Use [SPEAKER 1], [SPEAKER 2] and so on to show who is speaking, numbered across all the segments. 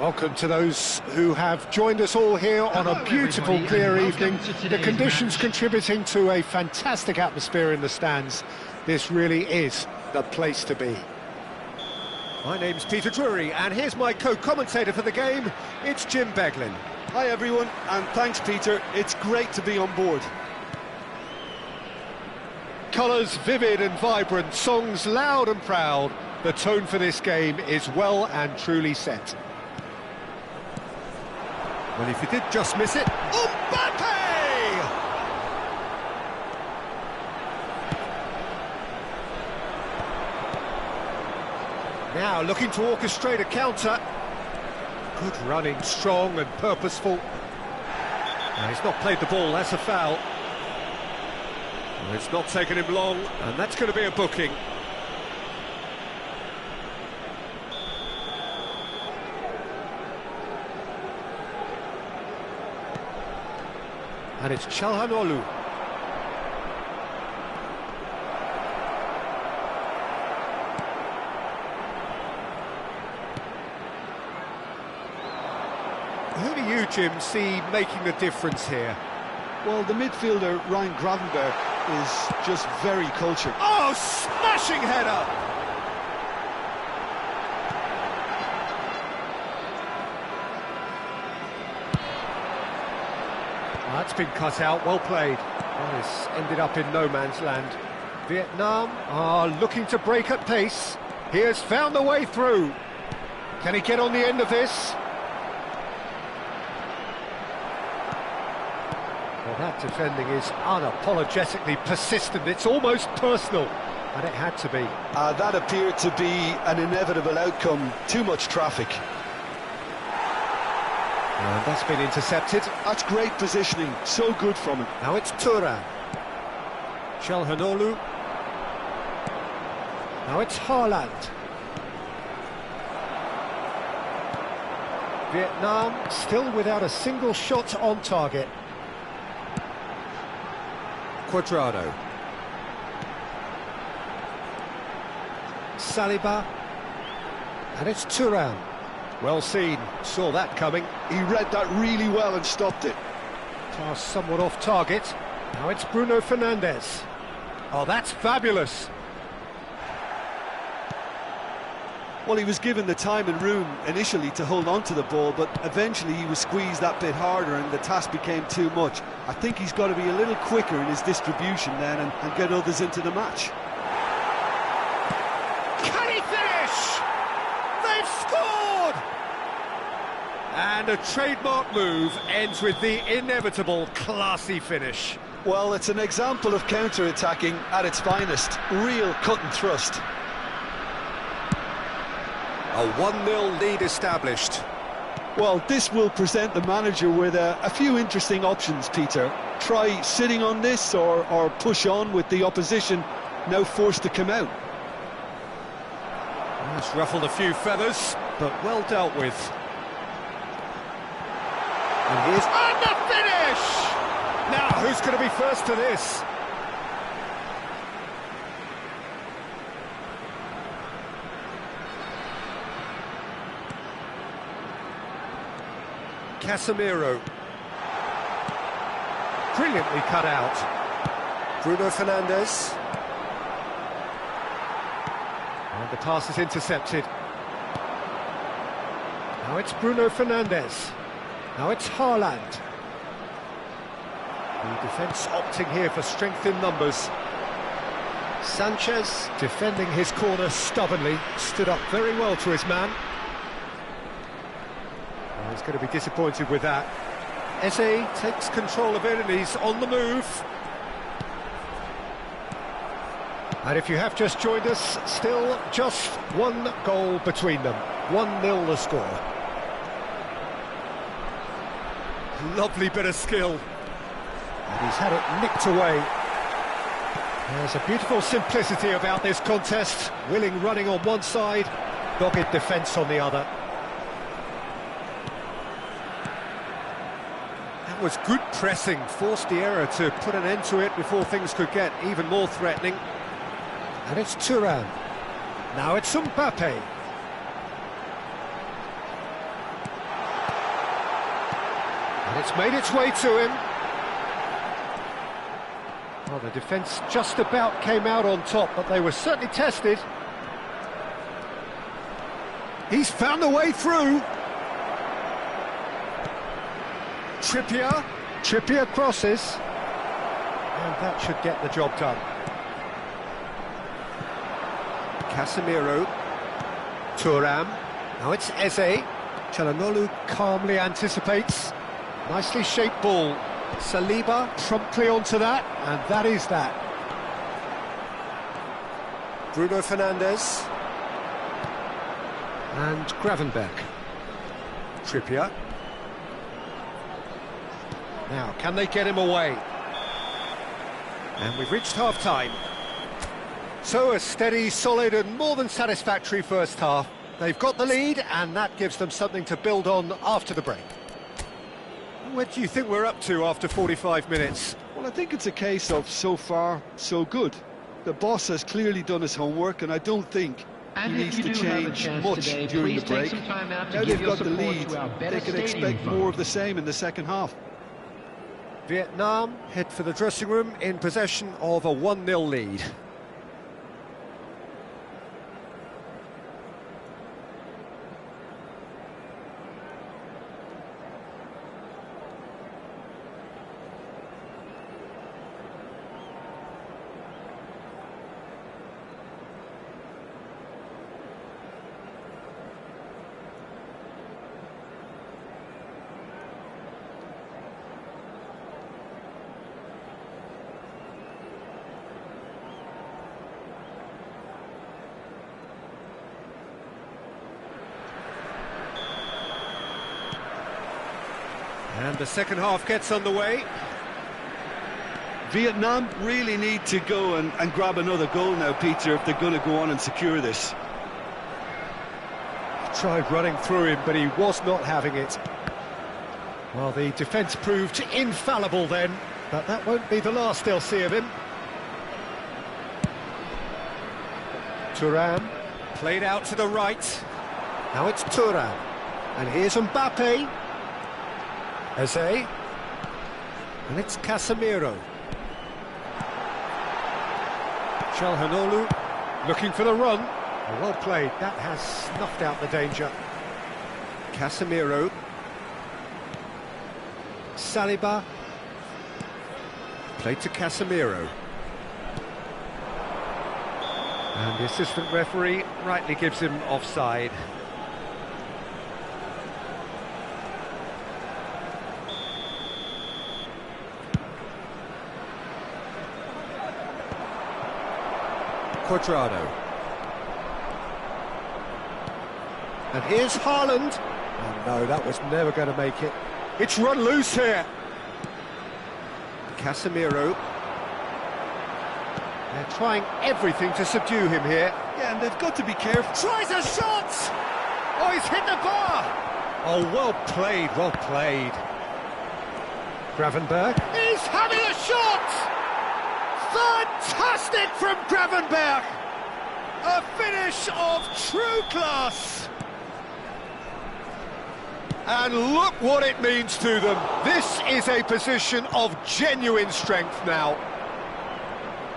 [SPEAKER 1] Welcome to those who have joined us all here on a beautiful, clear evening. The conditions contributing to a fantastic atmosphere in the stands. This really is the place to be. My name's Peter Drury, and here's my co-commentator for the game. It's Jim Beglin.
[SPEAKER 2] Hi everyone, and thanks Peter. It's great to be on board.
[SPEAKER 1] Colours vivid and vibrant, songs loud and proud. The tone for this game is well and truly set. Well, if you did just miss it... Mbappe! Now looking to orchestrate a counter. Good running, strong and purposeful. Now, he's not played the ball, that's a foul. Well, it's not taken him long, and that's going to be a booking. And it's Çalhanoğlu. Who do you, Jim, see making the difference here?
[SPEAKER 2] Well, the midfielder, Ryan Gravenberch, is just very cultured.
[SPEAKER 1] Oh, smashing header! That's been cut out, well played. Oh, this ended up in no man's land. Vietnam are looking to break at pace. He has found the way through. Can he get on the end of this? Well, that defending is unapologetically persistent. It's almost personal, and it had to be.
[SPEAKER 2] That appeared to be an inevitable outcome. Too much traffic.
[SPEAKER 1] And that's been intercepted.
[SPEAKER 2] That's great positioning, so good from him.
[SPEAKER 1] Now it's Thuram. Çalhanoğlu. Now it's Haaland. Vietnam still without a single shot on target. Cuadrado. Saliba. And it's Thuram. Well seen, saw that coming.
[SPEAKER 2] He read that really well and stopped it.
[SPEAKER 1] Pass somewhat off target. Now it's Bruno Fernandes. Oh, that's fabulous.
[SPEAKER 2] Well, he was given the time and room initially to hold on to the ball, but eventually he was squeezed that bit harder and the task became too much. I think he's got to be a little quicker in his distribution then and get others into the match.
[SPEAKER 1] Can he finish? They've scored! And a trademark move ends with the inevitable classy finish.
[SPEAKER 2] Well, it's an example of counter-attacking at its finest. Real cut and thrust.
[SPEAKER 1] A 1-0 lead established.
[SPEAKER 2] Well, this will present the manager with a few interesting options, Peter. Try sitting on this or push on with the opposition now forced to come out.
[SPEAKER 1] That's ruffled a few feathers, but well dealt with. And here's... And the finish! Now, who's going to be first to this? Casemiro. Brilliantly cut out. Bruno Fernandes. And the pass is intercepted. Now it's Bruno Fernandes. Now it's Haaland. The defence opting here for strength in numbers. Sanchez defending his corner stubbornly, stood up very well to his man. Well, he's going to be disappointed with that. Eze takes control of it and he's on the move. And if you have just joined us, still just one goal between them. 1-0 the score. Lovely bit of skill. And he's had it nicked away. There's a beautiful simplicity about this contest. Willing running on one side, dogged defence on the other. That was good pressing, forced the error to put an end to it before things could get even more threatening. And it's Thuram. Now it's Mbappe. And it's made its way to him. Well, the defence just about came out on top, but they were certainly tested. He's found a way through. Trippier crosses. And that should get the job done. Casemiro. Thuram. Now it's Eze. Çalhanoğlu calmly anticipates. Nicely shaped ball. Saliba promptly onto that, and that is that. Bruno Fernandes. And Gravenberch. Trippier. Now, can they get him away? And we've reached half-time. So a steady, solid and more than satisfactory first half. They've got the lead, and that gives them something to build on after the break. What do you think we're up to after 45 minutes?
[SPEAKER 2] Well, I think it's a case of so far, so good. The boss has clearly done his homework, and I don't think he needs to change much during the break. Now they've got the lead, they can expect more of the same in the second half.
[SPEAKER 1] Vietnam head for the dressing room in possession of a 1-0 lead. And the second half gets underway.
[SPEAKER 2] Vietnam really need to go and grab another goal now, Peter, if they're going to go on and secure this.
[SPEAKER 1] Tried running through him, but he was not having it. Well, the defence proved infallible then, but that won't be the last they'll see of him. Thuram, played out to the right. Now it's Thuram. And here's Mbappe. Eze. And it's Casemiro. Çalhanoğlu looking for the run. Oh, well played, that has snuffed out the danger. Casemiro. Saliba. Played to Casemiro. And the assistant referee rightly gives him offside. Cuadrado. And here's Haaland. Oh no, that was never going to make it. It's run loose here. Casemiro. They're trying everything to subdue him here.
[SPEAKER 2] Yeah, and they've got to be careful.
[SPEAKER 1] Tries a shot! Oh, he's hit the bar! Oh, well played, well played. Gravenberch. He's having a shot! Fantastic from Gravenberch! A finish of true class! And look what it means to them. This is a position of genuine strength now.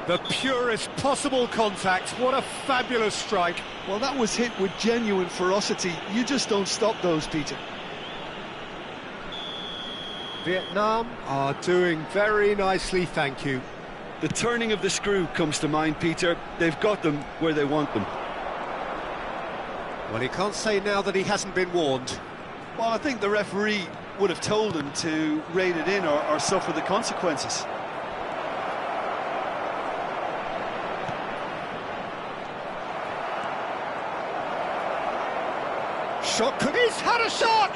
[SPEAKER 1] The purest possible contact. What a fabulous strike.
[SPEAKER 2] Well, that was hit with genuine ferocity. You just don't stop those, Peter.
[SPEAKER 1] Vietnam are doing very nicely, thank you.
[SPEAKER 2] The turning of the screw comes to mind, Peter. They've got them where they want them.
[SPEAKER 1] Well, he can't say now that he hasn't been warned.
[SPEAKER 2] Well, I think the referee would have told him to rein it in or suffer the consequences.
[SPEAKER 1] Shot, he's had a shot!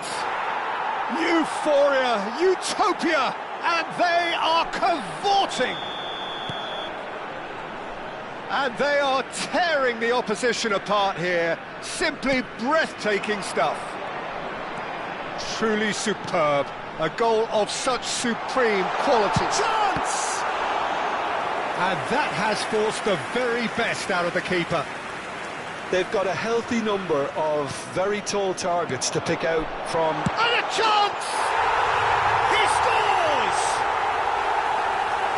[SPEAKER 1] Euphoria, utopia, and they are cavorting. And they are tearing the opposition apart here. Simply breathtaking stuff. Truly superb. A goal of such supreme quality. Chance! And that has forced the very best out of the keeper.
[SPEAKER 2] They've got a healthy number of very tall targets to pick out from.
[SPEAKER 1] And a chance!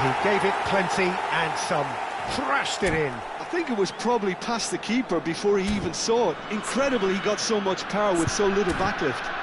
[SPEAKER 1] He gave it plenty and some, thrashed it in.
[SPEAKER 2] I think it was probably past the keeper before he even saw it. Incredible he got so much power with so little backlift.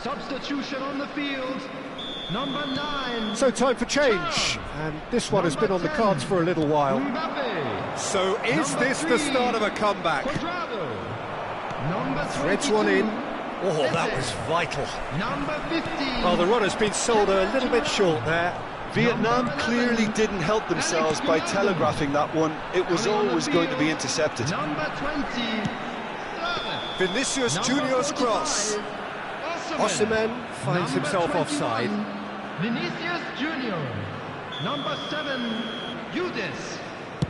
[SPEAKER 3] Substitution on the field, number 9.
[SPEAKER 1] So time for change, and this one has been on the cards for a little while.
[SPEAKER 4] So is this the start of a comeback?
[SPEAKER 1] Threads one in.
[SPEAKER 4] Oh, that was vital.
[SPEAKER 3] Number 15.
[SPEAKER 1] Well, the run has been sold a little bit short there.
[SPEAKER 2] Vietnam clearly didn't help themselves by telegraphing that one. It was always going to be intercepted.
[SPEAKER 3] Number 20.
[SPEAKER 4] Vinicius Junior's cross.
[SPEAKER 1] Osimhen finds himself offside.
[SPEAKER 3] Vinicius Junior. Number 7. Judas.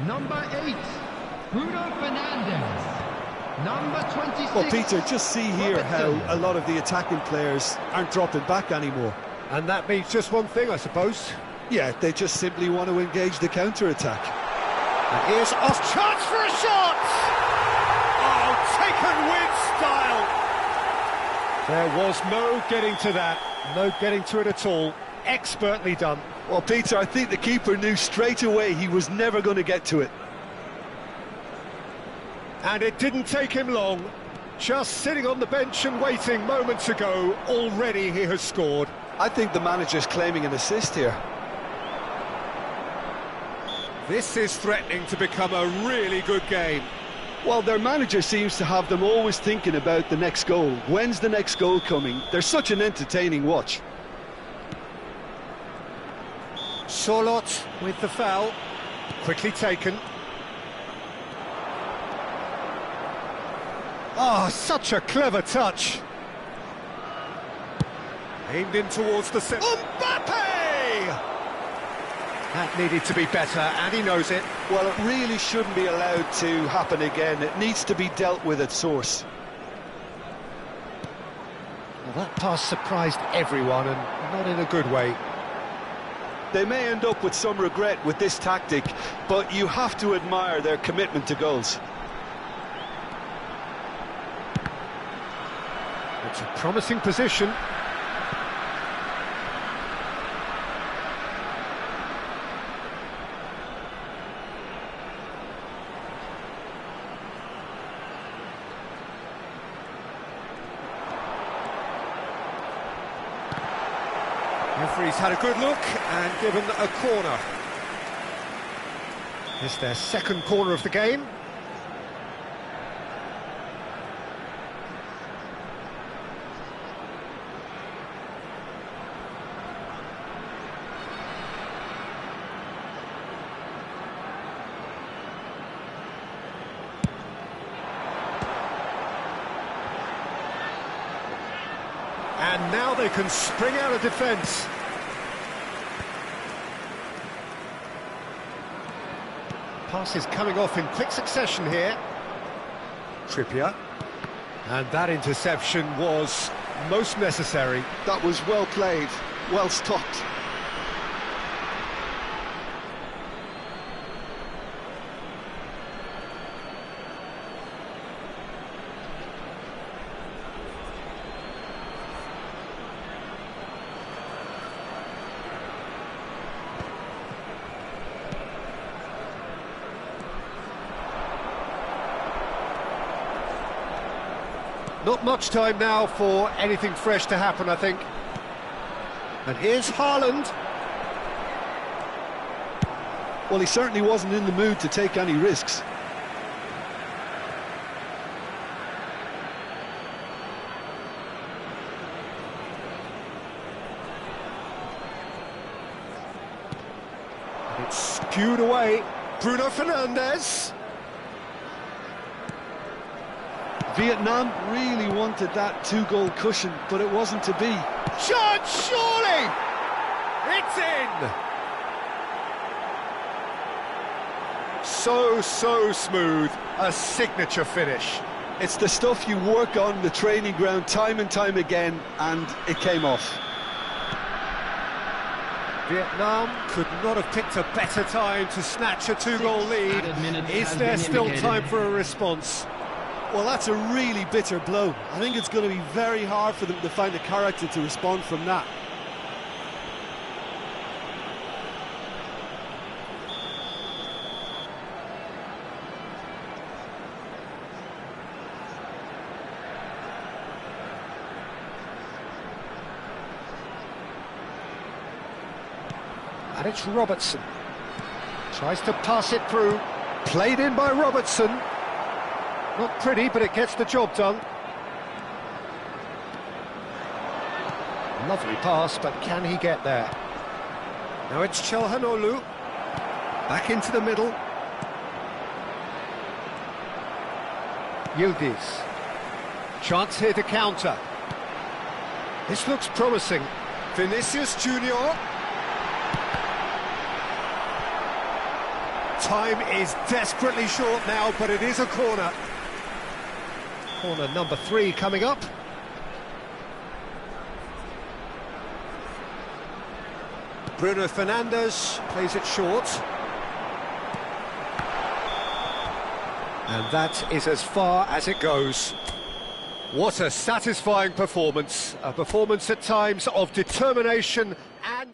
[SPEAKER 3] Number 8. Bruno Fernandes. Number 26.
[SPEAKER 2] Well, Peter, just see here how a lot of the attacking players aren't dropping back anymore.
[SPEAKER 1] And that means just one thing, I suppose.
[SPEAKER 2] Yeah, they just simply want to engage the counter-attack.
[SPEAKER 1] And here's off chance for a shot! Oh, taken with style! There was no getting to that, no getting to it at all. Expertly done.
[SPEAKER 2] Well, Peter, I think the keeper knew straight away he was never going to get to it.
[SPEAKER 1] And it didn't take him long. Just sitting on the bench and waiting moments ago, already he has scored.
[SPEAKER 2] I think the manager's claiming an assist here.
[SPEAKER 4] This is threatening to become a really good game.
[SPEAKER 2] Well, their manager seems to have them always thinking about the next goal. When's the next goal coming? They're such an entertaining watch.
[SPEAKER 1] Solot with the foul. Quickly taken. Oh, such a clever touch. Aimed in towards the centre. Mbappe! That needed to be better, and he knows it.
[SPEAKER 2] Well, it really shouldn't be allowed to happen again. It needs to be dealt with at source.
[SPEAKER 1] Well, that pass surprised everyone, and not in a good way.
[SPEAKER 2] They may end up with some regret with this tactic, but you have to admire their commitment to goals.
[SPEAKER 1] It's a promising position.
[SPEAKER 4] Referee's had a good look and given a corner.
[SPEAKER 1] It's their second corner of the game. And now they can spring out of defence. Passes coming off in quick succession here. Trippier. And that interception was most necessary.
[SPEAKER 2] That was well played, well stopped.
[SPEAKER 1] Not much time now for anything fresh to happen, I think. And here's Haaland.
[SPEAKER 2] Well, he certainly wasn't in the mood to take any risks.
[SPEAKER 1] And it's skewed away. Bruno Fernandes.
[SPEAKER 2] Vietnam really wanted that two-goal cushion, but it wasn't to be.
[SPEAKER 1] Shot, surely! It's in! So smooth, a signature finish.
[SPEAKER 2] It's the stuff you work on the training ground time and time again, and it came off.
[SPEAKER 1] Vietnam could not have picked a better time to snatch a two-goal lead. Is there still time for a response?
[SPEAKER 2] Well, that's a really bitter blow. I think it's going to be very hard for them to find the character to respond from that.
[SPEAKER 1] And it's Robertson. Tries to pass it through. Played in by Robertson. Not pretty, but it gets the job done. Lovely pass, but can he get there? Now it's Chelhanoglu. Back into the middle. Yildiz. Chance here to counter. This looks promising. Vinicius Junior. Time is desperately short now, but it is a corner. Corner number 3 coming up. Bruno Fernandes plays it short. And that is as far as it goes. What a satisfying performance. A performance at times of determination and...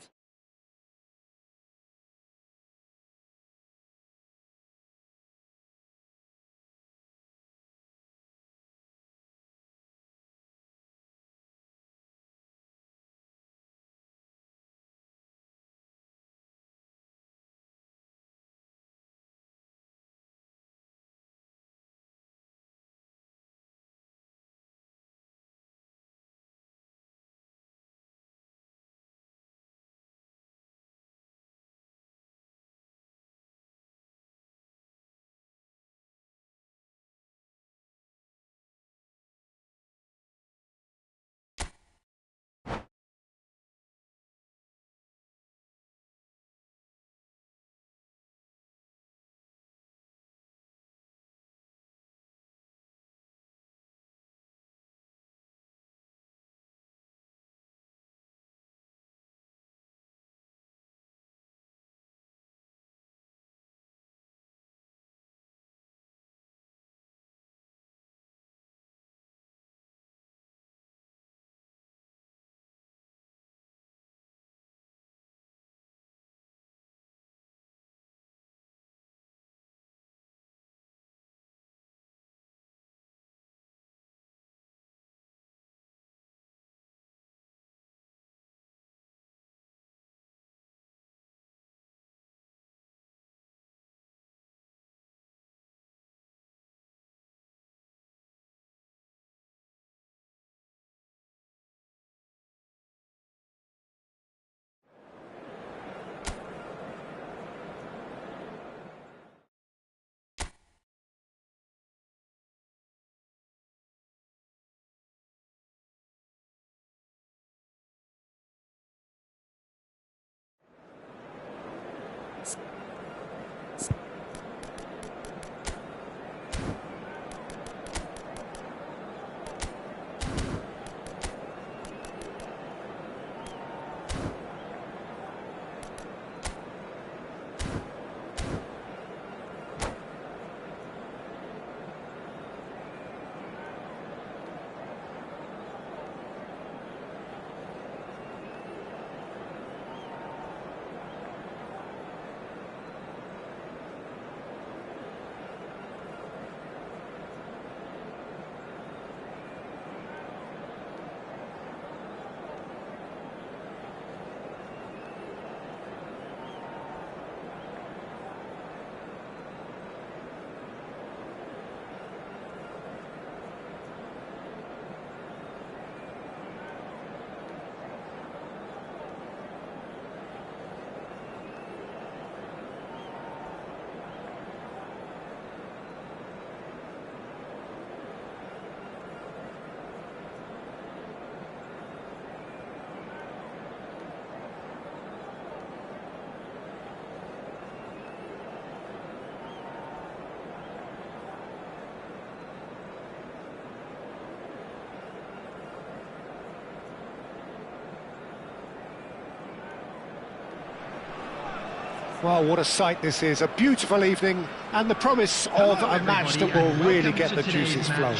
[SPEAKER 1] Well, what a sight this is, a beautiful evening, and the promise of a match that will really get the juices flowing.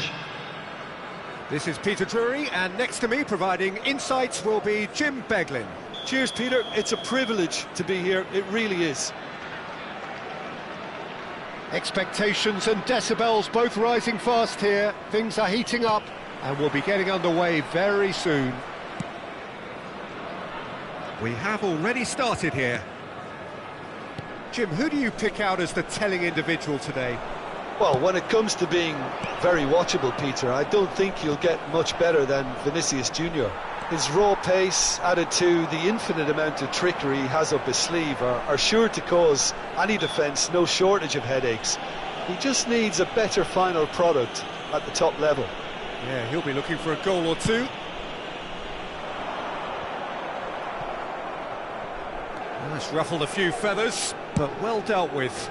[SPEAKER 4] This is Peter Drury, and next to me, providing insights, will be Jim Beglin.
[SPEAKER 2] Cheers, Peter. It's a privilege to be here. It really is.
[SPEAKER 1] Expectations and decibels both rising fast here. Things are heating up, and we'll be getting underway very soon.
[SPEAKER 4] We have already started here. Jim, who do you pick out as the telling individual today?
[SPEAKER 2] Well, when it comes to being very watchable, Peter, I don't think you'll get much better than Vinicius Junior. His raw pace, added to the infinite amount of trickery he has up his sleeve, are sure to cause any defence no shortage of headaches. He just needs a better final product at the top level.
[SPEAKER 4] Yeah, he'll be looking for a goal or two. That's ruffled a few feathers, but well dealt with.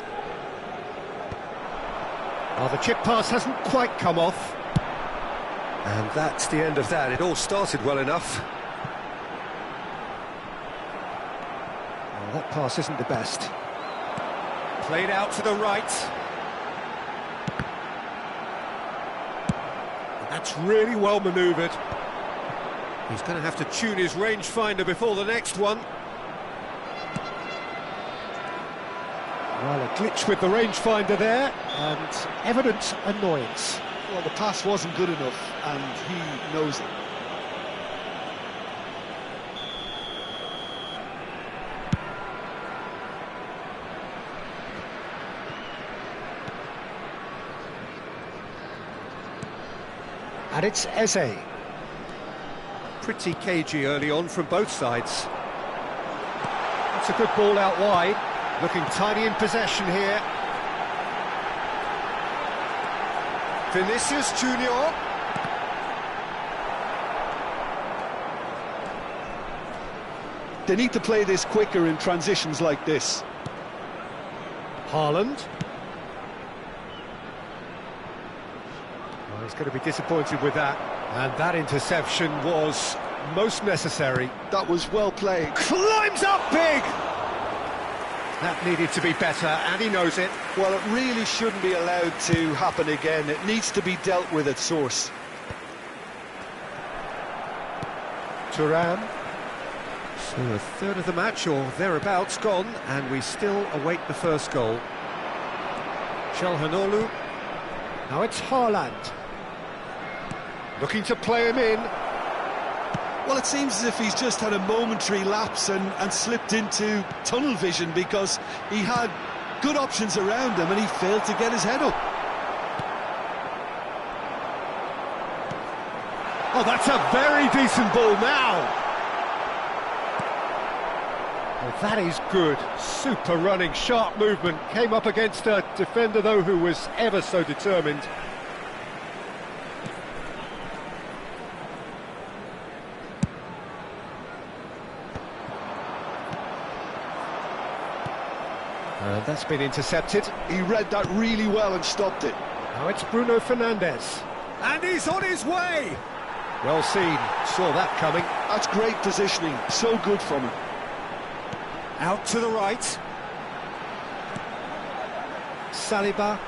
[SPEAKER 1] Well, the chip pass hasn't quite come off.
[SPEAKER 4] And that's the end of that. It all started well enough.
[SPEAKER 1] Well, that pass isn't the best.
[SPEAKER 4] Played out to the right.
[SPEAKER 1] That's really well manoeuvred.
[SPEAKER 4] He's going to have to tune his rangefinder before the next one.
[SPEAKER 1] Well, a glitch with the rangefinder there, and evident annoyance.
[SPEAKER 2] Well, the pass wasn't good enough, and he knows it.
[SPEAKER 1] And it's Eze.
[SPEAKER 4] Pretty cagey early on from both sides.
[SPEAKER 1] That's a good ball out wide. Looking tidy in possession here.
[SPEAKER 4] Vinicius Junior.
[SPEAKER 2] They need to play this quicker in transitions like this.
[SPEAKER 1] Haaland. Well, he's going to be disappointed with that. And that interception was most necessary.
[SPEAKER 2] That was well played.
[SPEAKER 1] Climbs up big! That needed to be better, and he knows it.
[SPEAKER 2] Well, it really shouldn't be allowed to happen again. It needs to be dealt with at source.
[SPEAKER 1] Thuram.
[SPEAKER 4] So a third of the match, or thereabouts, gone, and we still await the first goal. Calhanoglu.
[SPEAKER 1] Now it's Haaland. Looking to play him in.
[SPEAKER 2] Well, it seems as if he's just had a momentary lapse and slipped into tunnel vision, because he had good options around him and he failed to get his head up.
[SPEAKER 1] Oh, that's a very decent ball now. Oh, that is good. Super running, sharp movement. Came up against a defender, though, who was ever so determined. That's been intercepted.
[SPEAKER 2] He read that really well and stopped it.
[SPEAKER 1] Now it's Bruno Fernandes.
[SPEAKER 4] And he's on his way!
[SPEAKER 1] Well seen, saw that coming.
[SPEAKER 2] That's great positioning, so good from him.
[SPEAKER 4] Out to the right.
[SPEAKER 1] Saliba.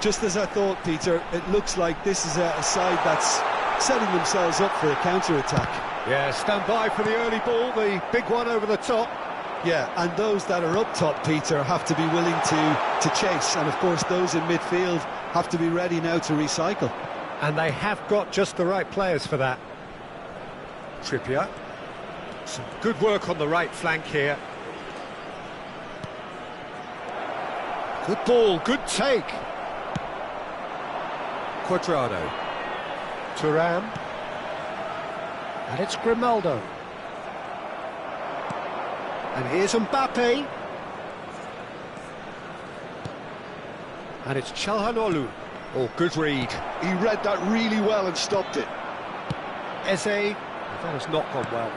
[SPEAKER 2] Just as I thought, Peter, it looks like this is a side that's setting themselves up for a counter-attack.
[SPEAKER 1] Yeah, stand by for the early ball, the big one over the top.
[SPEAKER 2] Yeah, and those that are up top, Peter, have to be willing to chase. And, of course, those in midfield have to be ready now to recycle.
[SPEAKER 1] And they have got just the right players for that. Trippier. Some good work on the right flank here. Good ball, good take.
[SPEAKER 4] Cuadrado.
[SPEAKER 1] Thuram. And it's Grimaldo. And here's Mbappe. And it's Calhanoglu. Oh, good read.
[SPEAKER 2] He read that really well and stopped it.
[SPEAKER 1] Eze. That has not gone well.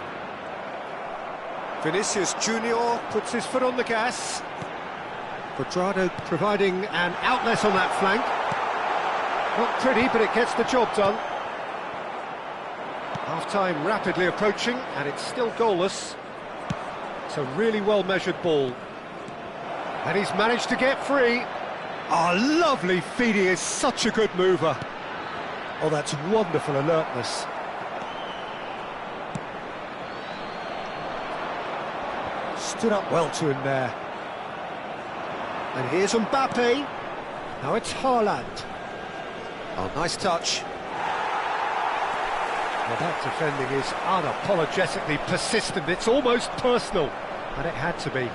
[SPEAKER 4] Vinicius Junior
[SPEAKER 1] puts his foot on the gas. Cuadrado providing an outlet on that flank. Not pretty, but it gets the job done. Half-time rapidly approaching, and it's still goalless. It's a really well-measured ball. And he's managed to get free. Oh, lovely feet, he is such a good mover. Oh, that's wonderful alertness. Stood up well to him there. And here's Mbappe. Now it's Haaland. Oh, nice touch. Well, that defending is unapologetically persistent. It's almost personal, and it had to be.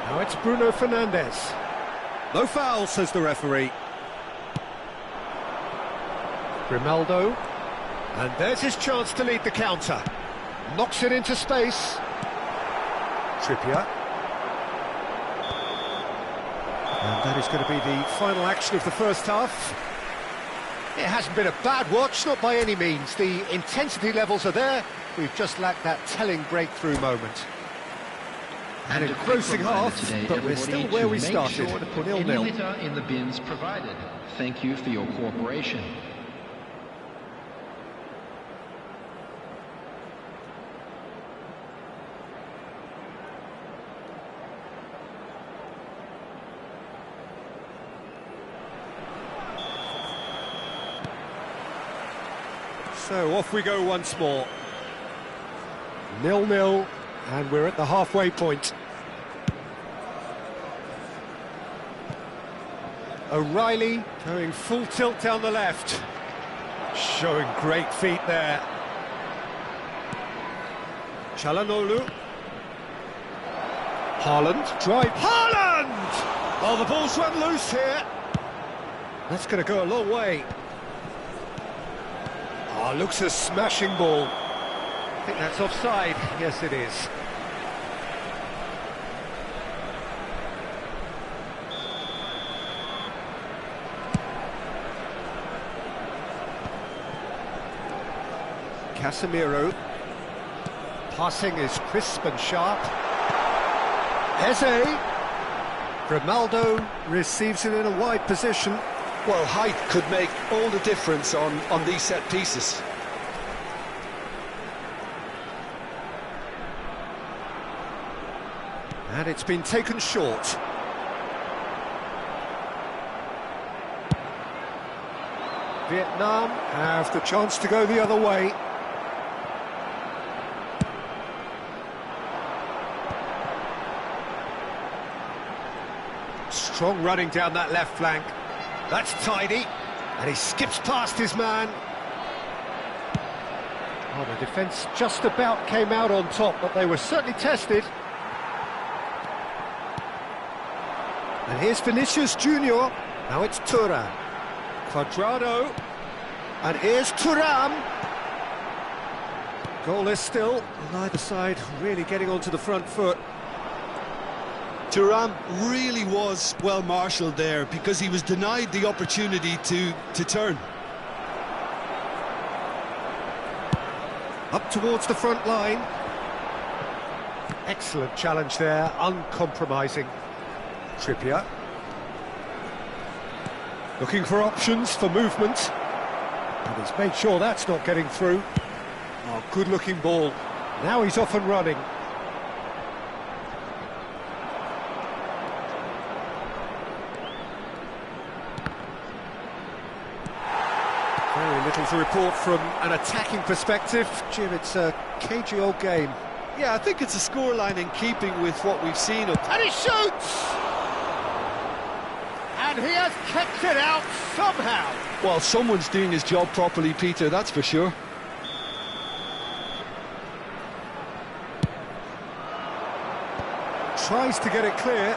[SPEAKER 1] Now it's Bruno Fernandes.
[SPEAKER 4] No foul, says the referee.
[SPEAKER 1] Grimaldo. And there's his chance to lead the counter. Knocks it into space. Trippier. And that is going to be the final action of the first half. It hasn't been a bad watch, not by any means. The intensity levels are there. We've just lacked that telling breakthrough moment. An engrossing half, but we're still where we started.
[SPEAKER 3] Sure to put
[SPEAKER 1] 0-0.
[SPEAKER 3] any litter in the bins provided. Thank you for your cooperation.
[SPEAKER 4] So off we go once more.
[SPEAKER 1] 0-0, and we're at the halfway point. O'Reilly going full tilt down the left. Showing great feet there. Çalhanoğlu. Haaland, drive. Haaland! Oh, the ball's run loose here. That's going to go a long way. Oh, looks a smashing ball. I think that's offside. Yes, it is. Casemiro. Passing is crisp and sharp. Eze. Grimaldo receives it in a wide position.
[SPEAKER 2] Well, height could make all the difference on these set pieces.
[SPEAKER 1] And it's been taken short. Vietnam have the chance to go the other way. Strong running down that left flank. That's tidy, and he skips past his man. Oh, the defence just about came out on top, but they were certainly tested. And here's Vinicius Junior. Now it's Thuram. Cuadrado. And here's Thuram. Goalless still, neither side really getting onto the front foot.
[SPEAKER 2] Thuram really was well marshalled there because he was denied the opportunity to turn.
[SPEAKER 1] Up towards the front line. Excellent challenge there, uncompromising. Trippier. Looking for options for movement. And he's made sure that's not getting through. Oh, good-looking ball. Now he's off and running. Very little to report from an attacking perspective. Jim, it's a cagey old game.
[SPEAKER 2] Yeah, I think it's a scoreline in keeping with what we've seen.
[SPEAKER 1] And he shoots! And he has kept it out somehow.
[SPEAKER 2] Well, someone's doing his job properly, Peter, that's for sure.
[SPEAKER 1] Tries to get it clear.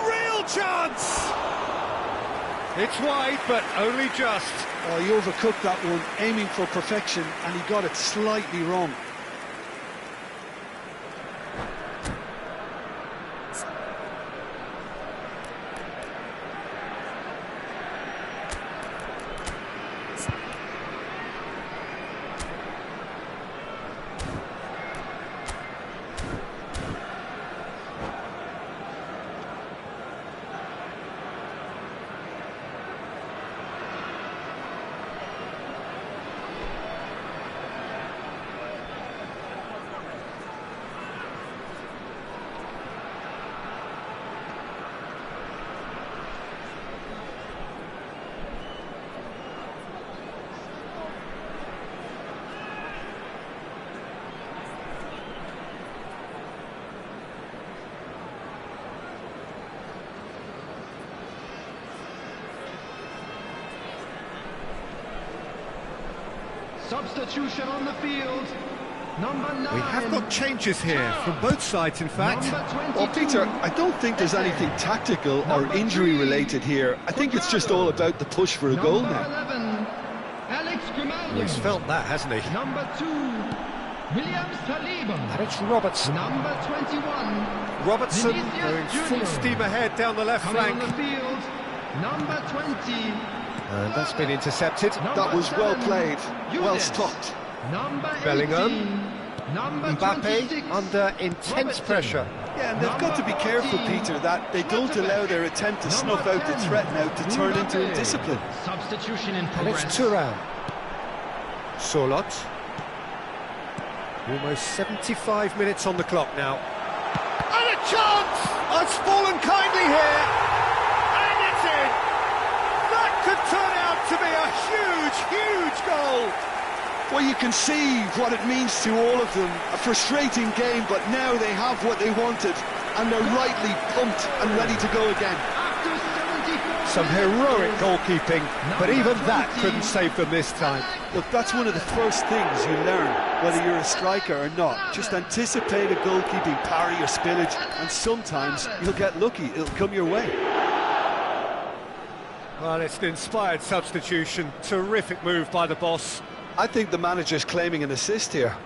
[SPEAKER 1] Real chance! It's wide, but only just.
[SPEAKER 2] Oh, he overcooked that one, aiming for perfection, and he got it slightly wrong.
[SPEAKER 3] Substitution on the field. Number 9.
[SPEAKER 4] We have got changes here from both sides, in fact.
[SPEAKER 2] Well, Peter, I don't think there's anything tactical or injury related here. I think it's just all about the push for a goal now.
[SPEAKER 3] 11, Alex Grimaldo.
[SPEAKER 4] He's felt that, hasn't he?
[SPEAKER 3] Number 2, William Saliba.
[SPEAKER 1] And it's Robertson.
[SPEAKER 3] Number 21,
[SPEAKER 1] Robertson
[SPEAKER 3] Vinicius
[SPEAKER 1] going full
[SPEAKER 3] Junior.
[SPEAKER 1] steam ahead down the left
[SPEAKER 3] Coming
[SPEAKER 1] flank.
[SPEAKER 3] on the field, number 20.
[SPEAKER 1] And that's been intercepted.
[SPEAKER 2] That was well
[SPEAKER 3] 7,
[SPEAKER 2] played, well
[SPEAKER 3] Younes.
[SPEAKER 2] stopped.
[SPEAKER 3] Number 18,
[SPEAKER 1] Bellingham.
[SPEAKER 3] number
[SPEAKER 1] Mbappe
[SPEAKER 3] 26,
[SPEAKER 1] under intense
[SPEAKER 3] Robertson.
[SPEAKER 1] pressure.
[SPEAKER 2] Yeah, and they've got to be careful, Peter, that they don't allow their attempt to snuff out the threat now to turn into indiscipline.
[SPEAKER 3] Substitution in
[SPEAKER 1] And it's
[SPEAKER 3] progress.
[SPEAKER 1] Thuram. Solot. Almost 75 minutes on the clock now. And a chance! It's fallen kindly here. And it's in. That could turn out to be a huge, huge goal.
[SPEAKER 2] Well, you can see what it means to all of them. A frustrating game, but now they have what they wanted, and they're rightly pumped and ready to go again.
[SPEAKER 3] After 74
[SPEAKER 1] Some heroic goalkeeping, but even that couldn't save them this time.
[SPEAKER 2] Look, that's one of the first things you learn, whether you're a striker or not. Just anticipate a goalkeeping parry or spillage, and sometimes you'll get lucky. It'll come your way.
[SPEAKER 1] Well, it's an inspired substitution. Terrific move by the boss.
[SPEAKER 2] I think the manager's claiming an assist here.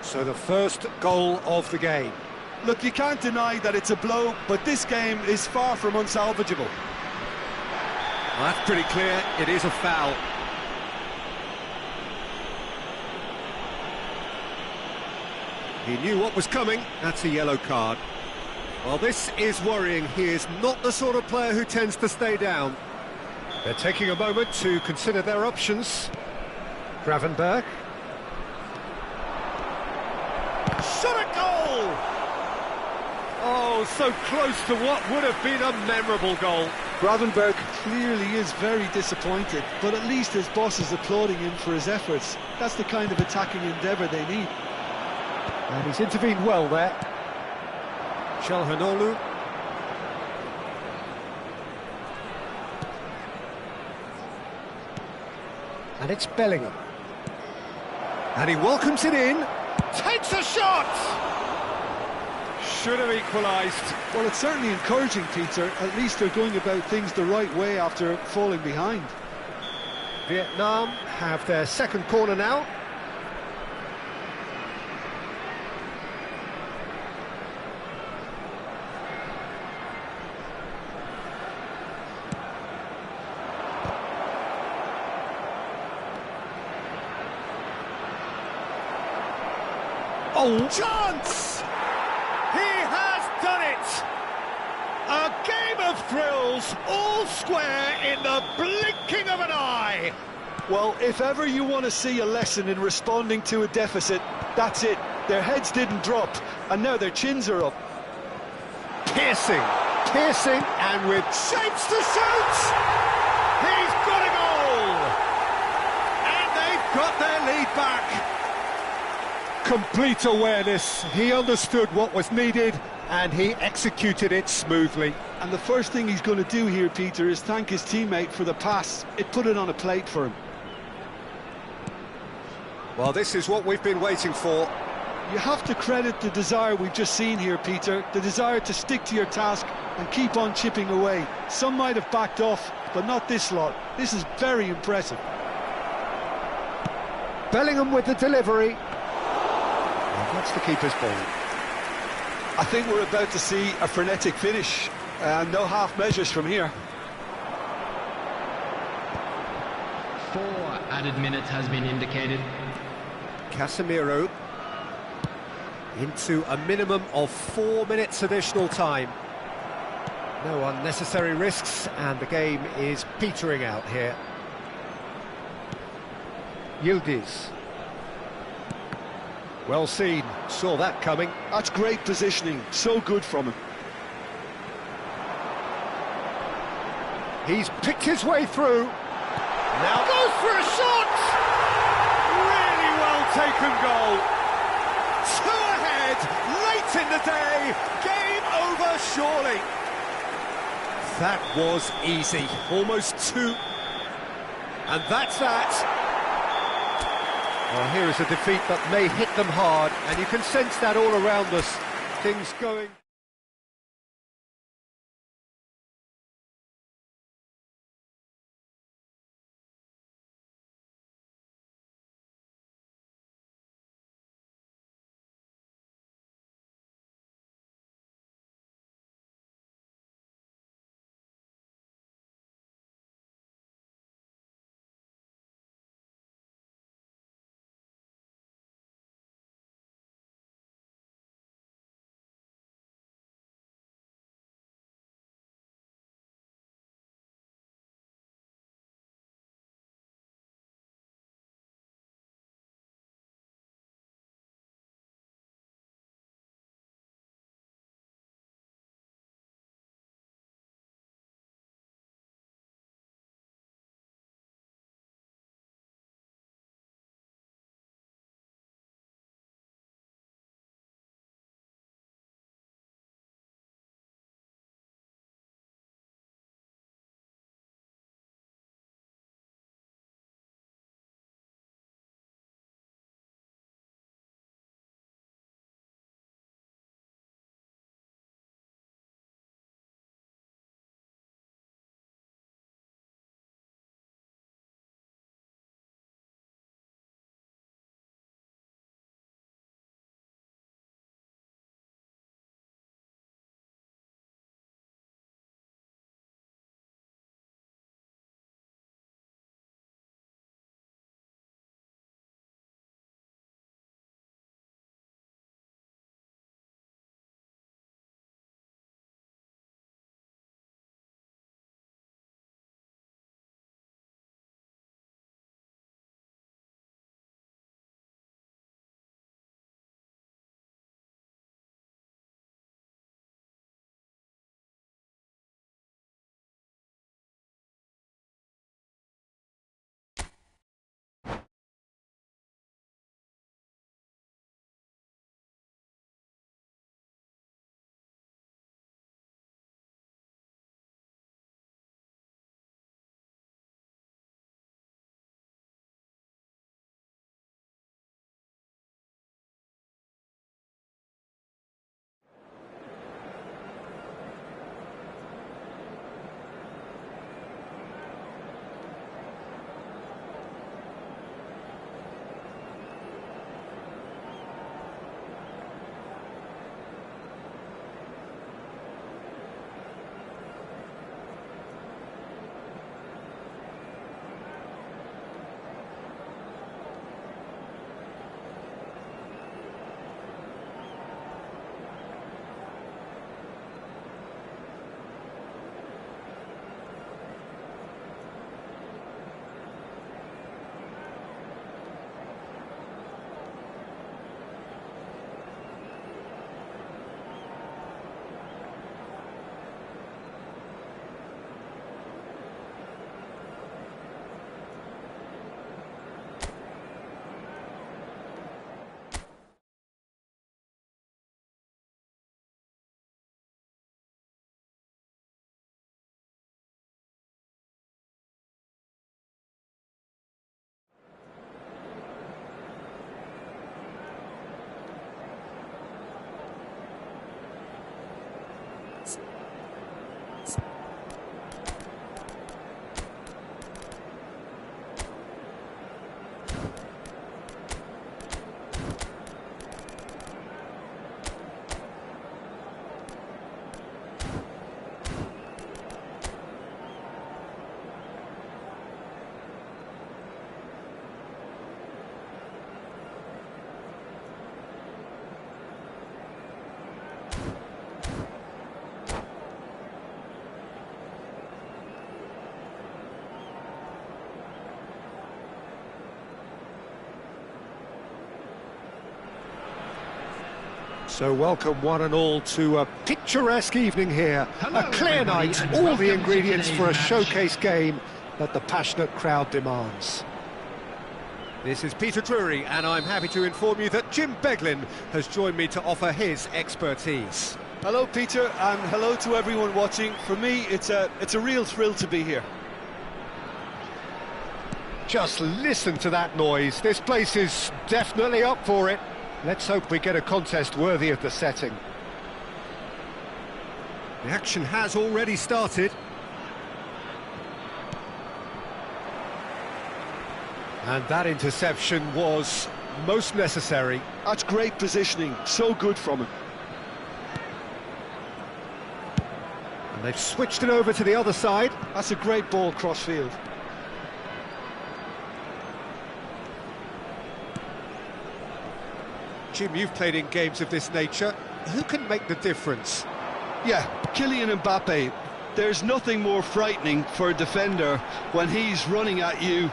[SPEAKER 1] So the first goal of the game.
[SPEAKER 2] Look, you can't deny that it's a blow, but this game is far from unsalvageable.
[SPEAKER 4] Well, that's pretty clear. It is a foul. He knew what was coming. That's a yellow card.
[SPEAKER 1] Well, this is worrying. He is not the sort of player who tends to stay down. They're taking a moment to consider their options. Gravenberg. Shot a goal! Oh, so close to what would have been a memorable goal.
[SPEAKER 2] Gravenberg clearly is very disappointed, but at least his boss is applauding him for his efforts. That's the kind of attacking endeavour they need.
[SPEAKER 1] And he's intervened well there. Çalhanoğlu. And it's Bellingham. And he welcomes it in. Takes a shot! Should have equalised.
[SPEAKER 2] Well, it's certainly encouraging, Peter. At least they're going about things the right way after falling behind.
[SPEAKER 1] Vietnam have their second corner now. Oh, chance! He has done it! A game of thrills, all square in the blinking of an eye.
[SPEAKER 2] Well, if ever you want to see a lesson in responding to a deficit, that's it. Their heads didn't drop, and now their chins are up.
[SPEAKER 1] Piercing, and with shapes to shoot! He's got a goal! And they've got their lead back. Complete awareness. He understood what was needed, and he executed it smoothly.
[SPEAKER 2] And the first thing he's going to do here, Peter, is thank his teammate for the pass. It put it on a plate for him.
[SPEAKER 1] Well, this is what we've been waiting for.
[SPEAKER 2] You have to credit the desire we've just seen here, Peter. The desire to stick to your task and keep on chipping away. Some might have backed off, but not this lot. This is very impressive.
[SPEAKER 1] Bellingham with the delivery. And that's the keeper's ball.
[SPEAKER 2] I think we're about to see a frenetic finish. No half measures from here.
[SPEAKER 3] 4 added minutes has been indicated.
[SPEAKER 1] Casemiro into a minimum of 4 minutes additional time. No unnecessary risks, and the game is petering out here. Yildiz. Well seen, saw that coming.
[SPEAKER 2] That's great positioning, so good from him.
[SPEAKER 1] He's picked his way through. Now goes for a shot!
[SPEAKER 4] Really well taken goal. Two ahead, late in the day. Game over, surely. That was easy. Almost two. And that's that.
[SPEAKER 1] Well, here is a defeat that may hit them hard, and you can sense that all around us. Things going... So welcome one and all to a picturesque evening here.
[SPEAKER 3] Hello,
[SPEAKER 1] A clear
[SPEAKER 3] everybody,
[SPEAKER 1] night,
[SPEAKER 3] and
[SPEAKER 1] all the
[SPEAKER 3] welcome to
[SPEAKER 1] ingredients
[SPEAKER 3] today's
[SPEAKER 1] for a
[SPEAKER 3] match.
[SPEAKER 1] showcase game that the passionate crowd demands.
[SPEAKER 4] This is Peter Drury, and I'm happy to inform you that Jim Beglin has joined me to offer his expertise.
[SPEAKER 2] Hello, Peter, and hello to everyone watching. For me, it's a real thrill to be here.
[SPEAKER 1] Just listen to that noise. This place is definitely up for it. Let's hope we get a contest worthy of the setting.
[SPEAKER 4] The action has already started.
[SPEAKER 1] And that interception was most necessary.
[SPEAKER 2] That's great positioning, so good from him.
[SPEAKER 1] And they've switched it over to the other side.
[SPEAKER 2] That's a great ball cross-field.
[SPEAKER 4] Jim, you've played in games of this nature. Who can make the difference?
[SPEAKER 2] Yeah, Kylian Mbappe. There's nothing more frightening for a defender when he's running at you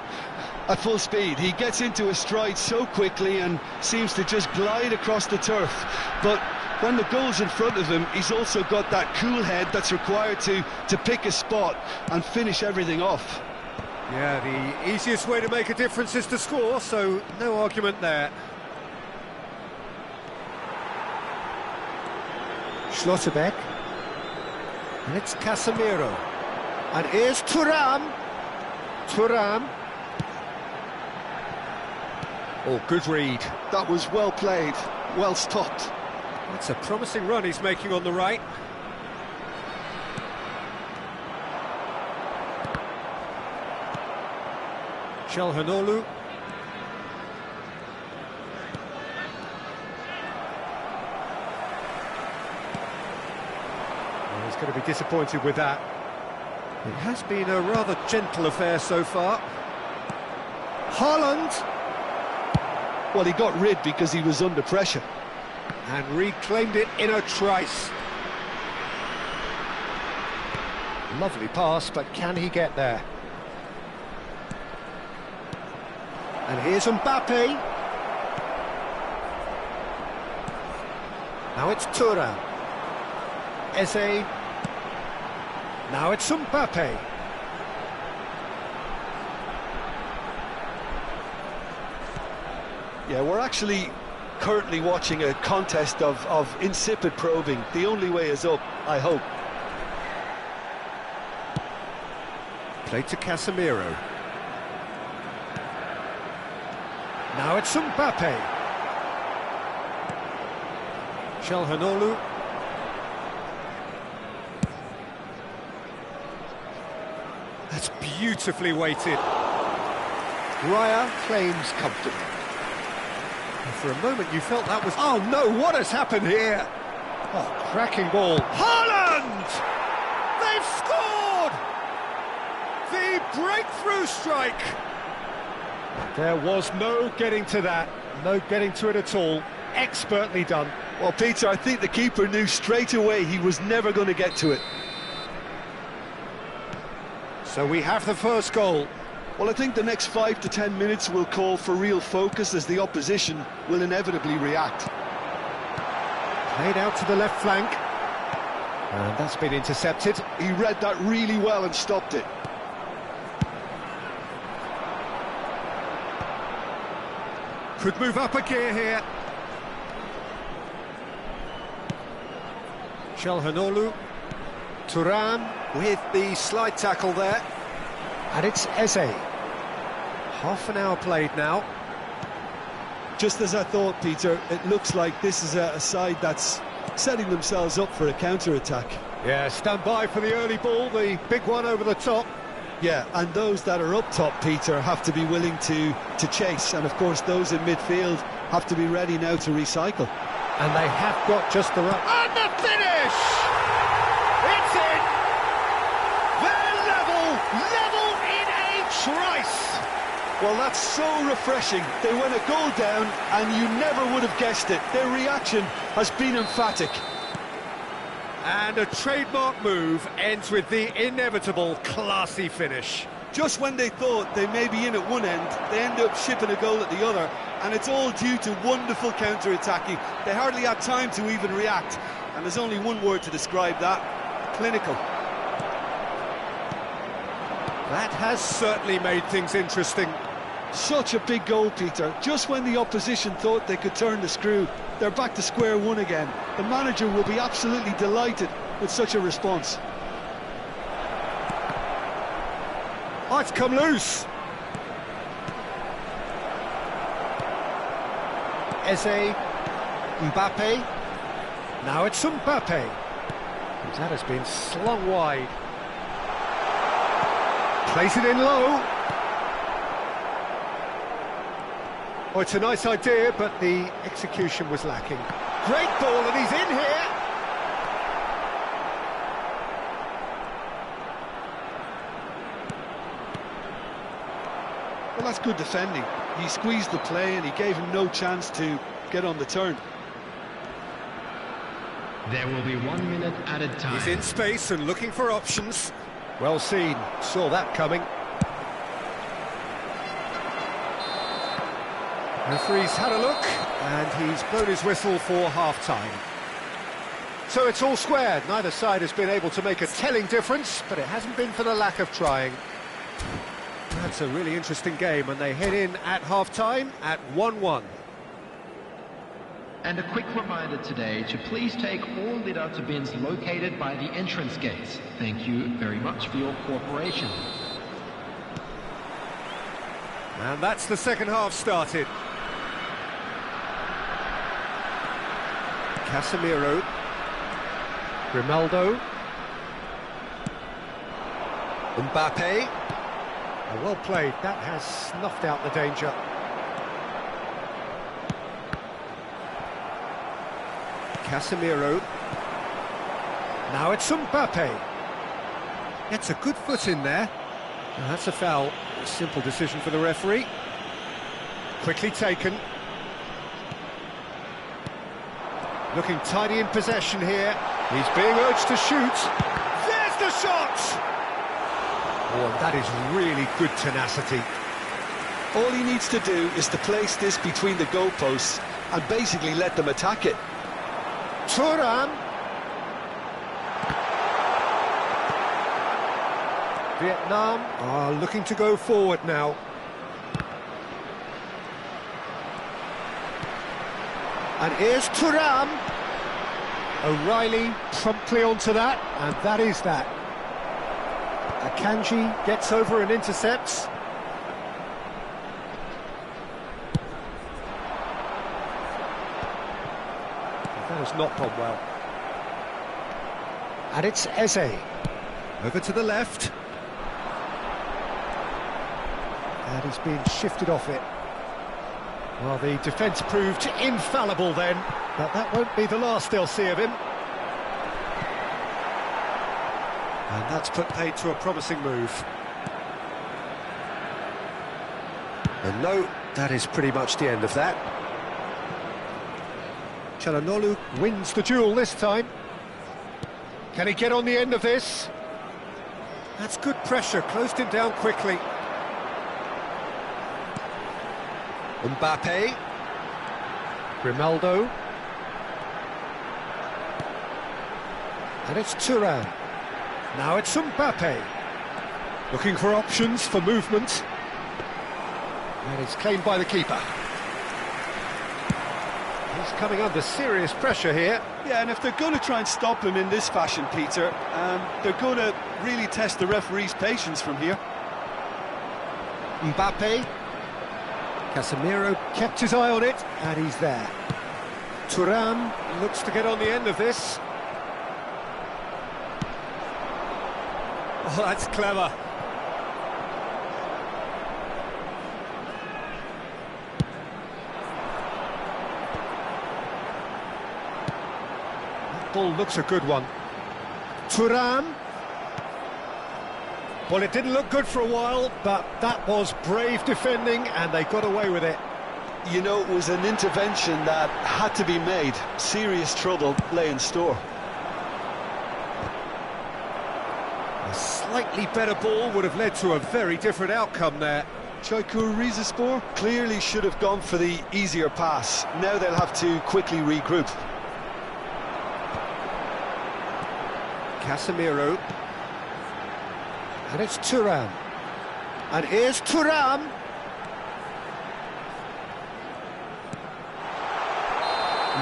[SPEAKER 2] at full speed. He gets into a stride so quickly and seems to just glide across the turf. But when the goal's in front of him, he's also got that cool head that's required to pick a spot and finish everything off.
[SPEAKER 4] Yeah, the easiest way to make a difference is to score, so no argument there.
[SPEAKER 1] Schlotterbeck. And it's Casemiro. And here's Thuram. Thuram.
[SPEAKER 4] Oh, good read.
[SPEAKER 2] That was well played, well stopped.
[SPEAKER 4] That's a promising run he's making on the right. Calhanoglu.
[SPEAKER 1] Well, he's going to be disappointed with that.
[SPEAKER 4] It has been a rather gentle affair so far.
[SPEAKER 1] Haaland.
[SPEAKER 2] Well, he got rid because he was under pressure.
[SPEAKER 1] And reclaimed it in a trice. Lovely pass, but can he get there? And here's Mbappe. Now it's Thuram. Eze. Now it's Mbappe.
[SPEAKER 2] Yeah, we're actually currently watching a contest of insipid probing. The only way is up, I hope.
[SPEAKER 4] Played to Casemiro.
[SPEAKER 1] Now it's Mbappe.
[SPEAKER 4] Calhanoglu. That's beautifully weighted.
[SPEAKER 1] Raya claims comfortably.
[SPEAKER 4] For a moment you felt that was...
[SPEAKER 1] Oh no, what has happened here? Oh, cracking ball.
[SPEAKER 4] Haaland! They've scored! The breakthrough strike!
[SPEAKER 1] There was no getting to that, no getting to it at all. Expertly done.
[SPEAKER 2] Well, Peter, I think the keeper knew straight away he was never going to get to it.
[SPEAKER 1] So we have the first goal.
[SPEAKER 2] Well, I think the next 5 to 10 minutes will call for real focus as the opposition will inevitably react.
[SPEAKER 1] Played out to the left flank. And that's been intercepted.
[SPEAKER 2] He read that really well and stopped it.
[SPEAKER 4] Could move up a gear here. Calhanoglu.
[SPEAKER 1] Thuram.
[SPEAKER 4] With the slide tackle there.
[SPEAKER 1] And it's Eze.
[SPEAKER 4] Half an hour played now.
[SPEAKER 2] Just as I thought, Peter, it looks like this is a side that's setting themselves up for a counter-attack.
[SPEAKER 1] Yeah, stand by for the early ball, the big one over the top.
[SPEAKER 2] Yeah, and those that are up top, Peter, have to be willing to chase. And, of course, those in midfield have to be ready now to recycle.
[SPEAKER 1] And they have got just the right...
[SPEAKER 4] And the finish! It's in! They're level in a trice!
[SPEAKER 2] Well, that's so refreshing. They went a goal down, and you never would have guessed it. Their reaction has been emphatic.
[SPEAKER 4] And a trademark move ends with the inevitable classy finish.
[SPEAKER 2] Just when they thought they may be in at one end, they end up shipping a goal at the other, and it's all due to wonderful counter-attacking. They hardly had time to even react, and there's only one word to describe that: clinical.
[SPEAKER 4] That has certainly made things interesting.
[SPEAKER 2] Such a big goal, Peter. Just when the opposition thought they could turn the screw, they're back to square one again. The manager will be absolutely delighted with such a response.
[SPEAKER 4] Oh, it's come loose.
[SPEAKER 1] Eze, Mbappe. Now it's Mbappe. That has been slung wide. Plays it in low. Oh, it's a nice idea, but the execution was lacking. Great ball, and he's in here.
[SPEAKER 2] Well, that's good defending. He squeezed the play and he gave him no chance to get on the turn.
[SPEAKER 3] There will be 1 minute added time.
[SPEAKER 4] He's in space and looking for options.
[SPEAKER 1] Well seen, saw that coming.
[SPEAKER 4] Referee's had a look, and he's blown his whistle for half-time.
[SPEAKER 1] So it's all squared. Neither side has been able to make a telling difference, but it hasn't been for the lack of trying.
[SPEAKER 4] That's a really interesting game, and they head in at half-time at 1-1.
[SPEAKER 3] And a quick reminder today to please take all lit-out bins located by the entrance gates. Thank you very much for your cooperation.
[SPEAKER 4] And that's the second half started. Casemiro.
[SPEAKER 1] Grimaldo.
[SPEAKER 4] Mbappe.
[SPEAKER 1] Well played, that has snuffed out the danger.
[SPEAKER 4] Casemiro.
[SPEAKER 1] Now it's Mbappe.
[SPEAKER 4] Gets a good foot in there.
[SPEAKER 1] And that's a foul. A simple decision for the referee. Quickly taken. Looking tidy in possession here. He's being urged to shoot. There's the shot! Oh, and that is really good tenacity.
[SPEAKER 2] All he needs to do is to place this between the goalposts and basically let them attack it.
[SPEAKER 1] Thuram. Vietnam are looking to go forward now. And here's Thuram. O'Reilly promptly onto that, and that is that. Akanji gets over and intercepts. That has not gone well. And it's Eze.
[SPEAKER 4] Over to the left.
[SPEAKER 1] And he's been shifted off it. Well, the defence proved infallible then, but that won't be the last they'll see of him.
[SPEAKER 4] And that's put paid to a promising move.
[SPEAKER 1] And no, that is pretty much the end of that. Çalhanoğlu wins the duel this time. Can he get on the end of this?
[SPEAKER 4] That's good pressure, closed him down quickly. Mbappe.
[SPEAKER 1] Grimaldo. And it's Thuram. Now it's Mbappe. Looking for options for movement. And it's claimed by the keeper. He's coming under serious pressure here.
[SPEAKER 2] Yeah, and if they're going to try and stop him in this fashion, Peter, they're going to really test the referee's patience from here.
[SPEAKER 1] Mbappe. Casemiro kept his eye on it, and he's there. Thuram looks to get on the end of this.
[SPEAKER 4] Oh, that's clever.
[SPEAKER 1] That ball looks a good one. Thuram. Well, it didn't look good for a while, but that was brave defending, and they got away with it.
[SPEAKER 2] You know, it was an intervention that had to be made. Serious trouble lay in store.
[SPEAKER 1] A
[SPEAKER 4] slightly better ball would have led to a very different outcome there.
[SPEAKER 2] Çaykur Rizespor clearly should have gone for the easier pass. Now they'll have to quickly regroup.
[SPEAKER 4] Casemiro.
[SPEAKER 1] And it's Thuram. And here's Thuram.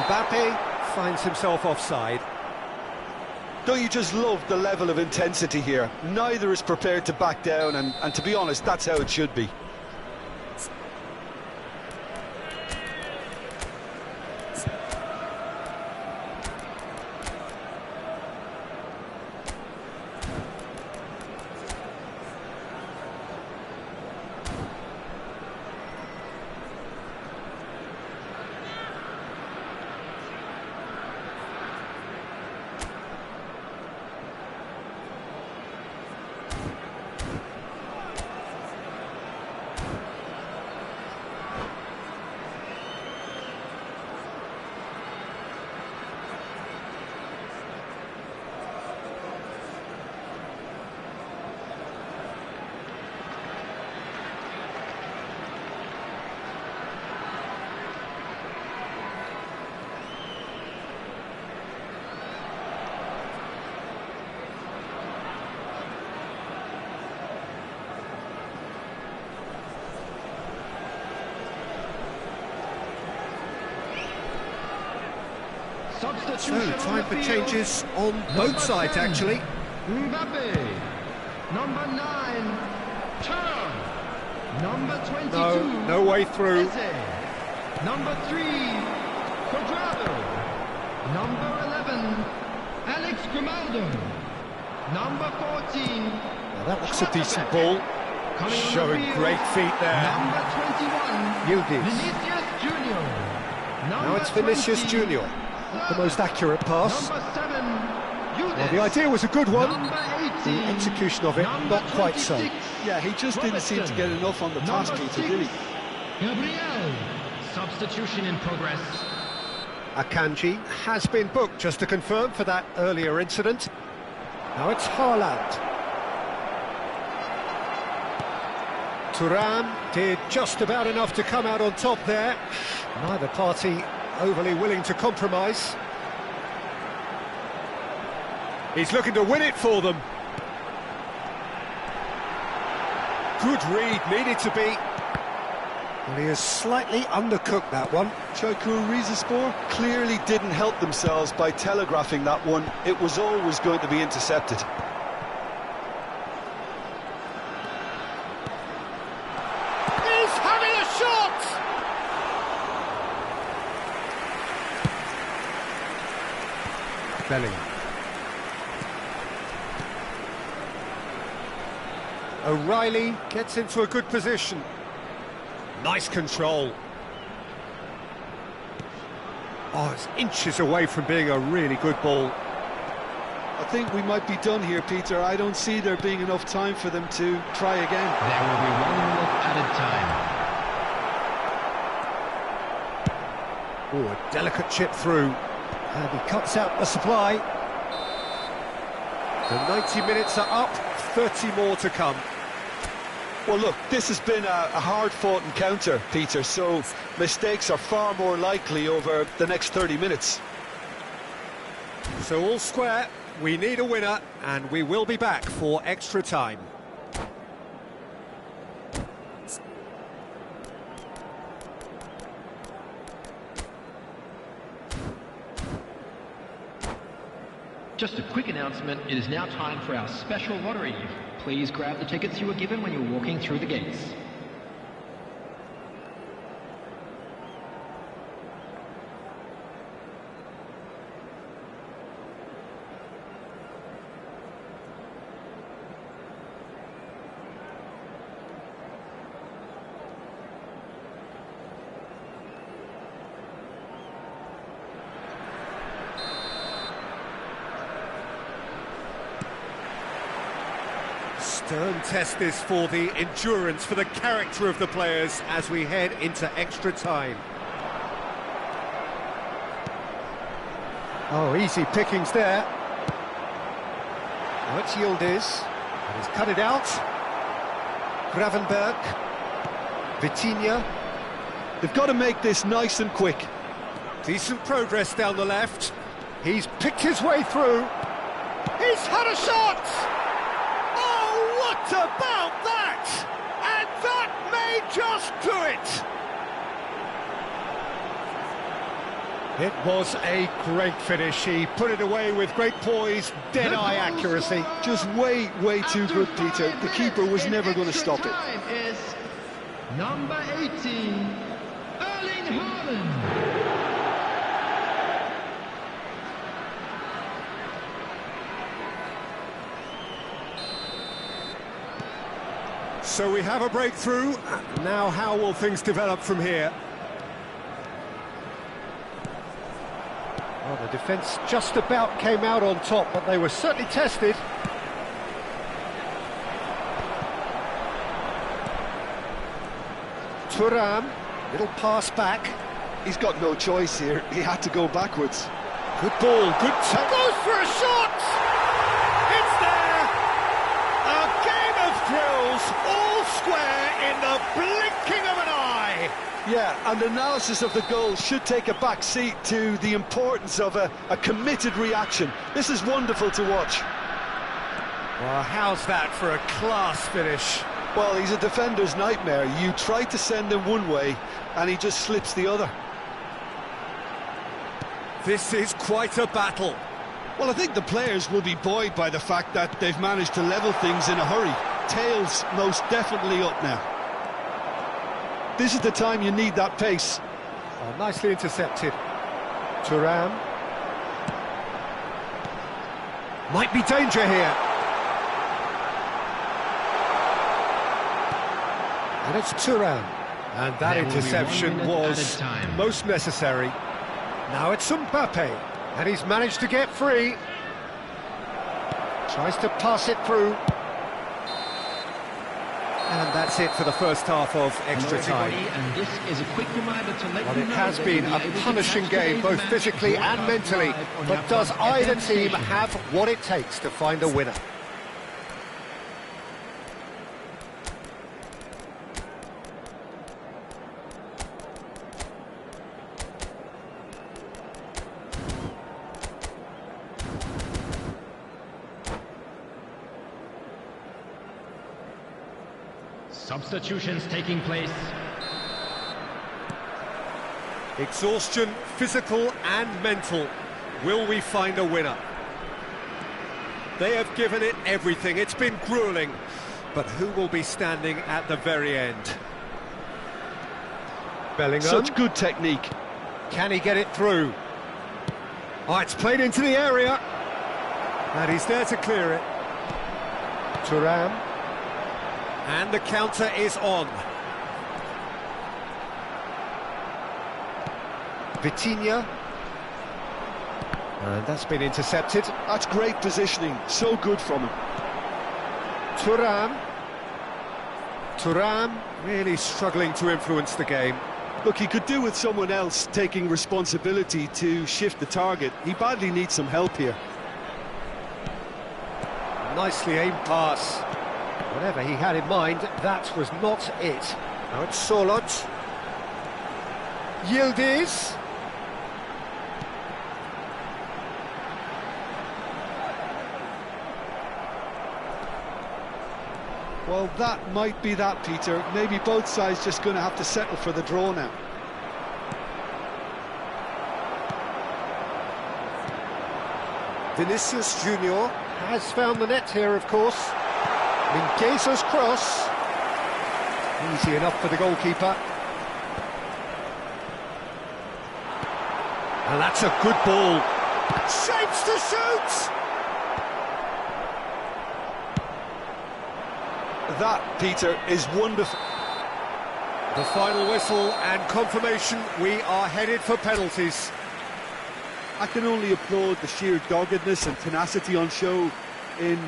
[SPEAKER 4] Mbappe finds himself offside.
[SPEAKER 2] Don't you just love the level of intensity here? Neither is prepared to back down, and to be honest, that's how it should be.
[SPEAKER 4] So, time for changes on both sides, actually.
[SPEAKER 3] Mbappe. Number 9, Thuram. Number 22.
[SPEAKER 4] No way through.
[SPEAKER 3] Eze. Number 3, Cuadrado. Number 11, Alex Grimaldo. Number 14.
[SPEAKER 1] Now that looks a decent ball.
[SPEAKER 4] Showing great feet there.
[SPEAKER 3] Number 21,
[SPEAKER 1] Yildiz.
[SPEAKER 3] Vinicius Junior.
[SPEAKER 1] Now it's Vinicius
[SPEAKER 3] 20,
[SPEAKER 1] Junior. Not the most accurate pass.
[SPEAKER 3] Number 7,
[SPEAKER 1] Well, the idea was a good one.
[SPEAKER 3] Number 18,
[SPEAKER 1] The execution of it, not quite so.
[SPEAKER 3] 26,
[SPEAKER 2] Yeah, he just didn't seem to get enough on the pass,
[SPEAKER 3] Number
[SPEAKER 2] Peter,
[SPEAKER 3] 6,
[SPEAKER 2] did he?
[SPEAKER 3] Gabriel. Substitution in progress.
[SPEAKER 1] Akanji has been booked, just to confirm, for that earlier incident. Now it's Haaland. Thuram did just about enough to come out on top there. Neither party overly willing to compromise.
[SPEAKER 4] He's looking to win it for them. Good read, needed to be.
[SPEAKER 1] Well, he has slightly undercooked that one.
[SPEAKER 2] Çaykur Rizespor clearly didn't help themselves by telegraphing that one. It was always going to be intercepted.
[SPEAKER 1] He's having a shot!
[SPEAKER 4] Bellingham.
[SPEAKER 1] O'Reilly gets into a good position.
[SPEAKER 4] Nice control.
[SPEAKER 1] Oh, it's inches away from being a really good ball.
[SPEAKER 2] I think we might be done here, Peter. I don't see there being enough time for them to try again.
[SPEAKER 3] There will be 1 minute added time.
[SPEAKER 1] Oh, a delicate chip through. And he cuts out the supply.
[SPEAKER 4] The 90 minutes are up, 30 more to come.
[SPEAKER 2] Well, look, this has been a hard-fought encounter, Peter, so mistakes are far more likely over the next 30 minutes.
[SPEAKER 4] So all square, we need a winner, and we will be back for extra time.
[SPEAKER 3] Just a quick announcement, it is now time for our special lottery. Please grab the tickets you were given when you were walking through the gates.
[SPEAKER 4] Stern test this for the endurance, for the character of the players as we head into extra time.
[SPEAKER 1] Oh, easy pickings there. Now it's Yildiz. And he's cut it out. Gravenberg. Vitinha.
[SPEAKER 2] They've got to make this nice and quick.
[SPEAKER 4] Decent progress down the left.
[SPEAKER 1] He's picked his way through. He's had a shot! Oh, what about that? And that may just do it! It was a great finish. He put it away with great poise, dead-eye accuracy.
[SPEAKER 2] Just way too good, Peter. The keeper was never going to stop it.
[SPEAKER 3] Time is number 18, Erling Haaland.
[SPEAKER 4] So we have a breakthrough. Now how will things develop from here?
[SPEAKER 1] Well, the defence just about came out on top, but they were certainly tested. Thuram, little pass back.
[SPEAKER 2] He's got no choice here. He had to go backwards.
[SPEAKER 1] Good ball, good touch. Goes for a shot! It's there! A game of thrills, all square in the blinking of an eye!
[SPEAKER 2] Yeah, and analysis of the goal should take a back seat to the importance of a committed reaction. This is wonderful to watch.
[SPEAKER 4] Well, how's that for a class finish?
[SPEAKER 2] Well, he's a defender's nightmare. You try to send him one way, and he just slips the other.
[SPEAKER 4] This is quite a battle.
[SPEAKER 2] Well, I think the players will be buoyed by the fact that they've managed to level things in a hurry. Tails most definitely up now. This is the time you need that pace.
[SPEAKER 1] Oh, nicely intercepted. Thuram. Might be danger here. And it's Thuram. And that interception was most necessary. Now it's Mbappe. And he's managed to get free. Tries to pass it through.
[SPEAKER 4] And that's it for the first half of extra time.
[SPEAKER 3] And this is a quick reminder to let
[SPEAKER 1] Well,
[SPEAKER 3] you
[SPEAKER 1] it
[SPEAKER 3] know
[SPEAKER 1] has
[SPEAKER 3] that
[SPEAKER 1] been
[SPEAKER 3] you'll
[SPEAKER 1] a
[SPEAKER 3] be able to
[SPEAKER 1] punishing
[SPEAKER 3] catch
[SPEAKER 1] game,
[SPEAKER 3] today's
[SPEAKER 1] both
[SPEAKER 3] match
[SPEAKER 1] physically
[SPEAKER 3] live
[SPEAKER 1] and mentally.
[SPEAKER 3] on
[SPEAKER 1] But
[SPEAKER 3] our
[SPEAKER 1] does
[SPEAKER 3] FM
[SPEAKER 1] either team
[SPEAKER 3] station.
[SPEAKER 1] have what it takes to find a winner?
[SPEAKER 3] Substitutions taking place.
[SPEAKER 4] Exhaustion, physical and mental. Will we find a winner? They have given it everything. It's been grueling. But who will be standing at the very end?
[SPEAKER 1] Bellingham.
[SPEAKER 2] Such good technique.
[SPEAKER 1] Can he get it through?
[SPEAKER 4] Oh, it's played into the area. And he's there to clear it.
[SPEAKER 1] Thuram.
[SPEAKER 4] And the counter is on.
[SPEAKER 1] Vitinha. And that's been intercepted.
[SPEAKER 2] That's great positioning. So good from him.
[SPEAKER 1] Thuram.
[SPEAKER 4] Thuram really struggling to influence the game.
[SPEAKER 2] Look, he could do with someone else taking responsibility to shift the target. He badly needs some help here.
[SPEAKER 1] Nicely aimed pass. Whatever he had in mind, that was not it. Now it's Solot. Yildiz.
[SPEAKER 2] Well, that might be that, Peter. Maybe both sides just going to have to settle for the draw now.
[SPEAKER 1] Vinicius Junior has found the net here, of course. Mingueza's cross. Easy enough for the goalkeeper. And that's a good ball. Shapes to shoot!
[SPEAKER 2] That, Peter, is wonderful.
[SPEAKER 4] The final whistle and confirmation we are headed for penalties.
[SPEAKER 2] I can only applaud the sheer doggedness and tenacity on show in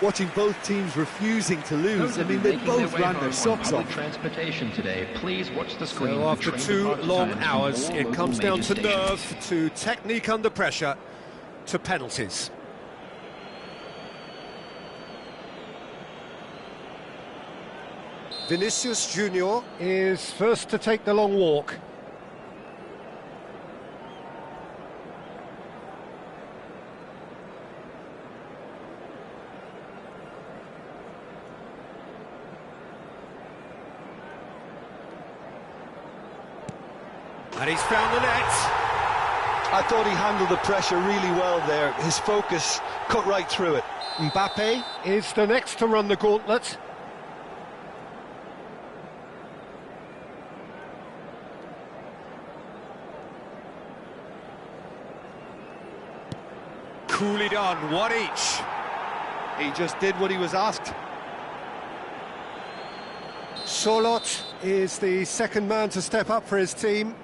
[SPEAKER 2] watching both teams refusing to lose. I mean, they both ran their socks off.
[SPEAKER 3] Transportation today. Please watch the screen.
[SPEAKER 4] So after 2 long hours, it comes down to nerve, to technique under pressure, to penalties. Vinicius Junior
[SPEAKER 1] is first to take the long walk.
[SPEAKER 4] And he's found the net.
[SPEAKER 2] I thought he handled the pressure really well there. His focus cut right through it.
[SPEAKER 1] Mbappe is the next to run the gauntlet.
[SPEAKER 4] Coolly done, one each.
[SPEAKER 2] He just did what he was asked.
[SPEAKER 1] Solot is the second man to step up for his team.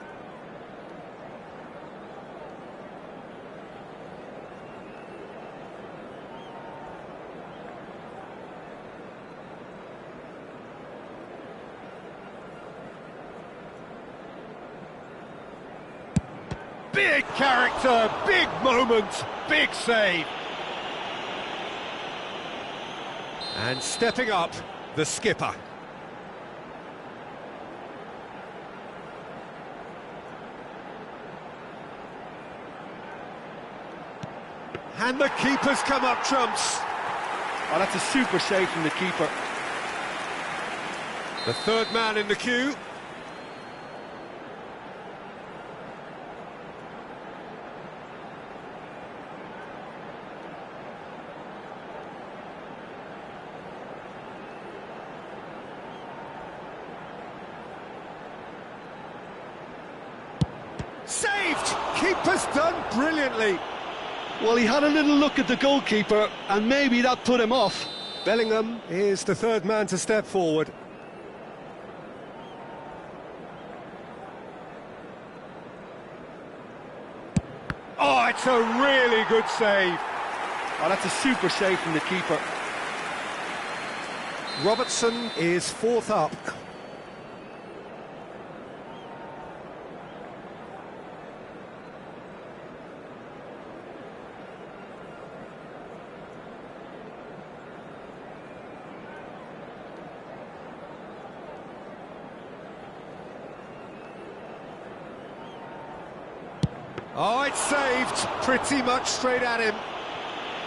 [SPEAKER 1] Big character, big moment, big save.
[SPEAKER 4] And stepping up, the skipper. And the keeper's come up trumps.
[SPEAKER 2] Oh, that's a super save from the keeper.
[SPEAKER 4] The third man in the queue. Saved! Keeper's done brilliantly.
[SPEAKER 2] Well, he had a little look at the goalkeeper, and maybe that put him off.
[SPEAKER 1] Bellingham is the third man to step forward. Oh, it's a really good save.
[SPEAKER 2] Oh, that's a super save from the keeper.
[SPEAKER 1] Robertson is fourth up.
[SPEAKER 4] Oh, it's saved, pretty much straight at him.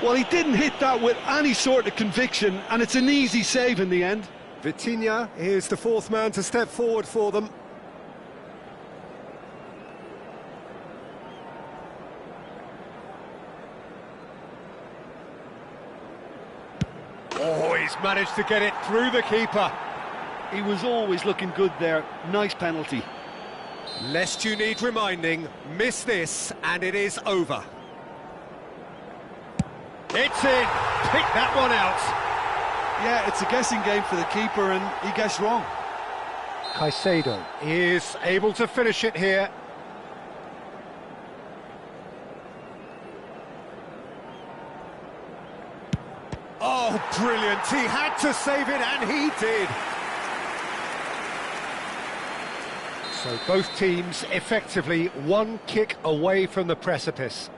[SPEAKER 2] Well, he didn't hit that with any sort of conviction, and it's an easy save in the end.
[SPEAKER 1] Vitinha is the fourth man to step forward for them.
[SPEAKER 4] Oh, he's managed to get it through the keeper.
[SPEAKER 2] He was always looking good there. Nice penalty.
[SPEAKER 4] Lest you need reminding, miss this and it is over. It's in, pick that one out.
[SPEAKER 2] Yeah, it's a guessing game for the keeper, and he guessed wrong.
[SPEAKER 1] Caicedo is able to finish it here.
[SPEAKER 4] Oh, brilliant, he had to save it and he did.
[SPEAKER 1] So both teams effectively one kick away from the precipice.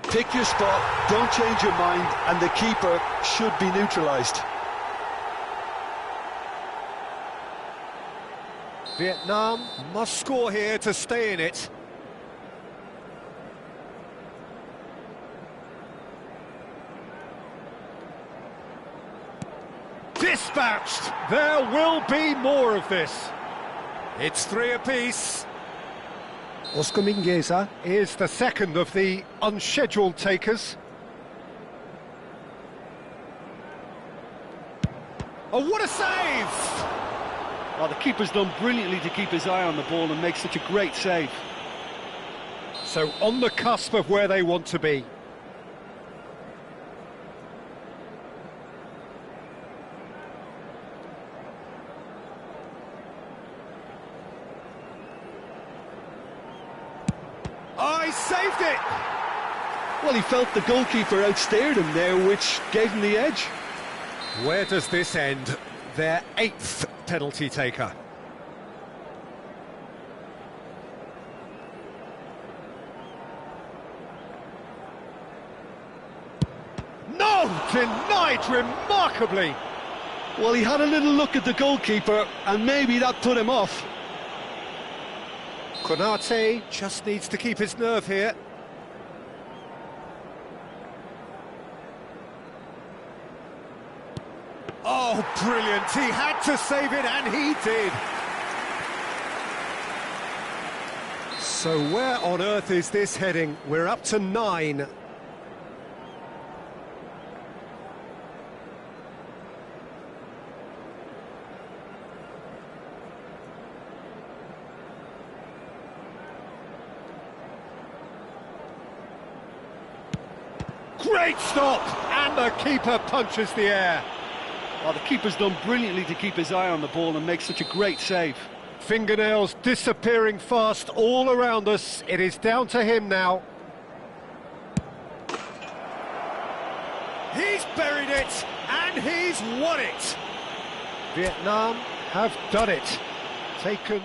[SPEAKER 2] Pick your spot, don't change your mind, and the keeper should be neutralised.
[SPEAKER 1] Vietnam
[SPEAKER 4] Must score here to stay in it.
[SPEAKER 1] dispatched. There will be more of this.
[SPEAKER 4] It's three apiece.
[SPEAKER 1] Oscar Mingueza is the second of the unscheduled takers.
[SPEAKER 4] Oh, what a save!
[SPEAKER 2] Oh, the keeper's done brilliantly to keep his eye on the ball and make such a great save.
[SPEAKER 1] So on the cusp of where they want to be.
[SPEAKER 4] Oh, he saved it!
[SPEAKER 2] Well, he felt the goalkeeper outstared him there, which gave him the edge.
[SPEAKER 4] Where does this end? Their 8th penalty taker.
[SPEAKER 1] Oh, denied remarkably.
[SPEAKER 2] Well, he had a little look at the goalkeeper, and maybe that put him off.
[SPEAKER 4] Konate just needs to keep his nerve here. Oh, brilliant. He had to save it, and he did. So where on earth is this heading? We're up to 9. Great stop! And the keeper punches the air.
[SPEAKER 2] Well, the keeper's done brilliantly to keep his eye on the ball and make such a great save.
[SPEAKER 1] Fingernails disappearing fast all around us. It is down to him now.
[SPEAKER 4] He's buried it, and he's won it.
[SPEAKER 1] Vietnam have done it. Taken...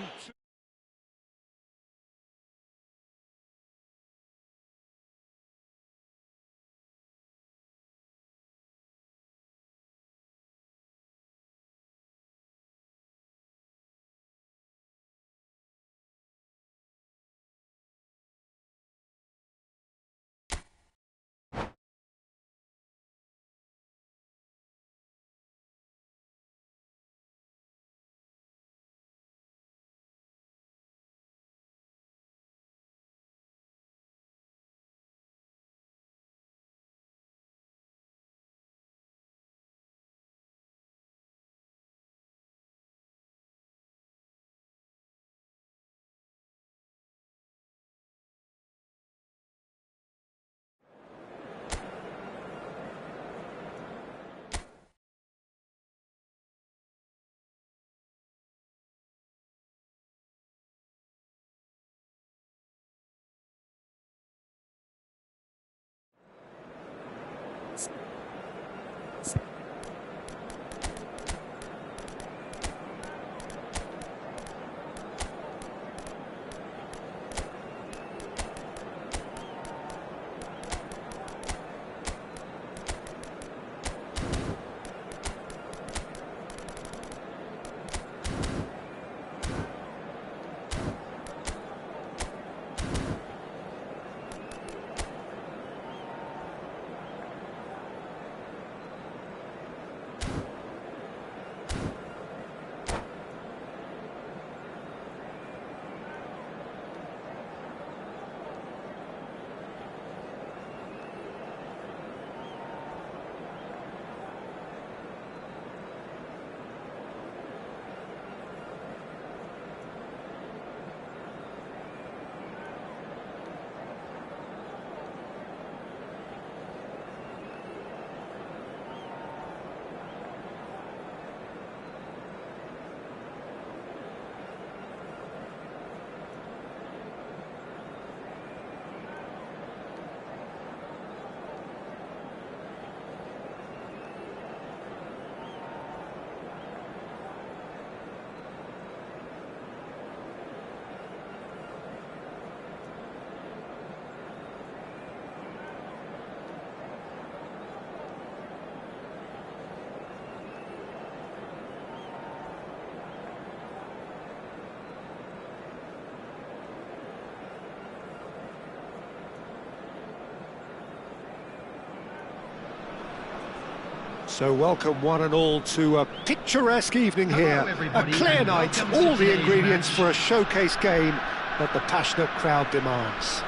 [SPEAKER 1] So welcome one and all to a picturesque evening here, a clear night, all the ingredients for a showcase game that the passionate crowd demands.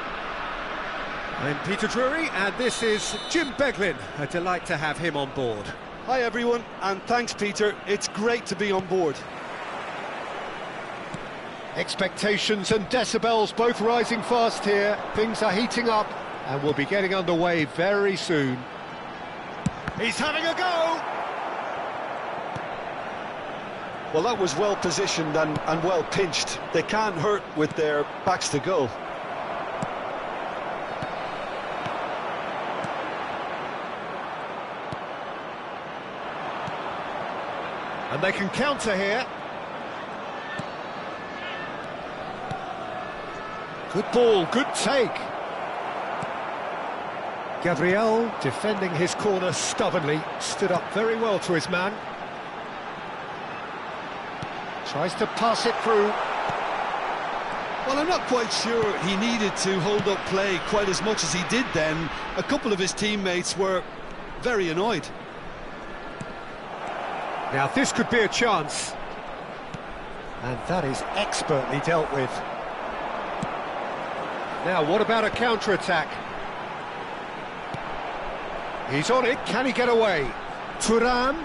[SPEAKER 4] I'm Peter Drury, and this is Jim Beglin. A delight to have him on board.
[SPEAKER 2] Hi everyone, and thanks Peter, it's great to be on board.
[SPEAKER 1] Expectations and decibels both rising fast here, things are heating up and we'll be getting underway very soon.
[SPEAKER 4] He's having a go!
[SPEAKER 2] Well, that was well positioned and well pinched. They can't hurt with their backs to goal.
[SPEAKER 1] And they can counter here. Good ball, good take. Gabriel, defending his corner stubbornly, stood up very well to his man. Tries to pass it through.
[SPEAKER 2] Well, I'm not quite sure he needed to hold up play quite as much as he did then. A couple of his teammates were very annoyed.
[SPEAKER 1] Now this could be a chance. And that is expertly dealt with. Now what about a counter-attack? He's on it, can he get away? Thuram.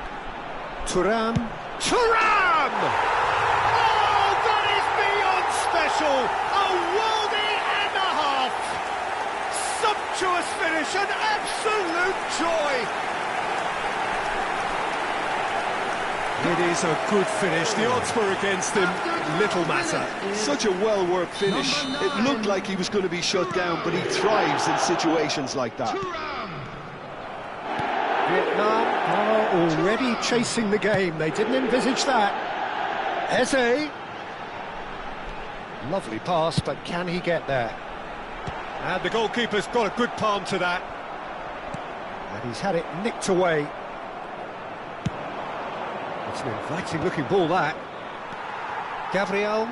[SPEAKER 1] Oh, that is beyond special! A worldie and a half! Sumptuous finish, an absolute joy! It is a good finish, the odds were against him, little matter.
[SPEAKER 2] Such a well-worked finish. It looked like he was going to be shut down, but he thrives in situations like that.
[SPEAKER 1] Vietnam are already chasing the game, they didn't envisage that. Eze. Lovely pass, but can he get there? And the goalkeeper's got a good palm to that. And he's had it nicked away. It's an inviting looking ball, that. Gabriel.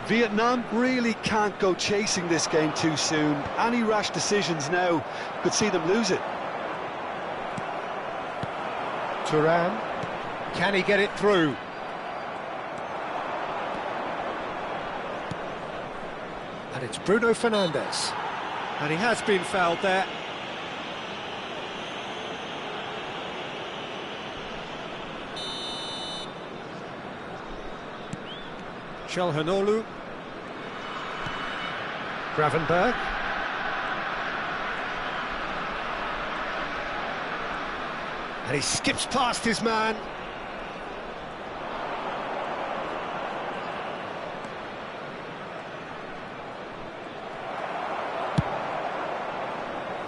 [SPEAKER 2] Vietnam really can't go chasing this game too soon. Any rash decisions now could see them lose it.
[SPEAKER 1] Thuram. Can he get it through? And it's Bruno Fernandes. And he has been fouled there. Chalhanoglu. Gravenberg. And he skips past his man.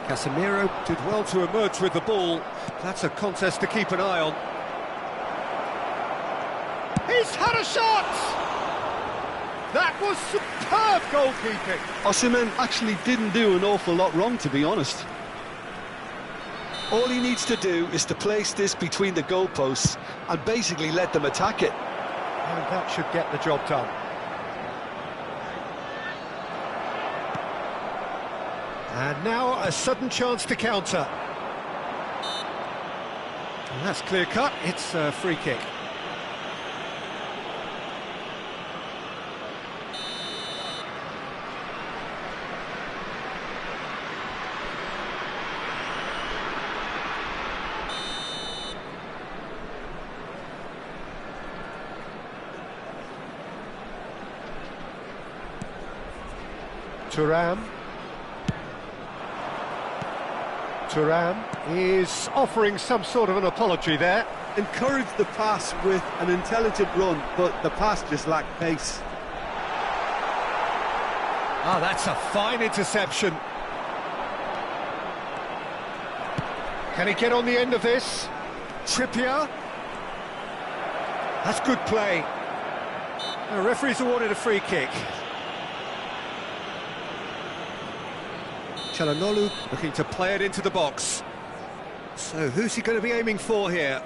[SPEAKER 1] Casemiro did well to emerge with the ball. That's a contest to keep an eye on. He's had a shot! That was superb goalkeeping.
[SPEAKER 2] Osimhen actually didn't do an awful lot wrong, to be honest. All he needs to do is to place this between the goalposts and basically let them attack it.
[SPEAKER 1] And that should get the job done. And now a sudden chance to counter. And that's clear cut, it's a free kick. Thuram is offering some sort of an apology there.
[SPEAKER 2] Encouraged the pass with an intelligent run, but the pass just lacked pace.
[SPEAKER 1] Ah, that's a fine interception. Can he get on the end of this? Trippier. That's good play. The referee's awarded a free kick. Chalhanoglu looking to play it into the box. So who's he going to be aiming for here?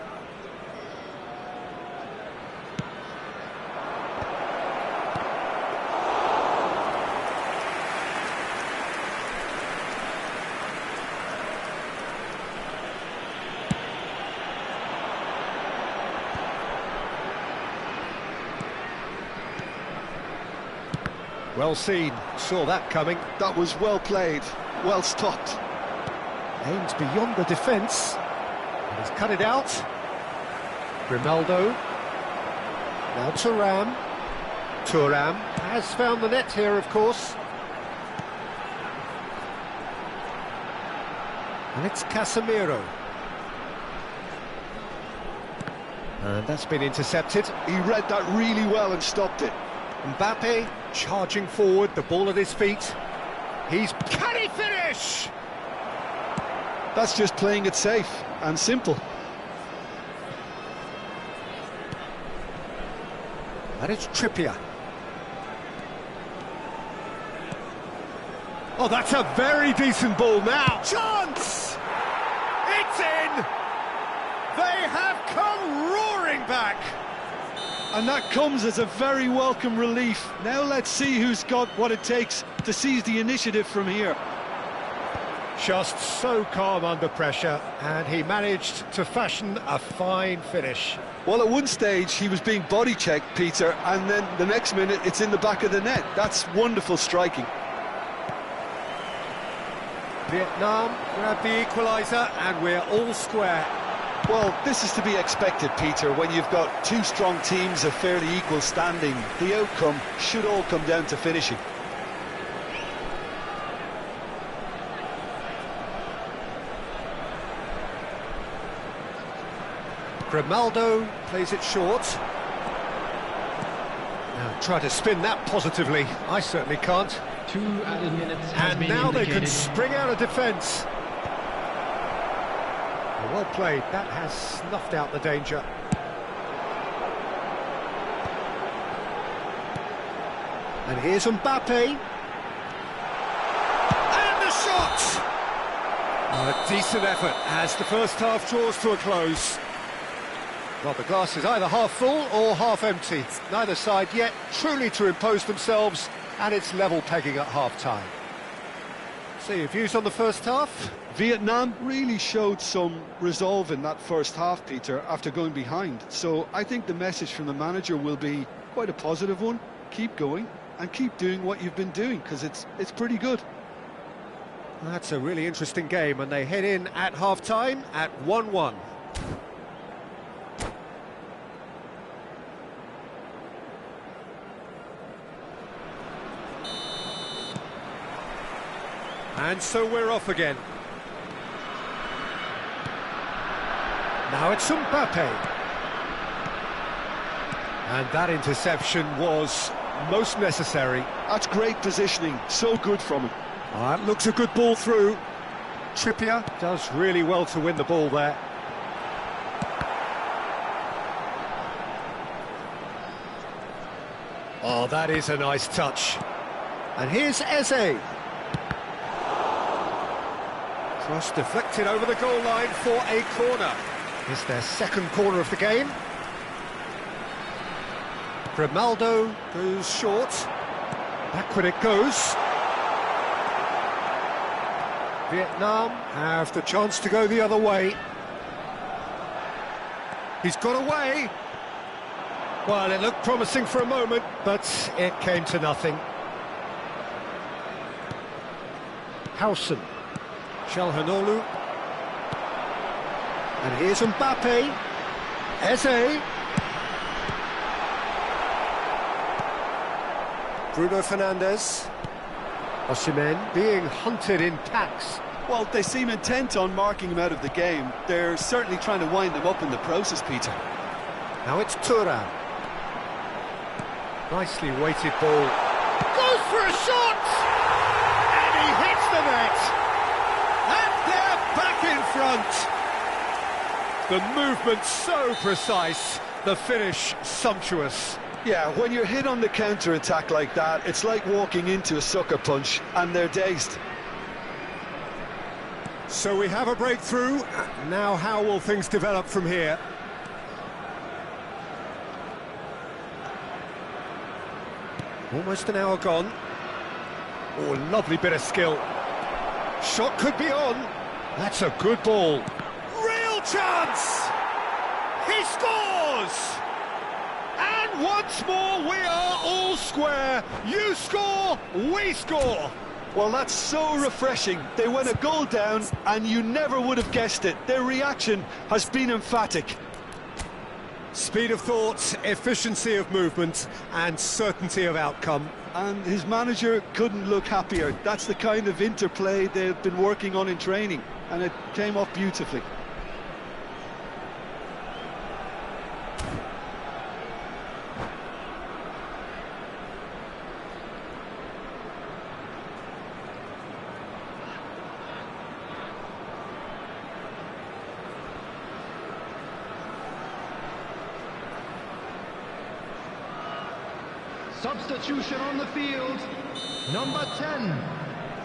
[SPEAKER 1] Well seen, saw that coming.
[SPEAKER 2] That was well played, well stopped.
[SPEAKER 1] Aims beyond the defence. And he's cut it out. Grimaldo. Now Thuram. Thuram has found the net here, of course. And it's Casemiro. And that's been intercepted.
[SPEAKER 2] He read that really well and stopped it.
[SPEAKER 1] Mbappe charging forward, the ball at his feet. Can he finish?
[SPEAKER 2] That's just playing it safe and simple.
[SPEAKER 1] And it's Trippier.
[SPEAKER 4] Oh, that's a very decent ball now. Chance! It's in! They have come roaring back.
[SPEAKER 2] And that comes as a very welcome relief. Now let's see who's got what it takes to seize the initiative from here.
[SPEAKER 1] Just so calm under pressure, and he managed to fashion a fine finish.
[SPEAKER 2] Well, at one stage he was being body checked, Peter, and then the next minute it's in the back of the net. That's wonderful striking.
[SPEAKER 4] Vietnam grab the equaliser, and we're all square.
[SPEAKER 2] Well, this is to be expected, Peter, when you've got two strong teams of fairly equal standing. The outcome should all come down to finishing.
[SPEAKER 4] Grimaldo plays it short.
[SPEAKER 1] Now try to spin that positively. I certainly can't.
[SPEAKER 3] 2 added minutes has
[SPEAKER 1] And
[SPEAKER 3] been
[SPEAKER 1] now they
[SPEAKER 3] indicated.
[SPEAKER 1] can spring out of defence. Well played. That has snuffed out the danger. And here's Mbappe.
[SPEAKER 4] And the shot! A decent effort as the first half draws to a close.
[SPEAKER 1] Well, the glass is either half full or half empty. Neither side yet truly to impose themselves, and it's level pegging at half-time. So your views on the first half?
[SPEAKER 2] Vietnam really showed some resolve in that first half, Peter, after going behind. So I think the message from the manager will be quite a positive one. Keep going and keep doing what you've been doing, because it's pretty good.
[SPEAKER 1] That's a really interesting game, and they head in at half-time at 1-1.
[SPEAKER 4] And so we're off again.
[SPEAKER 1] Now it's Mbappe. And that interception was most necessary.
[SPEAKER 2] That's great positioning, so good from him.
[SPEAKER 1] That looks a good ball through. Trippier does really well to win the ball there. Oh, that is a nice touch. And here's Eze.
[SPEAKER 4] Cross deflected over the goal line for a corner.
[SPEAKER 1] It's their second corner of the game. Grimaldo goes short. Backward it goes. Vietnam have the chance to go the other way. He's got away. Well, it looked promising for a moment, but it came to nothing. Howson. Çalhanoğlu. And here's Mbappe. Eze.
[SPEAKER 4] Bruno Fernandes.
[SPEAKER 1] Osimhen being hunted in packs.
[SPEAKER 2] Well, they seem intent on marking him out of the game. They're certainly trying to wind him up in the process, Peter.
[SPEAKER 1] Now it's Thuram. Nicely weighted ball. Goes for a shot! And he hits the net!
[SPEAKER 4] And they're back in front. The movement so precise, the finish sumptuous.
[SPEAKER 2] Yeah, when you're hit on the counter-attack like that, it's like walking into a sucker punch, and they're dazed.
[SPEAKER 4] So we have a breakthrough. Now how will things develop from here?
[SPEAKER 1] Almost an hour gone. Oh, lovely bit of skill. Shot could be on. That's a good ball.
[SPEAKER 4] Real chance! He scores! And once more we are all square. You score, we score.
[SPEAKER 2] Well, that's so refreshing. They went a goal down, and you never would have guessed it. Their reaction has been emphatic.
[SPEAKER 4] Speed of thought, efficiency of movement, and certainty of outcome.
[SPEAKER 2] And his manager couldn't look happier. That's the kind of interplay they've been working on in training, and it came off beautifully.
[SPEAKER 3] Substitution on the field. Number 10.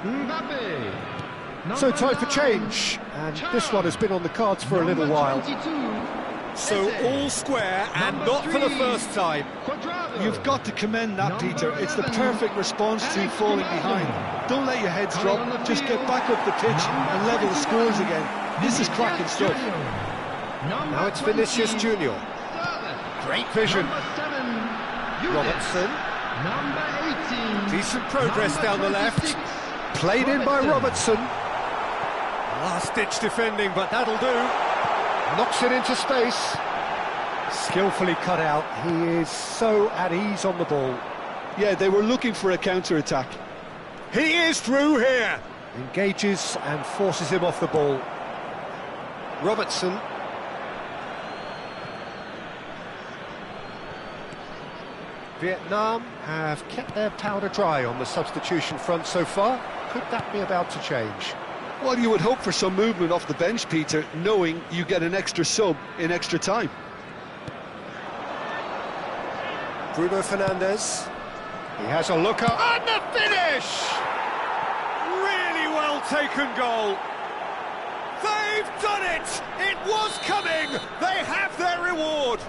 [SPEAKER 3] Mbappe.
[SPEAKER 1] So time for change, and this one has been on the cards for a little while.
[SPEAKER 4] So all square and not for the first time.
[SPEAKER 2] You've got to commend that, Peter. It's the perfect response to falling behind. Don't let your heads drop, just get back up the pitch and level the scores again. This is cracking stuff.
[SPEAKER 1] Now it's Vinicius Junior. Great vision. Robertson.
[SPEAKER 4] Decent progress down the left.
[SPEAKER 1] Played in by Robertson.
[SPEAKER 4] Last-ditch defending, but that'll do.
[SPEAKER 1] Knocks it into space. Skillfully cut out. He is so at ease on the ball.
[SPEAKER 2] Yeah, they were looking for a counter-attack.
[SPEAKER 4] He is through here.
[SPEAKER 1] Engages and forces him off the ball. Robertson. Vietnam have kept their powder dry on the substitution front so far. Could that be about to change?
[SPEAKER 2] Well, you would hope for some movement off the bench, Peter, knowing you get an extra sub in extra time.
[SPEAKER 1] Bruno Fernandes. He has a looker.
[SPEAKER 4] And the finish! Really well taken goal. They've done it! It was coming! They have their reward!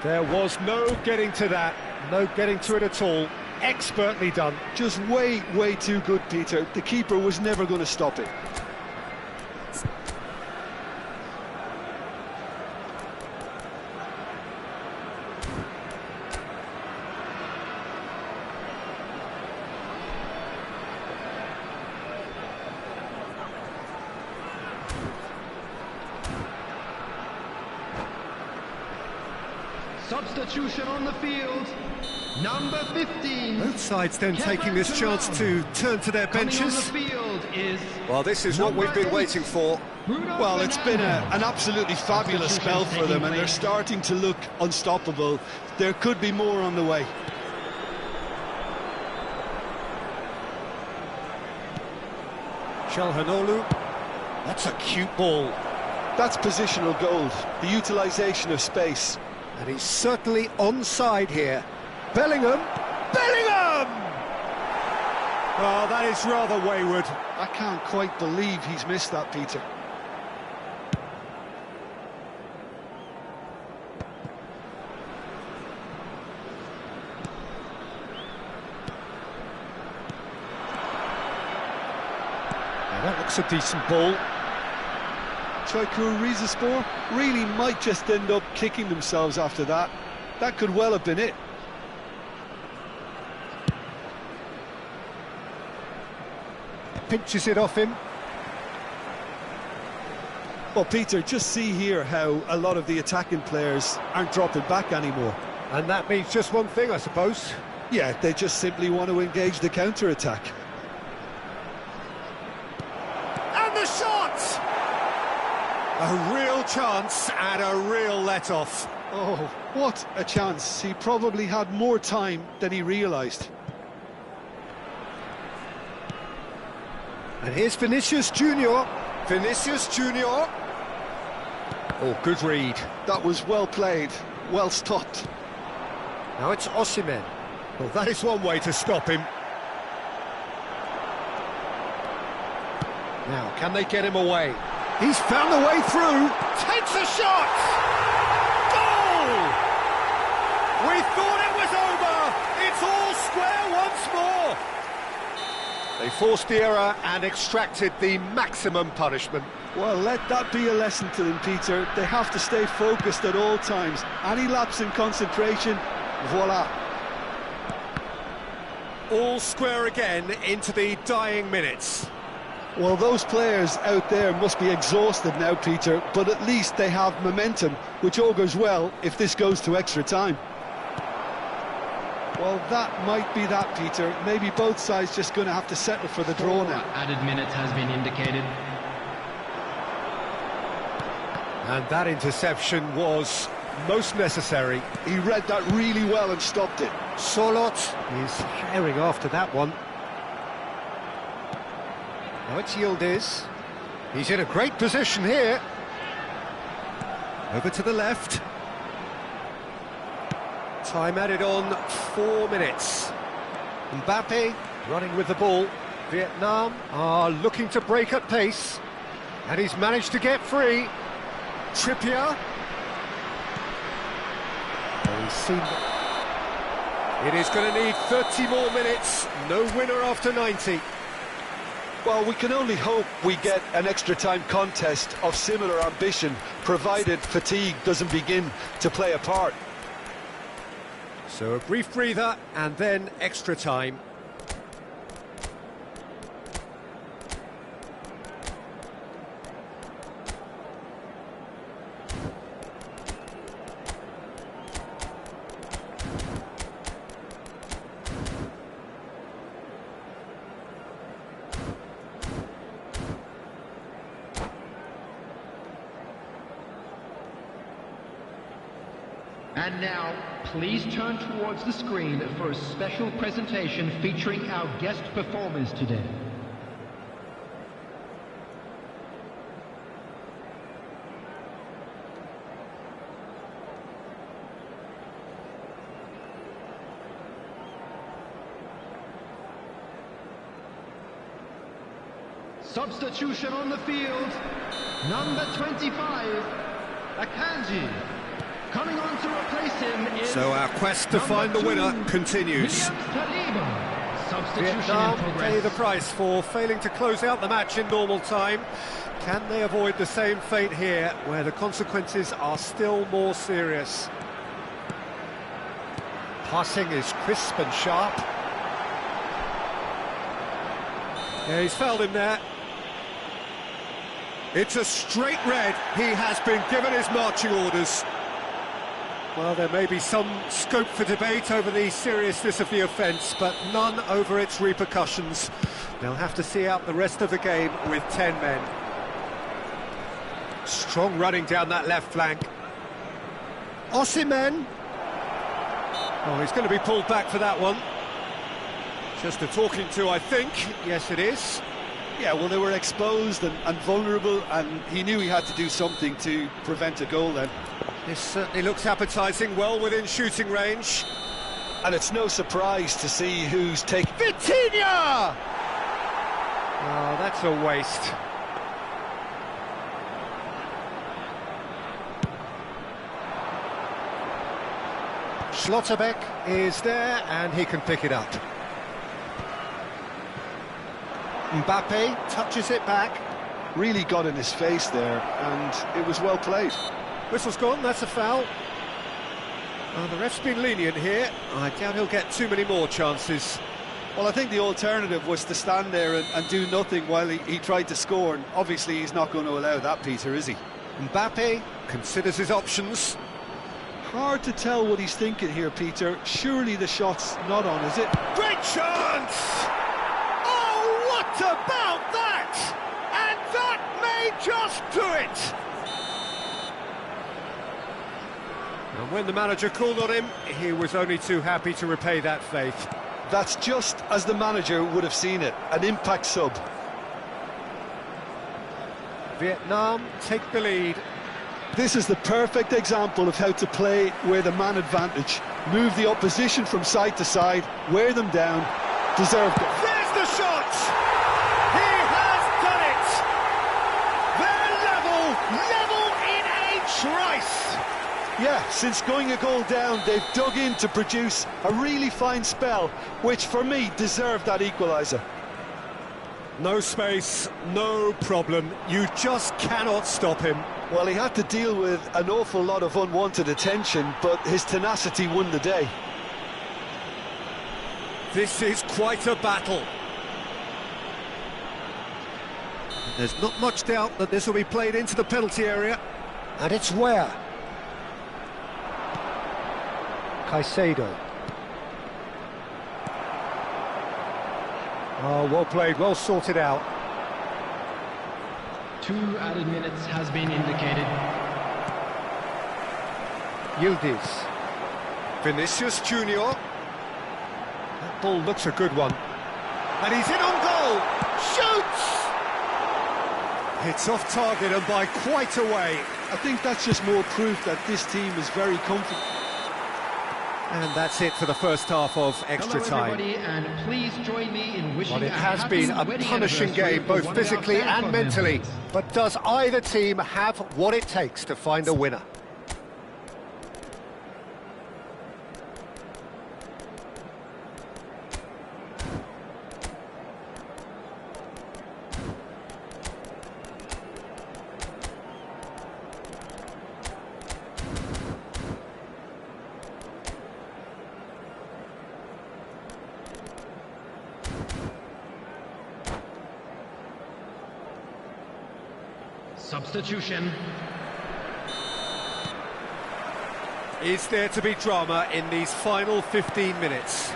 [SPEAKER 1] There was no getting to that. No getting to it at all. Expertly done.
[SPEAKER 2] Just way too good, Peter. The keeper was never going to stop it.
[SPEAKER 3] Substitution on the field, number 15.
[SPEAKER 4] Both sides then taking this chance to turn to their benches.
[SPEAKER 3] On the field is
[SPEAKER 4] Well, this is what we've been waiting for.
[SPEAKER 2] Well, it's been an absolutely fabulous spell for them, and they're starting to look unstoppable. There could be more on the way.
[SPEAKER 4] Calhanoglu. That's a cute ball.
[SPEAKER 2] That's positional gold, the utilisation of space.
[SPEAKER 1] And he's certainly onside here. Bellingham! Bellingham!
[SPEAKER 4] Oh, that is rather wayward.
[SPEAKER 2] I can't quite believe he's missed that, Peter.
[SPEAKER 1] Now that looks a decent ball.
[SPEAKER 2] Çaykur Rizespor really might just end up kicking themselves after that. That could well have been it.
[SPEAKER 1] Pinches it off him.
[SPEAKER 2] Well, Peter, just see here how a lot of the attacking players aren't dropping back anymore.
[SPEAKER 1] And that means just one thing, I suppose.
[SPEAKER 2] Yeah, they just simply want to engage the counter-attack.
[SPEAKER 4] And the shot! A real chance and a real let-off.
[SPEAKER 2] Oh, what a chance. He probably had more time than he realised.
[SPEAKER 1] And here's Vinicius Junior.
[SPEAKER 4] Vinicius Junior.
[SPEAKER 1] Oh, good read.
[SPEAKER 2] That was well played, well stopped.
[SPEAKER 1] Now it's Osimhen.
[SPEAKER 4] Well, that is one way to stop him.
[SPEAKER 1] Now, can they get him away? He's found a way through.
[SPEAKER 4] Takes a shot! Goal! We thought it was over. It's all square once more.
[SPEAKER 1] They forced the error and extracted the maximum punishment.
[SPEAKER 2] Well, let that be a lesson to them, Peter. They have to stay focused at all times. Any lapse in concentration, voila.
[SPEAKER 4] All square again into the dying minutes.
[SPEAKER 2] Well, those players out there must be exhausted now, Peter, but at least they have momentum, which augurs well if this goes to extra time. Well, that might be that, Peter. Maybe both sides just going to have to settle for the draw now.
[SPEAKER 3] Added minutes has been indicated.
[SPEAKER 1] And that interception was most necessary.
[SPEAKER 2] He read that really well and stopped it.
[SPEAKER 1] Solot is herring after that one. Now it's Yildiz. He's in a great position here.
[SPEAKER 4] Over to the left. Time added on 4 minutes.
[SPEAKER 1] Mbappe running with the ball. Vietnam are looking to break at pace, and he's managed to get free. Trippier. He's seen...
[SPEAKER 4] It is going to need 30 more minutes. No winner after 90.
[SPEAKER 2] Well, we can only hope we get an extra-time contest of similar ambition, provided fatigue doesn't begin to play a part.
[SPEAKER 4] So a brief breather and then extra time.
[SPEAKER 3] And now, please turn towards the screen for a special presentation featuring our guest performers today. Substitution on the field, number 25, Akanji. Coming on to replace him is...
[SPEAKER 4] So our quest to find the winner continues. Vietnam pay the price for failing to close out the match in normal time. Can they avoid the same fate here, where the consequences are still more serious?
[SPEAKER 1] Passing is crisp and sharp.
[SPEAKER 4] Yeah, he's fouled him there. It's a straight red. He has been given his marching orders. Well, there may be some scope for debate over the seriousness of the offence, but none over its repercussions. They'll have to see out the rest of the game with 10 men. Strong running down that left flank. Osimhen. Oh, he's going to be pulled back for that one. Just a talking to, I think. Yes, it is.
[SPEAKER 2] Yeah, well, they were exposed and vulnerable, and he knew he had to do something to prevent a goal then.
[SPEAKER 4] This certainly looks appetising, well within shooting range.
[SPEAKER 2] And it's no surprise to see who's taking...
[SPEAKER 4] Vitinha! Oh, that's a waste.
[SPEAKER 1] Schlotterbeck is there, and he can pick it up. Mbappe touches it back.
[SPEAKER 2] Really got in his face there, and it was well played.
[SPEAKER 4] Whistle's gone, that's a foul. The ref's been lenient here. I doubt he'll get too many more chances.
[SPEAKER 2] Well, I think the alternative was to stand there and do nothing while he tried to score, and obviously he's not going to allow that, Peter, is he?
[SPEAKER 4] Mbappe considers his options.
[SPEAKER 2] Hard to tell what he's thinking here, Peter. Surely the shot's not on, is it?
[SPEAKER 4] Great chance! Oh, what about that? And that may just do it! And when the manager called on him, he was only too happy to repay that faith.
[SPEAKER 2] That's just as the manager would have seen it, an impact sub.
[SPEAKER 1] Vietnam take the lead.
[SPEAKER 2] This is the perfect example of how to play with a man advantage. Move the opposition from side to side, wear them down, deserve it.
[SPEAKER 4] There's the shot! He has done it! They're level in a trice!
[SPEAKER 2] Yeah, since going a goal down, they've dug in to produce a really fine spell, which for me deserved that equaliser.
[SPEAKER 4] No space, no problem. You just cannot stop him.
[SPEAKER 2] Well, he had to deal with an awful lot of unwanted attention, but his tenacity won the day.
[SPEAKER 4] This is quite a battle. There's not much doubt that this will be played into the penalty area.
[SPEAKER 1] And it's where? Caicedo. Oh, well played, well sorted out.
[SPEAKER 3] 2 added minutes has been indicated.
[SPEAKER 1] Yildiz.
[SPEAKER 4] Vinicius Junior.
[SPEAKER 1] That ball looks a good one.
[SPEAKER 4] And he's in on goal. Shoots! It's off target and by quite a way.
[SPEAKER 2] I think that's just more proof that this team is very confident.
[SPEAKER 4] And that's it for the first half of extra
[SPEAKER 3] Hello,
[SPEAKER 4] time.
[SPEAKER 3] everybody, and please join me in wishing
[SPEAKER 1] Well, it
[SPEAKER 3] a
[SPEAKER 1] has
[SPEAKER 3] happy
[SPEAKER 1] been a
[SPEAKER 3] wedding
[SPEAKER 1] punishing
[SPEAKER 3] anniversary
[SPEAKER 1] game,
[SPEAKER 3] for
[SPEAKER 1] both
[SPEAKER 3] one of our
[SPEAKER 1] physically
[SPEAKER 3] fan
[SPEAKER 1] and
[SPEAKER 3] club
[SPEAKER 1] mentally.
[SPEAKER 3] members.
[SPEAKER 1] But does either team have what it takes to find a winner?
[SPEAKER 3] Substitution.
[SPEAKER 4] Is there to be drama in these final 15 minutes?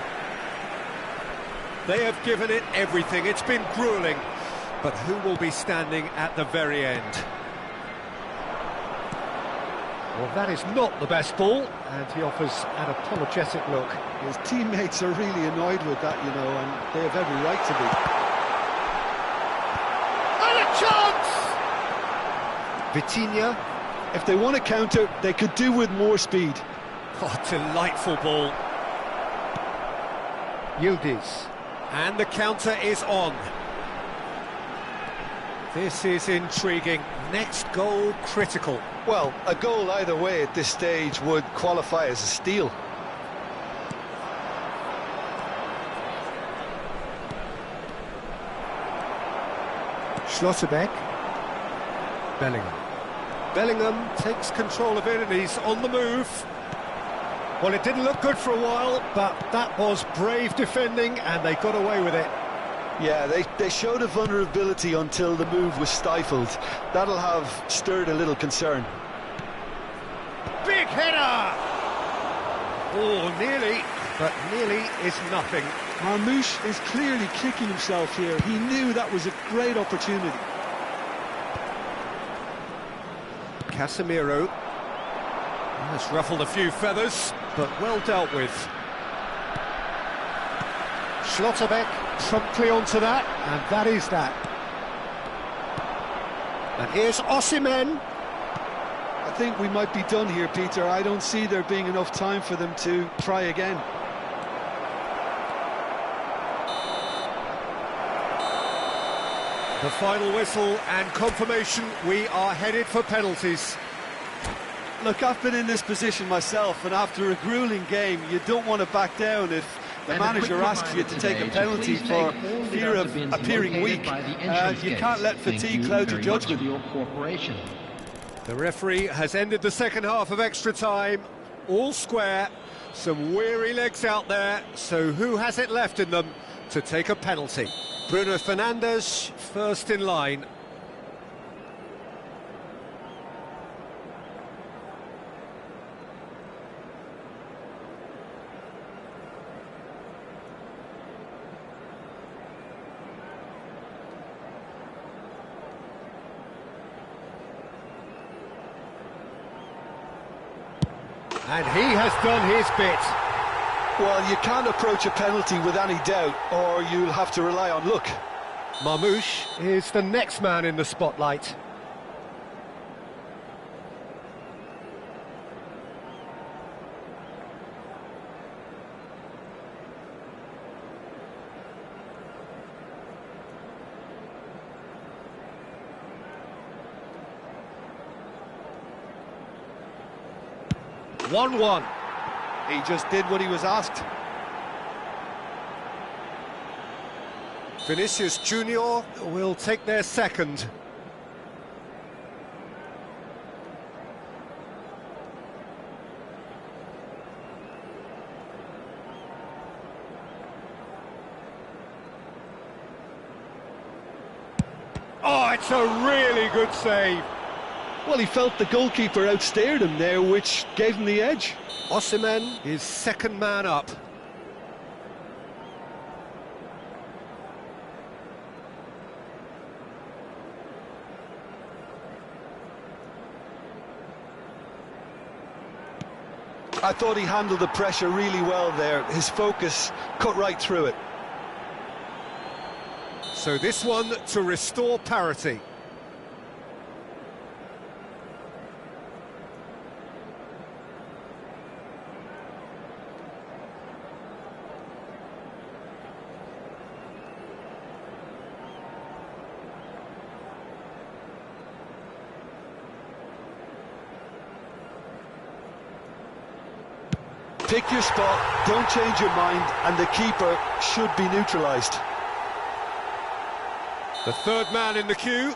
[SPEAKER 4] They have given it everything. It's been gruelling. But who will be standing at the very end?
[SPEAKER 1] Well, that is not the best ball, and he offers an apologetic look.
[SPEAKER 2] His teammates are really annoyed with that, you know, and they have every right to be.
[SPEAKER 1] And a chance! Vitinha.
[SPEAKER 2] If they want to counter, they could do with more speed.
[SPEAKER 4] Oh, delightful ball.
[SPEAKER 1] Yildiz.
[SPEAKER 4] And the counter is on. This is intriguing. Next goal critical.
[SPEAKER 2] Well, a goal either way at this stage would qualify as a steal.
[SPEAKER 1] Schlotterbeck. Bellingham.
[SPEAKER 4] Bellingham takes control of it and he's on the move. Well, it didn't look good for a while,
[SPEAKER 1] But that was brave defending, and they got away with it.
[SPEAKER 2] Yeah, they showed a vulnerability until the move was stifled. That'll have stirred a little concern.
[SPEAKER 1] Big header!
[SPEAKER 4] oh, nearly, but nearly is nothing.
[SPEAKER 2] Marmouche is clearly kicking himself here. He knew that was a great opportunity.
[SPEAKER 4] Casemiro has ruffled a few feathers, but well dealt with.
[SPEAKER 1] Schlotterbeck promptly onto that, and that is that. And here's Osimhen.
[SPEAKER 2] I think we might be done here, Peter. I don't see there being enough time for them to try again.
[SPEAKER 4] The final whistle and confirmation, we are headed for penalties.
[SPEAKER 2] Look, I've been in this position myself, and after a grueling game, you don't want to back down if the
[SPEAKER 3] And a quick
[SPEAKER 2] manager asks you to take a
[SPEAKER 3] reminder
[SPEAKER 2] penalty
[SPEAKER 3] today to
[SPEAKER 2] for
[SPEAKER 3] please take all
[SPEAKER 2] fear
[SPEAKER 3] the
[SPEAKER 2] of
[SPEAKER 3] bins
[SPEAKER 2] appearing
[SPEAKER 3] located
[SPEAKER 2] weak.
[SPEAKER 3] by the entrance
[SPEAKER 2] You
[SPEAKER 3] gates.
[SPEAKER 2] can't let
[SPEAKER 3] Thank
[SPEAKER 2] fatigue
[SPEAKER 3] you
[SPEAKER 2] cloud your
[SPEAKER 3] very much
[SPEAKER 2] judgment.
[SPEAKER 3] for your cooperation.
[SPEAKER 4] The referee has ended the second half of extra time. All square, some weary legs out there, so who has it left in them to take a penalty? Bruno Fernandes, first in line.
[SPEAKER 1] And he has done his bit.
[SPEAKER 2] Well, you can't approach a penalty with any doubt, or you'll have to rely on luck.
[SPEAKER 1] Marmouche is the next man in the spotlight.
[SPEAKER 4] One-one.
[SPEAKER 2] He just did what he was asked.
[SPEAKER 4] Vinicius Junior will take their second.
[SPEAKER 1] Oh, it's a really good save.
[SPEAKER 2] Well, he felt the goalkeeper outstared him there, which gave him the edge.
[SPEAKER 4] Osimhen is second man up.
[SPEAKER 2] I thought he handled the pressure really well there. His focus cut right through it.
[SPEAKER 4] So this one to restore parity.
[SPEAKER 2] Pick your spot, don't change your mind, and the keeper should be neutralised.
[SPEAKER 4] The third man in the queue.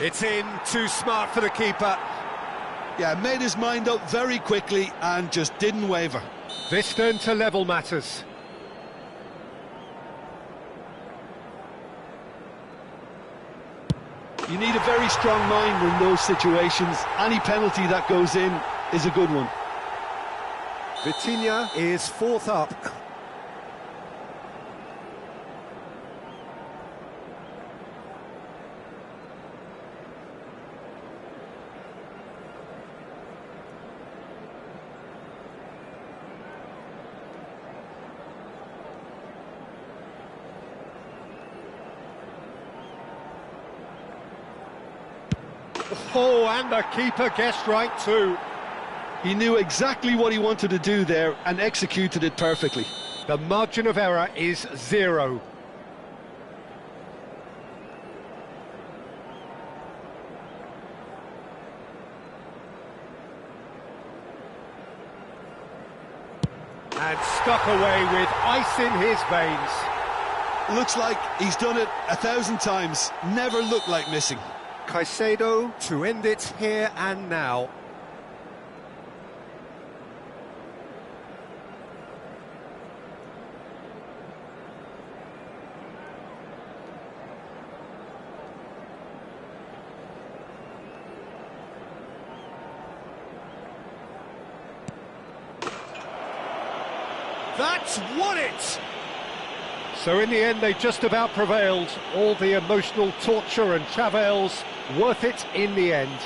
[SPEAKER 4] It's in, too smart for the keeper.
[SPEAKER 2] Yeah, made his mind up very quickly and just didn't waver.
[SPEAKER 1] This then to level matters.
[SPEAKER 2] You need a very strong mind in those situations. Any penalty that goes in is a good one.
[SPEAKER 4] Vitinha is fourth up.
[SPEAKER 1] Oh, and the keeper guessed right too.
[SPEAKER 2] He knew exactly what he wanted to do there and executed it perfectly.
[SPEAKER 1] The margin of error is 0. And stuck away with ice in his veins.
[SPEAKER 2] Looks like he's done it 1,000 times. Never looked like missing.
[SPEAKER 4] Caicedo to end it here and now. That's won it!
[SPEAKER 1] So in the end, they just about prevailed. All the emotional torture and travails, worth it in the end.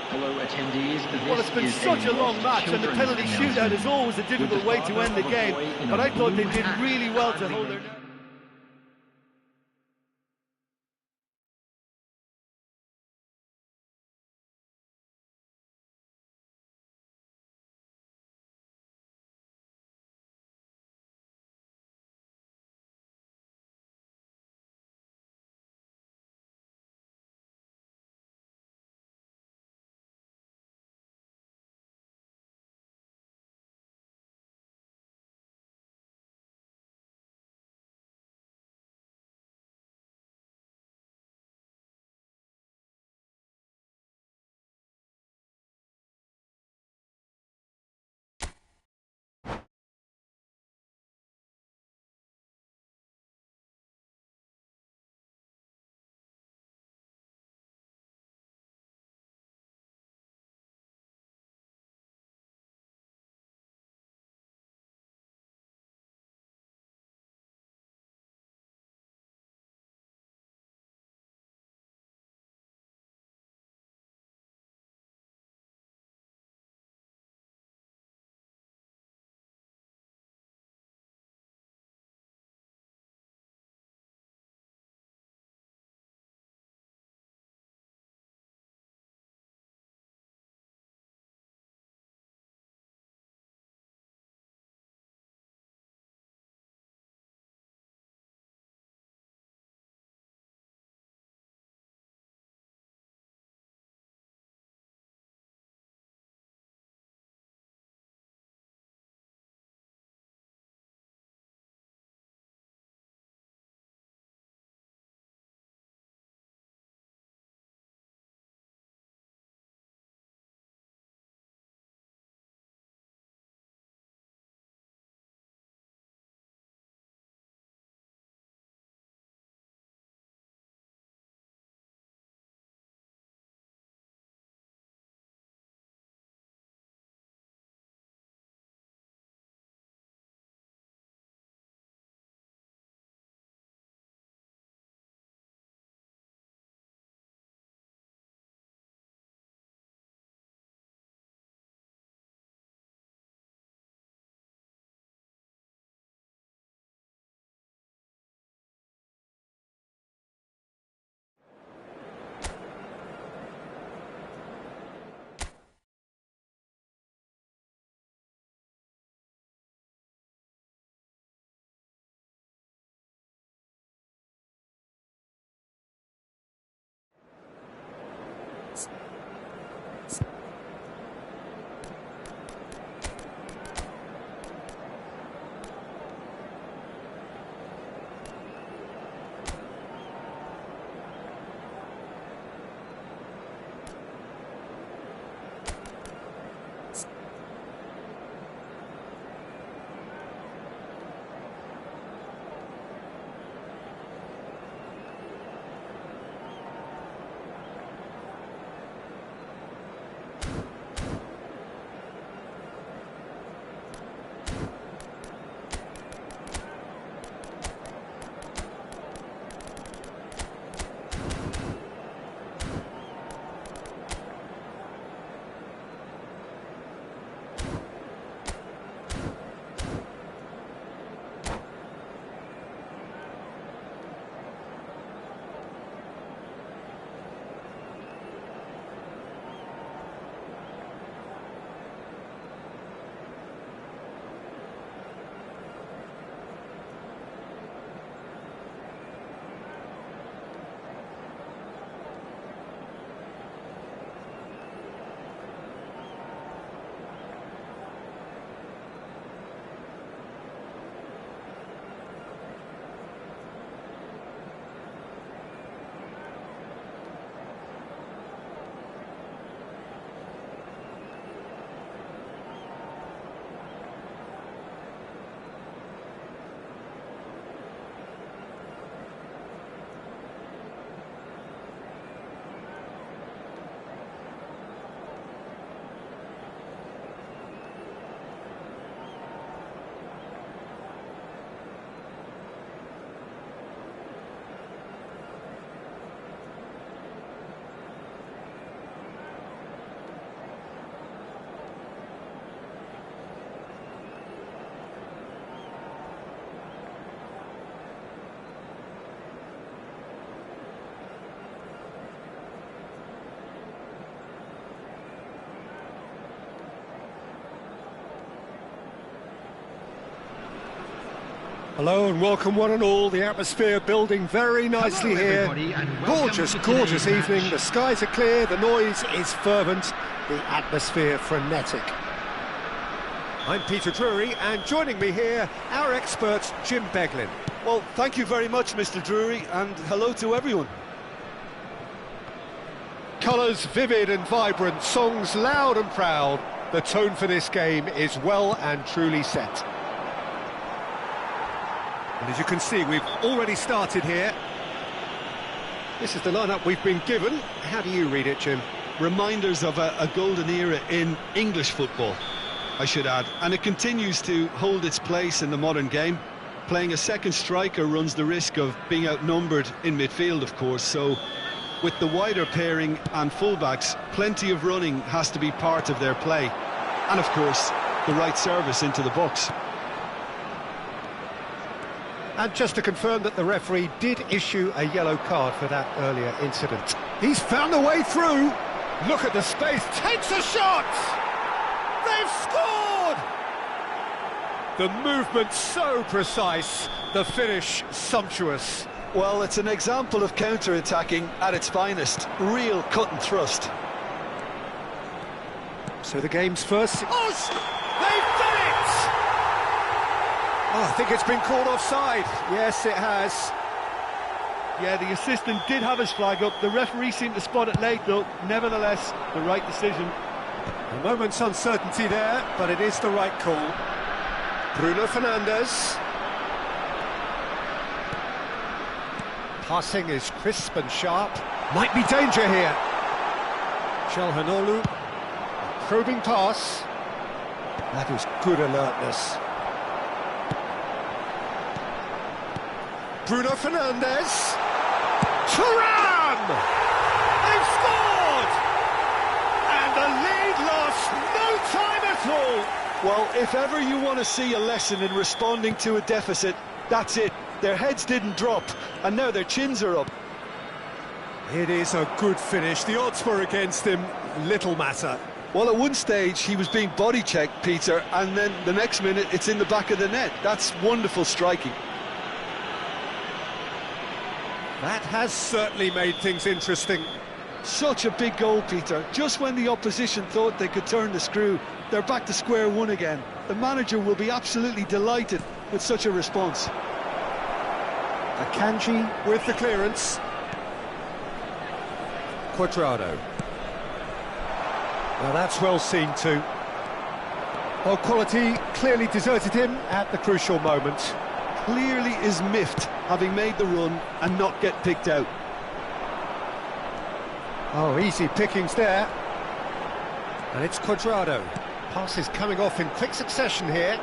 [SPEAKER 3] Hello, attendees.
[SPEAKER 5] Well, it's been such a long match, and the penalty shootout is always a difficult way to end the game, but I thought they did really well to hold their nerve.
[SPEAKER 1] Hello and welcome one and all. The atmosphere building very nicely here. Gorgeous, gorgeous evening. The skies are clear, the noise is fervent, the atmosphere frenetic. I'm Peter Drury, and joining me here, our expert Jim Beglin.
[SPEAKER 2] Well, thank you very much, Mr. Drury, and hello to everyone.
[SPEAKER 1] Colours vivid and vibrant, songs loud and proud. The tone for this game is well and truly set. And as you can see, we've already started here. This is the lineup we've been given. How do you read it, Jim?
[SPEAKER 5] Reminders of a golden era in English football, I should add, and it continues to hold its place in the modern game. Playing a second striker runs the risk of being outnumbered in midfield, of course, so with the wider pairing and fullbacks, plenty of running has to be part of their play, and of course the right service into the box.
[SPEAKER 1] And just to confirm that the referee did issue a yellow card for that earlier incident. He's found a way through. Look at the space, takes a shot! They've scored! The movement so precise, the finish sumptuous.
[SPEAKER 2] Well, it's an example of counter-attacking at its finest. Real cut and thrust.
[SPEAKER 1] So the game's first... Oh, they've done it! Oh, I think it's been called offside. Yes, it has.
[SPEAKER 5] Yeah, the assistant did have his flag up. The referee seemed to spot it late, though. Nevertheless, the right decision.
[SPEAKER 1] A moment's uncertainty there, but it is the right call. Bruno Fernandes. Passing is crisp and sharp. Might be danger here. Chalhanoglu. Probing pass. That is good alertness. Bruno Fernandes. Thuram! They've scored! And the lead lost no time at all.
[SPEAKER 2] Well, if ever you want to see a lesson in responding to a deficit, that's it. Their heads didn't drop, and now their chins are up.
[SPEAKER 1] It is a good finish. The odds were against him. Little matter.
[SPEAKER 2] Well, at one stage he was being body-checked, Peter, and then the next minute it's in the back of the net. That's wonderful striking.
[SPEAKER 1] That has certainly made things interesting.
[SPEAKER 2] Such a big goal, Peter. Just when the opposition thought they could turn the screw, they're back to square one again. The manager will be absolutely delighted with such a response.
[SPEAKER 1] Akanji with the clearance. Cuadrado. Now that's well seen too. Well, quality clearly deserted him at the crucial moment.
[SPEAKER 2] Clearly is miffed, having made the run and not get picked out.
[SPEAKER 1] Oh, easy pickings there. And it's Cuadrado. Passes coming off in quick succession here.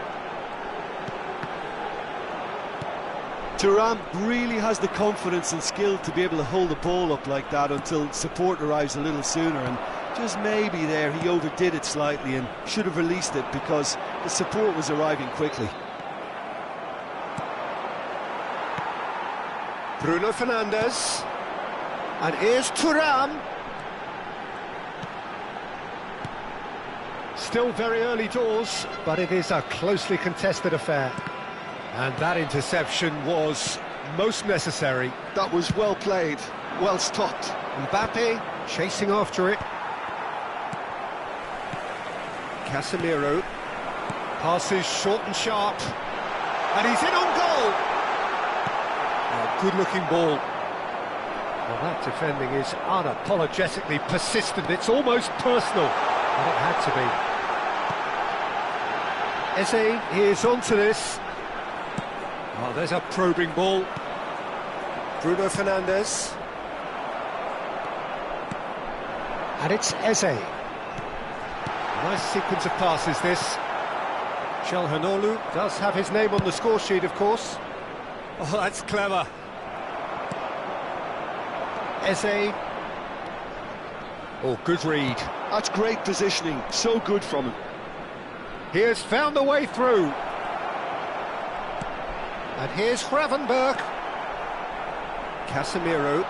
[SPEAKER 2] Thuram really has the confidence and skill to be able to hold the ball up like that until support arrives a little sooner, and just maybe there he overdid it slightly and should have released it because the support was arriving quickly.
[SPEAKER 1] Bruno Fernandes. And here's Thuram. Still very early doors, but it is a closely contested affair. And that interception was most necessary.
[SPEAKER 2] That was well played, well stopped.
[SPEAKER 1] Mbappe chasing after it. Casemiro. Passes short and sharp. And he's in on goal. A good-looking ball. Well, that defending is unapologetically persistent. It's almost personal. And it had to be. Eze is onto this. Oh, there's a probing ball. Bruno Fernandes. And it's Eze. Nice sequence of passes, this. Chalhanoglu does have his name on the score sheet, of course. Oh, that's clever. Eze. Oh, good read.
[SPEAKER 2] That's great positioning, so good from him.
[SPEAKER 1] He has found a way through. And here's Gravenberch. Casemiro.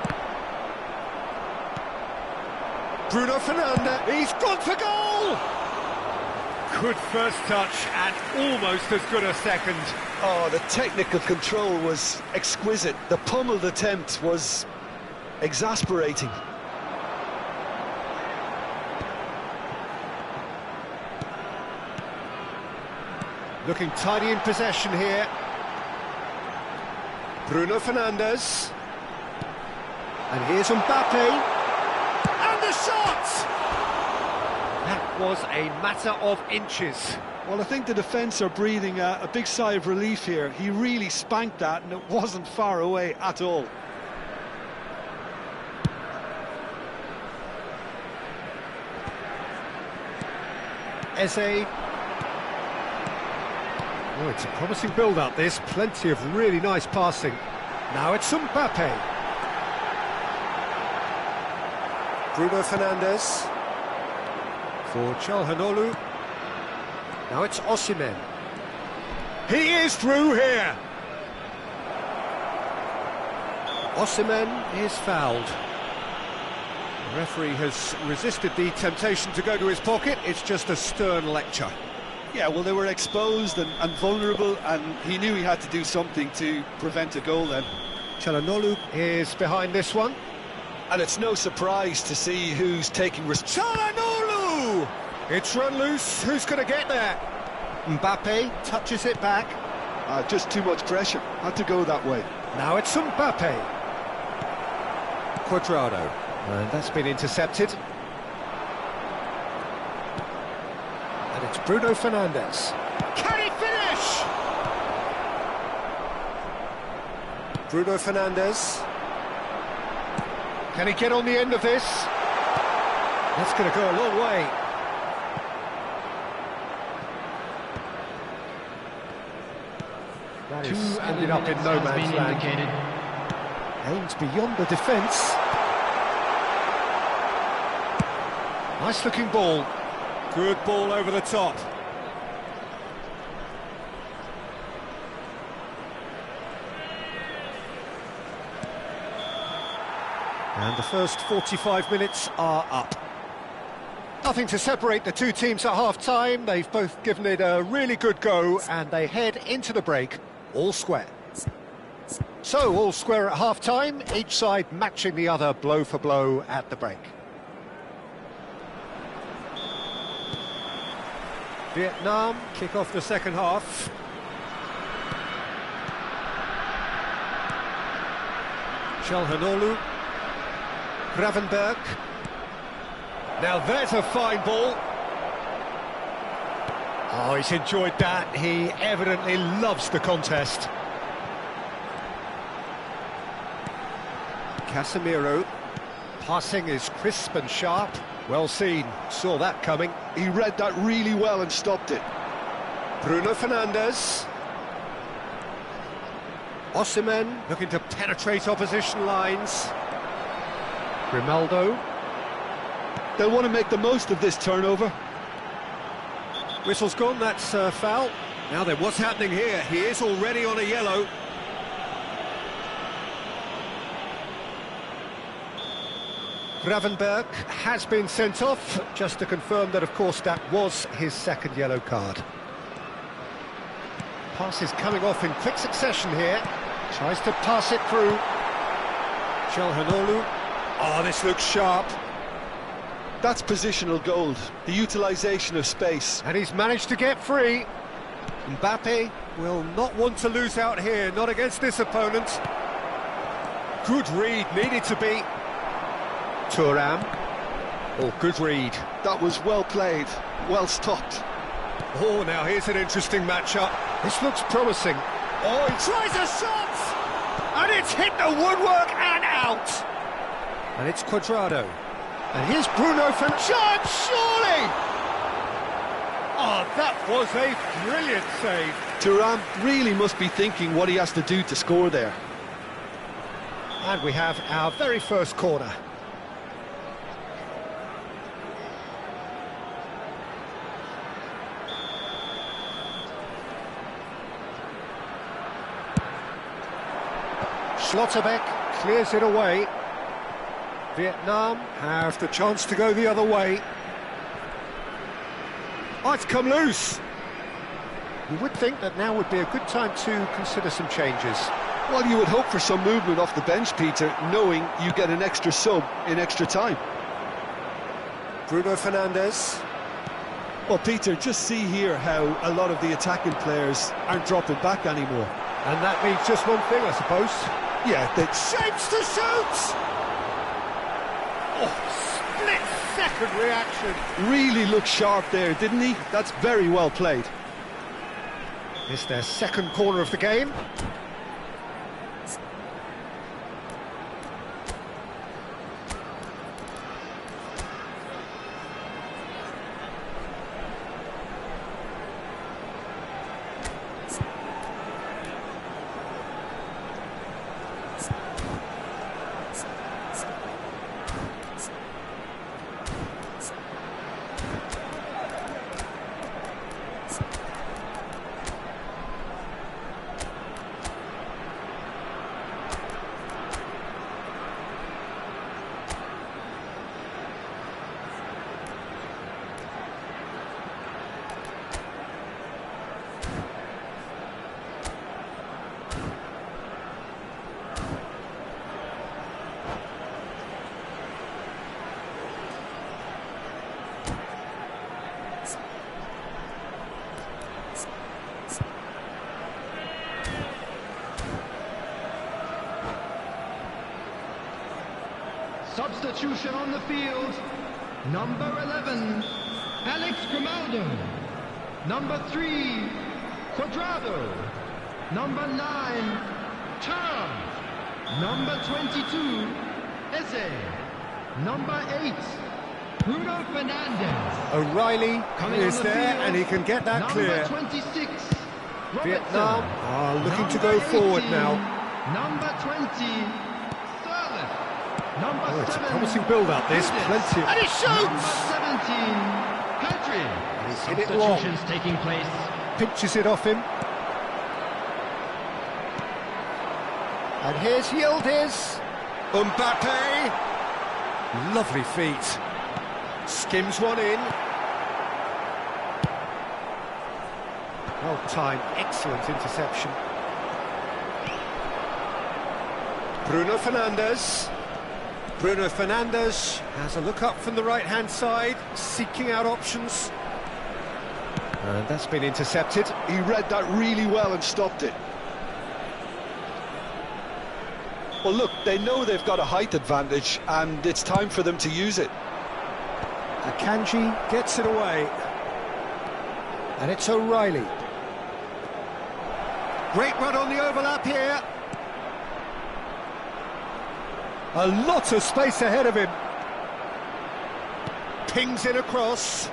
[SPEAKER 1] Bruno Fernandes. He's gone for goal!
[SPEAKER 4] Good first touch and almost as good a second.
[SPEAKER 2] Oh, the technical control was exquisite. The pummeled attempt was exasperating.
[SPEAKER 1] Looking tidy in possession here. Bruno Fernandes. And here's Mbappe. And the shot!
[SPEAKER 4] That was a matter of inches.
[SPEAKER 2] Well, I think the defence are breathing a big sigh of relief here. He really spanked that, and it wasn't far away at all.
[SPEAKER 1] Eze. Oh, it's a promising build-up, this. Plenty of really nice passing. Now it's Mbappe. Bruno Fernandes. For Calhanoglu. Now it's Osimhen. He is through here. Osimhen is fouled. The referee has resisted the temptation to go to his pocket. It's just a stern lecture.
[SPEAKER 2] Yeah, well, they were exposed and vulnerable, and he knew he had to do something to prevent a goal then.
[SPEAKER 1] Calhanoglu is behind this one.
[SPEAKER 2] And it's no surprise to see who's taking
[SPEAKER 1] Calhanoglu! It's run loose. Who's going to get there? Mbappe touches it back.
[SPEAKER 2] Just too much pressure. Had to go that way.
[SPEAKER 1] Now it's Mbappe. Cuadrado. And that's been intercepted. And it's Bruno Fernandes. Can he finish? Bruno Fernandes. Can he get on the end of this? That's going to go a long way. That is ended up in no man's land. Aims beyond the defence. Nice looking ball.
[SPEAKER 4] Good ball over the top.
[SPEAKER 1] And the first 45 minutes are up. Nothing to separate the two teams at half-time. They've both given it a really good go, and they head into the break all square. So, all square at half-time, each side matching the other blow for blow at the break. Vietnam kick off the second half. Calhanoglu. Gravenberg. Now there's a fine ball. Oh, he's enjoyed that. He evidently loves the contest. Casemiro. Passing is crisp and sharp. Well seen. Saw that coming.
[SPEAKER 2] He read that really well and stopped it.
[SPEAKER 1] Bruno Fernandes. Osimhen looking to penetrate opposition lines. Grimaldo.
[SPEAKER 2] They'll want to make the most of this turnover.
[SPEAKER 1] Whistle's gone, that's foul.
[SPEAKER 4] Now then, what's happening here? He is already on a yellow.
[SPEAKER 1] Gravenberg has been sent off, just to confirm that, of course, that was his second yellow card. Pass is coming off in quick succession here. Tries to pass it through. Calhanoglu. Oh, this looks sharp.
[SPEAKER 2] That's positional gold, the utilisation of space.
[SPEAKER 1] And he's managed to get free. Mbappe will not want to lose out here, not against this opponent. Good read, needed to be. Thuram. Oh, good read.
[SPEAKER 2] That was well played, well stopped.
[SPEAKER 1] Oh, now here's an interesting matchup. This looks promising. Oh, he tries a shot! And it's hit the woodwork and out! And it's Cuadrado. And here's Bruno Fernandes, surely! Oh, that was a brilliant save.
[SPEAKER 2] Thuram really must be thinking what he has to do to score there.
[SPEAKER 1] And we have our very first corner. Schlotterbeck clears it away. Vietnam have the chance to go the other way.
[SPEAKER 4] Oh, it's come loose.
[SPEAKER 1] You would think that now would be a good time to consider some changes.
[SPEAKER 5] Well, you would hope for some movement off the bench, Peter, knowing you get an extra sub in extra time.
[SPEAKER 4] Bruno Fernandes.
[SPEAKER 2] Well, Peter, just see here how a lot of the attacking players aren't dropping back anymore.
[SPEAKER 4] And that means just one thing, I suppose.
[SPEAKER 2] Yeah, that
[SPEAKER 4] Shapes to shoot! Oh, split-second reaction.
[SPEAKER 5] really looked sharp there, didn't he? That's very well played.
[SPEAKER 1] It's their second corner of the game.
[SPEAKER 3] Substitution on the field. Number 11, Alex Grimaldo. Number 3, Cuadrado. Number 9, Turam. Number 22, Eze. Number 8, Bruno Fernandes.
[SPEAKER 4] O'Reilly is
[SPEAKER 3] on the
[SPEAKER 4] there,
[SPEAKER 3] field,
[SPEAKER 4] and he can get that
[SPEAKER 3] number
[SPEAKER 4] clear.
[SPEAKER 3] 26,
[SPEAKER 4] Vietnam
[SPEAKER 3] Robertson.
[SPEAKER 4] are looking to
[SPEAKER 3] Number
[SPEAKER 4] go forward
[SPEAKER 3] 18,
[SPEAKER 4] now.
[SPEAKER 3] Number 20, Sirleaf. Number
[SPEAKER 1] Oh, it's a
[SPEAKER 3] 7,
[SPEAKER 1] promising build-up, this.
[SPEAKER 3] Mendes.
[SPEAKER 1] Plenty of...
[SPEAKER 4] And he
[SPEAKER 3] Number
[SPEAKER 4] shoots!
[SPEAKER 3] 17, Pedri.
[SPEAKER 1] He's hit it long.
[SPEAKER 3] Substitutions taking place.
[SPEAKER 1] Pinches it off him. And here's Yildiz.
[SPEAKER 4] Mbappe. Lovely feet. Skims one in.
[SPEAKER 1] Well timed, excellent interception.
[SPEAKER 4] Bruno Fernandes. Bruno Fernandes has a look up from the right-hand side, seeking out options.
[SPEAKER 1] And that's been intercepted.
[SPEAKER 5] He read that really well and stopped it. Well, look, they know they've got a height advantage, and it's time for them to use it.
[SPEAKER 1] Akanji
[SPEAKER 4] Gets it away.
[SPEAKER 1] and it's O'Reilly.
[SPEAKER 4] Great run on the overlap here. A lot of space ahead of him. Pings it across.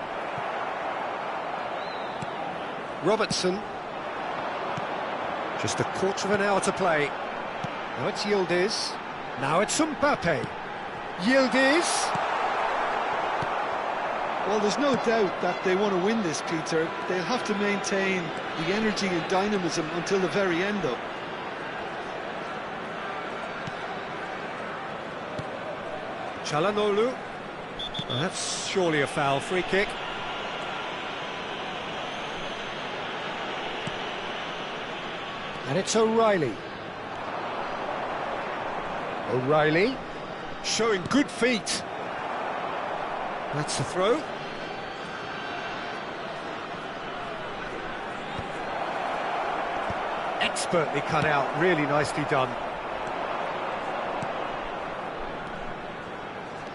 [SPEAKER 4] Robertson. Just a quarter of an hour to play.
[SPEAKER 1] Now it's Yildiz.
[SPEAKER 4] Now it's Mbappe. Yildiz.
[SPEAKER 5] Well, there's no doubt that they want to win this, Peter. They'll have to maintain the energy and dynamism until the very end, though.
[SPEAKER 4] Çalhanoğlu. That's surely a foul. Free kick.
[SPEAKER 1] And it's O'Reilly. O'Reilly.
[SPEAKER 4] Showing good feet. That's the throw.
[SPEAKER 1] Expertly cut out, really nicely done.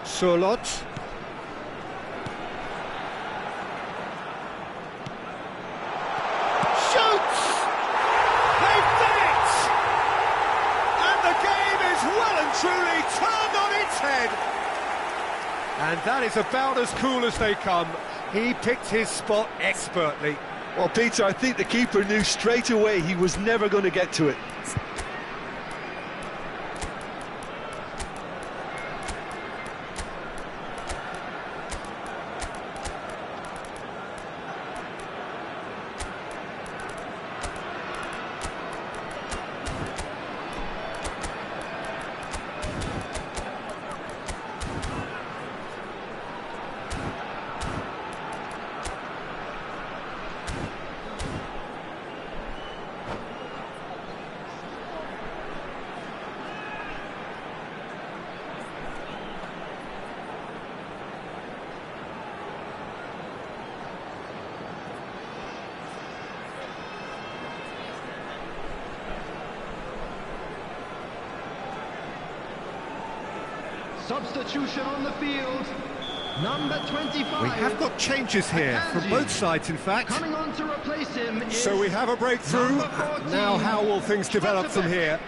[SPEAKER 4] Surlot. Shoots! They've done it! And the game is well and truly turned on its head. And that is about as cool as they come. He picked his spot expertly.
[SPEAKER 5] Well, Peter, I think the keeper knew straight away he was never going to get to it.
[SPEAKER 3] Substitution on the field. Number 25.
[SPEAKER 4] We have got changes here from both sides, in fact.
[SPEAKER 3] Coming on to replace him is
[SPEAKER 4] So we have a breakthrough. Now how will things develop from here?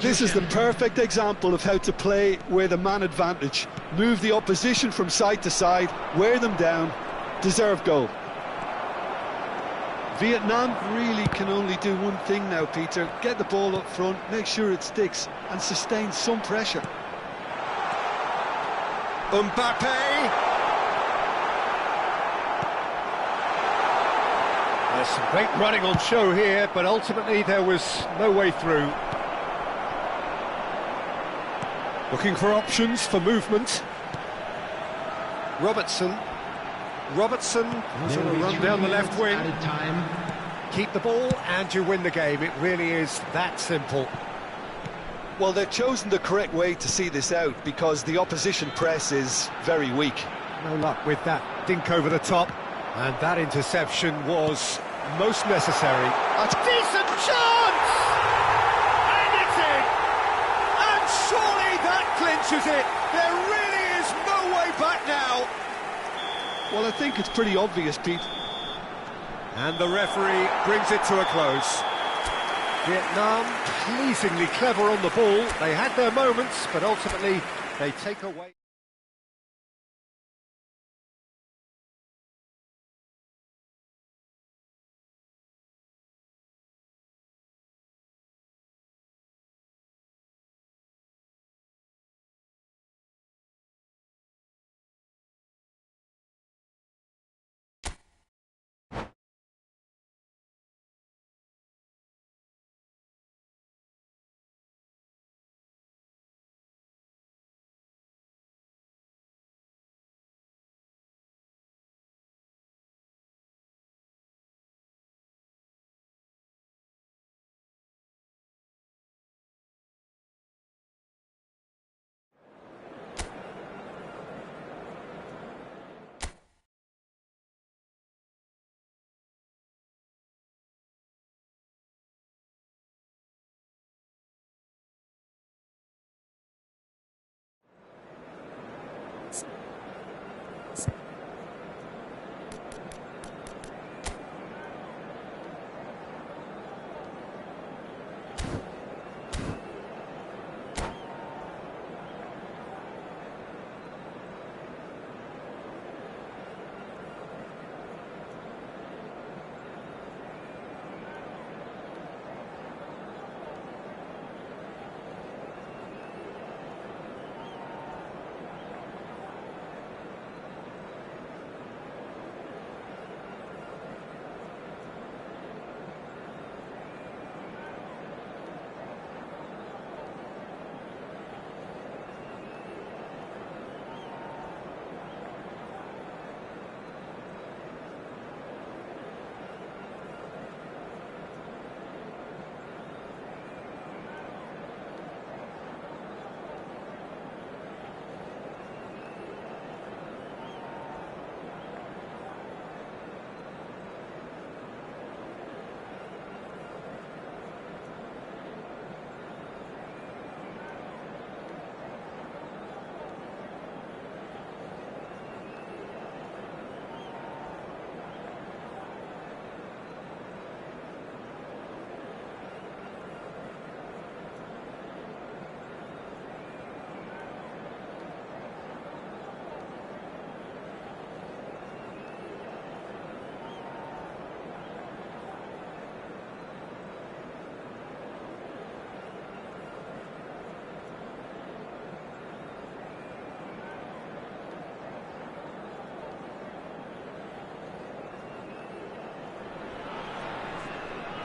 [SPEAKER 5] This is the perfect example of how to play with a man advantage. Move the opposition from side to side, wear them down, deserve goal. Vietnam really can only do one thing now, Peter. Get the ball up front, make sure it sticks, and sustain some pressure.
[SPEAKER 4] Mbappe! There's some great running on show here, but ultimately there was no way through. Looking for options for movement. Robertson. Robertson, who's going to run down the left wing. Keep the ball and you win the game. It really is that simple.
[SPEAKER 5] Well, they've chosen the correct way to see this out because the opposition press is very weak.
[SPEAKER 4] No luck with that dink over the top. And that interception was most necessary. A decent chance! And it's in! And surely that clinches it. There really is no way back now.
[SPEAKER 5] Well, I think it's pretty obvious, Pete.
[SPEAKER 4] And the referee brings it to a close. Vietnam pleasingly clever on the ball. They had their moments, but ultimately they take away.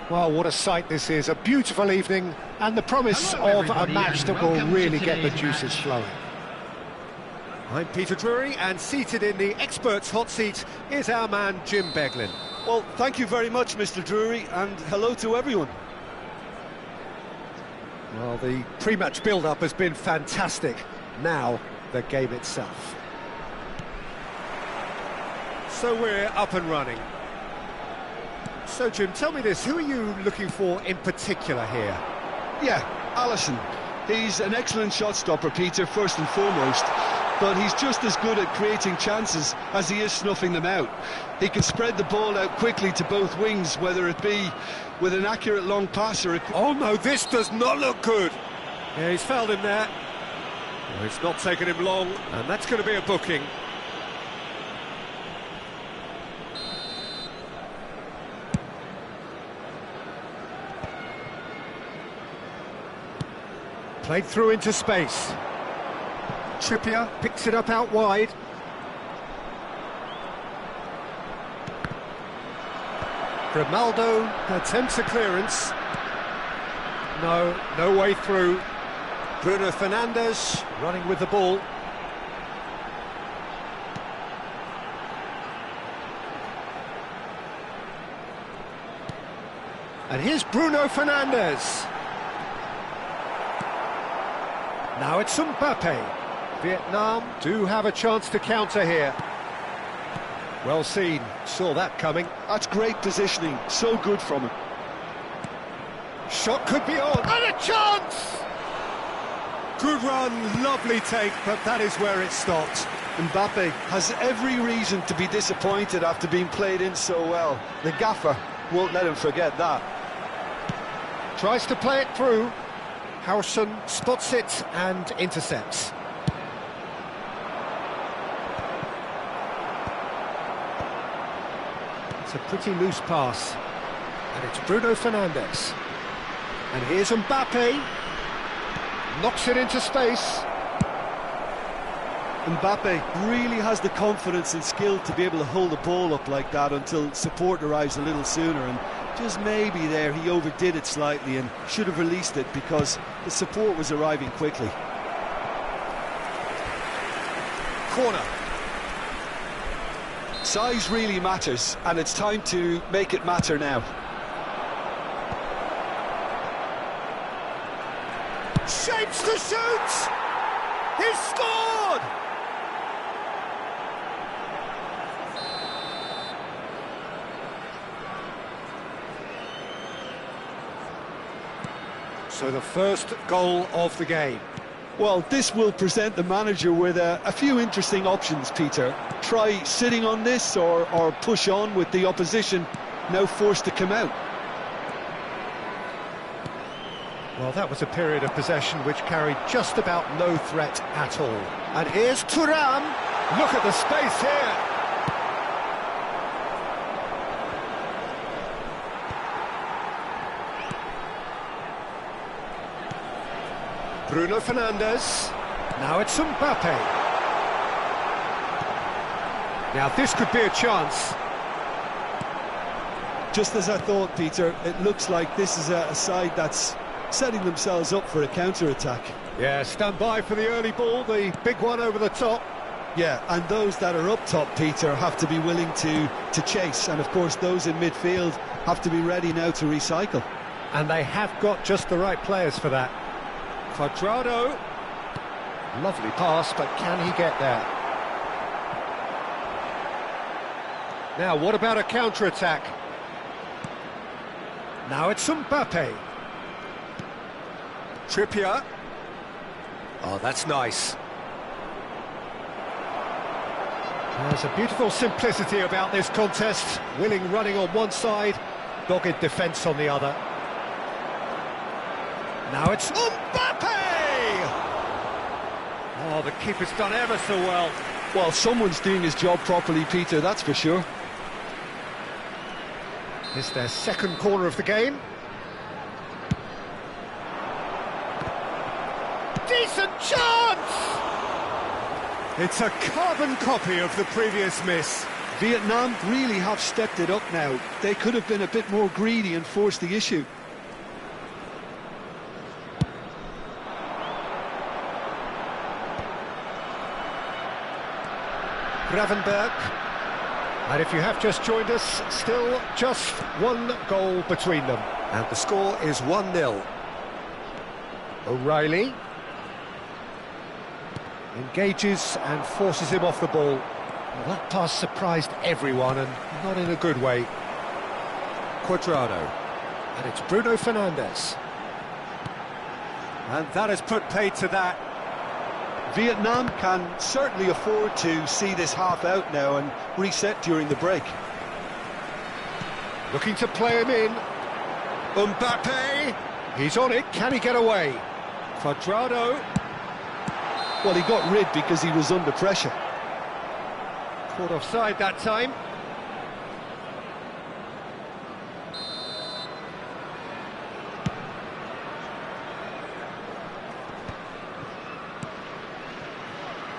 [SPEAKER 4] Well, what a sight this is. A beautiful evening and the promise of a match that will really get the juices flowing. I'm Peter Drury, and seated in the experts' hot seat is our man Jim Beglin.
[SPEAKER 5] Well, thank you very much, Mr. Drury, and hello to everyone.
[SPEAKER 4] Well, the pre-match build-up has been fantastic. Now, the game itself. So we're up and running. So, Jim, tell me this, who are you looking for in particular here?
[SPEAKER 5] Yeah, Alisson. He's an excellent shot stopper, Peter, first and foremost, but he's just as good at creating chances as he is snuffing them out. He can spread the ball out quickly to both wings, whether it be with an accurate long pass or a...
[SPEAKER 4] Oh no, this does not look good. Yeah, he's fouled him there. Well, it's not taken him long, and that's going to be a booking.
[SPEAKER 1] Played through into space. Trippier picks it up out wide. Grimaldo attempts a clearance. No way through. Bruno Fernandes running with the ball. And here's Bruno Fernandes. Now it's Mbappe. Vietnam do have a chance to counter here. Well seen, saw that coming.
[SPEAKER 5] That's great positioning, so good from him.
[SPEAKER 1] Shot could be on, and a chance!
[SPEAKER 4] Good run, lovely take, but that is where it stopped.
[SPEAKER 5] Mbappe has every reason to be disappointed after being played in so well. The gaffer won't let him forget that.
[SPEAKER 1] Tries to play it through. Howson spots it and intercepts. It's a pretty loose pass. And it's Bruno Fernandes. And here's Mbappe. Knocks it into space.
[SPEAKER 2] Mbappe really has the confidence and skill to be able to hold the ball up like that until support arrives a little sooner, and just maybe there he overdid it slightly and should have released it because the support was arriving quickly.
[SPEAKER 4] Corner.
[SPEAKER 5] Size really matters, and it's time to make it matter now.
[SPEAKER 4] Shapes to shoot! He's scored!
[SPEAKER 1] So the first goal of the game.
[SPEAKER 5] Well, this will present the manager with a few interesting options, Peter. Try sitting on this or push on with the opposition now forced to come out.
[SPEAKER 1] Well, that was a period of possession which carried just about no threat at all. And here's Thuram. Look at the space here. Bruno Fernandes. Now it's Mbappe. Now this could be a chance.
[SPEAKER 2] Just as I thought, Peter, it looks like this is a side that's setting themselves up for a counter-attack.
[SPEAKER 1] Yeah, stand by for the early ball, the big one over the top.
[SPEAKER 2] Yeah, and those that are up top, Peter, have to be willing to chase, and of course those in midfield have to be ready now to recycle.
[SPEAKER 1] And they have got just the right players for that.
[SPEAKER 4] Quadrado.
[SPEAKER 1] Lovely pass, but can he get there? Now, what about a counter-attack? Now it's Mbappe.
[SPEAKER 4] Trippier. Oh, that's nice.
[SPEAKER 1] There's a beautiful simplicity about this contest. Willing running on one side, dogged defence on the other. Now it's Mbappe!
[SPEAKER 4] Oh, the keeper's done ever so well.
[SPEAKER 5] Well, someone's doing his job properly, Peter, that's for sure.
[SPEAKER 1] It's their second corner of the game. Decent chance!
[SPEAKER 4] It's a carbon copy of the previous miss.
[SPEAKER 5] Vietnam really have stepped it up now. They could have been a bit more greedy and forced the issue.
[SPEAKER 1] Gravenberg. And if you have just joined us, still just one goal between them.
[SPEAKER 4] And the score is 1-0.
[SPEAKER 1] O'Reilly engages and forces him off the ball. Well, that pass surprised everyone, and not in a good way.
[SPEAKER 4] Quadrado.
[SPEAKER 1] And it's Bruno Fernandes.
[SPEAKER 4] And that has put paid to that.
[SPEAKER 5] Vietnam can certainly afford to see this half out now and reset during the break.
[SPEAKER 1] Looking to play him in. Mbappe. He's on it. Can he get away?
[SPEAKER 4] Cuadrado.
[SPEAKER 5] Well, he got rid because he was under pressure.
[SPEAKER 4] Caught offside that time.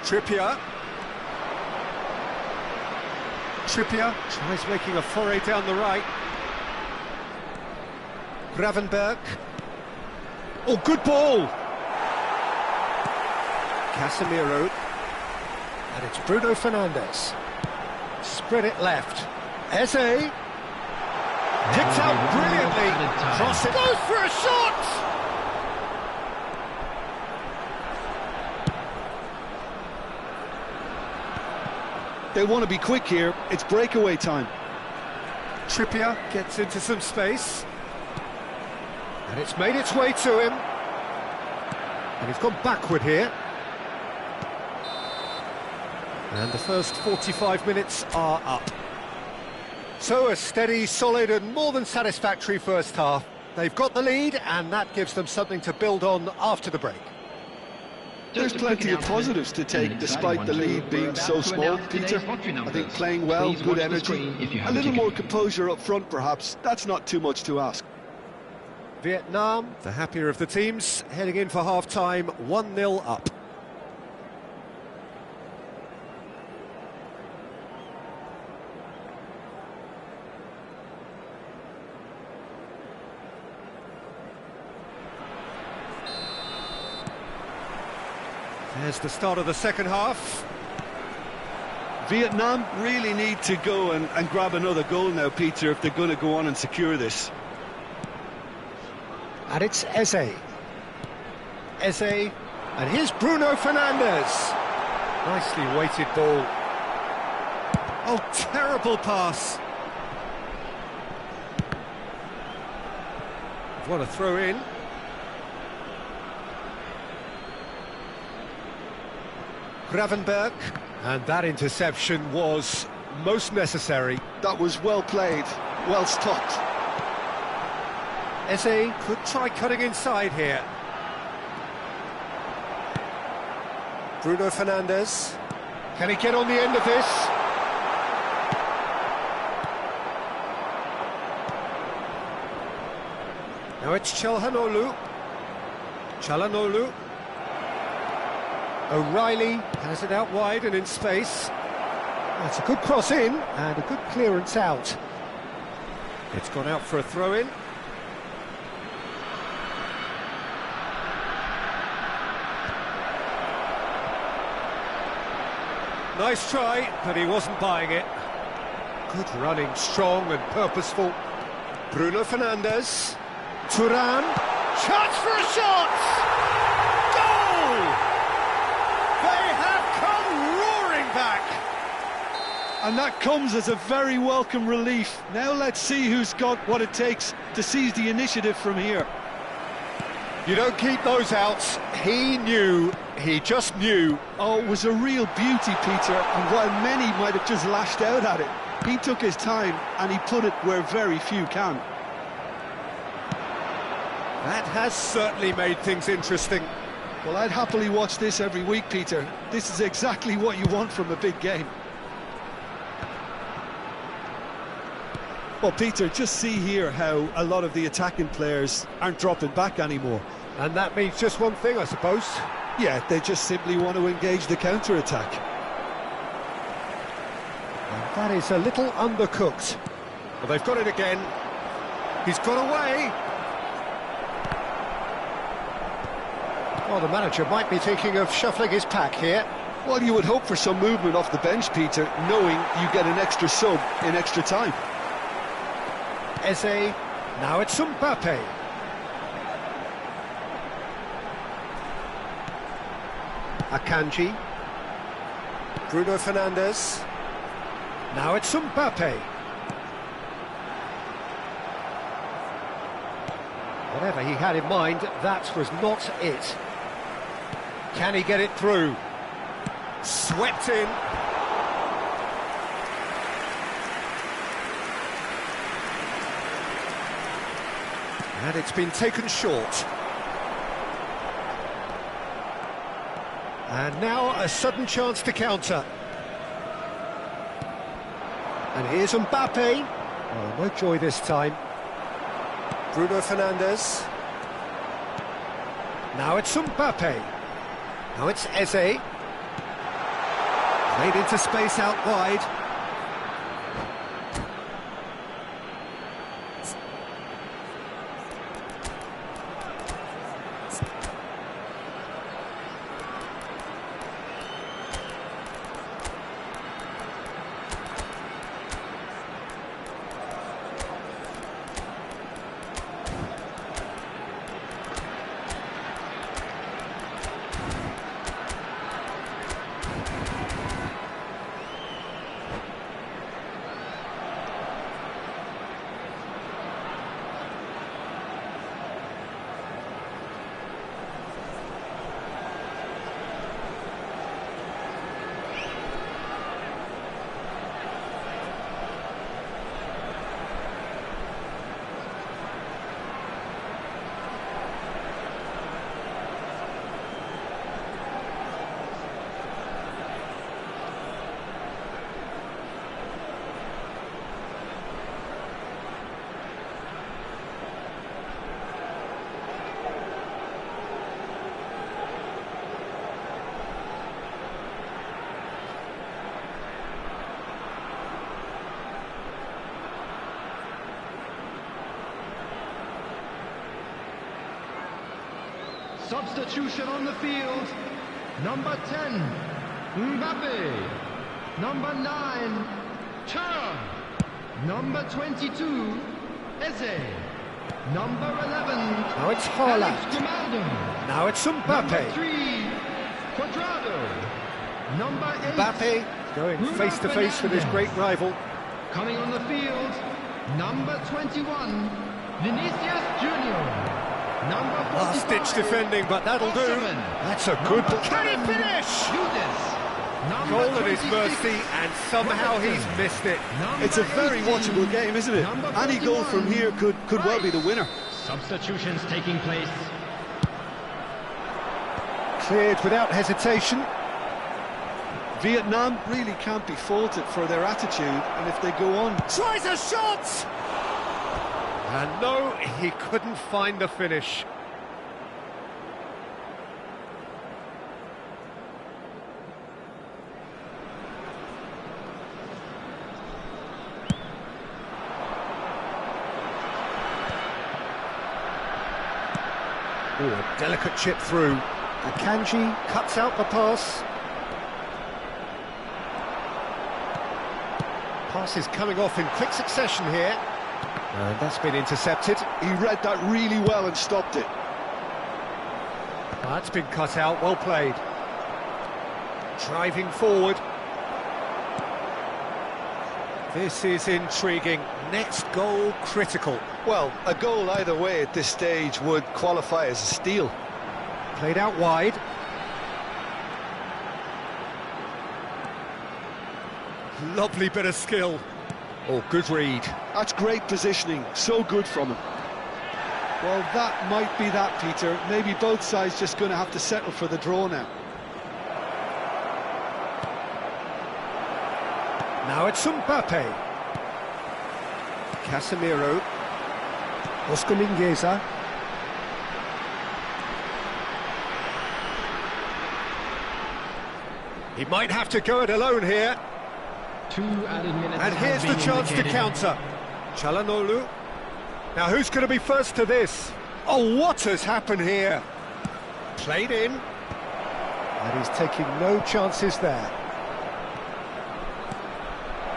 [SPEAKER 4] Trippier tries making a foray down the right. Gravenberg.
[SPEAKER 1] Oh, good ball!
[SPEAKER 4] Casemiro.
[SPEAKER 1] And it's Bruno Fernandes. Spread it left. Eze. Picked out brilliantly. Cross it. Goes for a shot!
[SPEAKER 5] They want to be quick here. It's breakaway time.
[SPEAKER 4] Trippier gets into some space.
[SPEAKER 1] And it's made its way to him. And he's gone backward here.
[SPEAKER 4] And the first 45 minutes are up.
[SPEAKER 1] So a steady, solid and more than satisfactory first half. They've got the lead and that gives them something to build on after the break.
[SPEAKER 5] There's plenty of positives to take despite the lead being so small, Peter. I think playing well, good energy, a little more composure up front perhaps, that's not too much to ask.
[SPEAKER 4] Vietnam, the happier of the teams, heading in for half-time, 1-0 up. There's the start of the second half.
[SPEAKER 5] Vietnam really need to go and grab another goal now, Peter, if they're going to go on and secure this.
[SPEAKER 1] And it's Eze. Eze. And here's Bruno Fernandes. Nicely weighted ball.
[SPEAKER 4] Oh, terrible pass. What a throw in. Gravenberg.
[SPEAKER 1] And that interception was most necessary.
[SPEAKER 5] That was well played, well stopped.
[SPEAKER 4] Eze could try cutting inside here. Bruno Fernandes.
[SPEAKER 1] Can he get on the end of this?
[SPEAKER 4] Now it's Çalhanoğlu. O'Reilly has it out wide and in space.
[SPEAKER 1] That's a good cross in and a good clearance out.
[SPEAKER 4] It's gone out for a throw-in. Nice try, but he wasn't buying it.
[SPEAKER 1] Good running, strong and purposeful.
[SPEAKER 4] Bruno Fernandes.
[SPEAKER 1] Thuram. Chance for a shot! Goal! They have come roaring back!
[SPEAKER 5] And that comes as a very welcome relief. Now let's see who's got what it takes to seize the initiative from here.
[SPEAKER 1] You don't keep those outs. He just knew.
[SPEAKER 5] Oh, it was a real beauty, Peter, and while many might have just lashed out at it, he took his time and he put it where very few can.
[SPEAKER 4] That has certainly made things interesting.
[SPEAKER 5] Well, I'd happily watch this every week, Peter. This is exactly what you want from a big game. Well, Peter, just see here how a lot of the attacking players aren't dropping back anymore.
[SPEAKER 1] And that means just one thing, I suppose.
[SPEAKER 5] Yeah, they just simply want to engage the counter-attack.
[SPEAKER 1] And that is a little undercooked.
[SPEAKER 4] Well, they've got it again. He's got away.
[SPEAKER 1] Well, the manager might be thinking of shuffling his pack here.
[SPEAKER 5] Well, you would hope for some movement off the bench, Peter, knowing you get an extra sub in extra time.
[SPEAKER 1] Eze, now it's Mbappe. Akanji.
[SPEAKER 4] Bruno Fernandes.
[SPEAKER 1] Now it's Mbappe.
[SPEAKER 4] Whatever he had in mind, that was not it. Can he get it through? Swept in. And it's been taken short. And now a sudden chance to counter. And here's Mbappe. Oh, no joy this time. Bruno Fernandes. Now it's Mbappe. Now it's Eze. Played into space out wide.
[SPEAKER 3] Substitution on the field. Number 10, Mbappe. Number 9, Chara. Number 22, Eze. Number 11,
[SPEAKER 1] Now it's Haaland.
[SPEAKER 3] Alex Grimaldo.
[SPEAKER 1] Now it's
[SPEAKER 3] Number
[SPEAKER 1] Mbappe.
[SPEAKER 3] 3, Cuadrado. Number 8,
[SPEAKER 1] Mbappe going
[SPEAKER 3] Bruno
[SPEAKER 1] face to face with his
[SPEAKER 3] Fernandes.
[SPEAKER 1] great rival.
[SPEAKER 3] Coming on the field, number 21, Vinicius Junior. Number 45,
[SPEAKER 4] Last-ditch defending, but that'll do.
[SPEAKER 3] Osimhen.
[SPEAKER 1] That's a good...
[SPEAKER 3] Number
[SPEAKER 1] Can he
[SPEAKER 3] 7,
[SPEAKER 1] finish?
[SPEAKER 3] Judas. Number
[SPEAKER 4] Goal at his
[SPEAKER 3] 26,
[SPEAKER 4] mercy, and somehow he's
[SPEAKER 3] Robertson.
[SPEAKER 4] missed it.
[SPEAKER 3] Number
[SPEAKER 5] It's a very
[SPEAKER 3] 18,
[SPEAKER 5] watchable game, isn't it?
[SPEAKER 3] number
[SPEAKER 5] Any goal
[SPEAKER 3] 41,
[SPEAKER 5] from here could well be the winner.
[SPEAKER 3] Substitutions taking place.
[SPEAKER 1] Cleared without hesitation.
[SPEAKER 5] Vietnam really can't be faulted for their attitude, and if they go on...
[SPEAKER 4] Tries a shot! And no, he couldn't find the finish.
[SPEAKER 1] Ooh, a delicate chip through. Akanji cuts out the pass.
[SPEAKER 4] Pass is coming off in quick succession here. And that's been intercepted.
[SPEAKER 5] He read that really well and stopped it.
[SPEAKER 4] That's been cut out, well played. Driving forward. This is intriguing. Next goal critical.
[SPEAKER 5] Well, a goal either way at this stage would qualify as a steal.
[SPEAKER 4] Played out wide. Lovely bit of skill. Oh, good read.
[SPEAKER 5] That's great positioning, so good from him. Well, that might be that, Peter. Maybe both sides just going to have to settle for the draw now.
[SPEAKER 1] Now it's Mbappe.
[SPEAKER 4] Casemiro.
[SPEAKER 1] Oscar Mingueza.
[SPEAKER 4] He might have to go it alone here.
[SPEAKER 3] 2 added minutes.
[SPEAKER 4] And here's the
[SPEAKER 3] have been
[SPEAKER 4] chance to
[SPEAKER 3] indicated.
[SPEAKER 4] counter. Çalhanoğlu. Now who's going to be first to this? Oh, what has happened here? Played in.
[SPEAKER 1] And he's taking no chances there.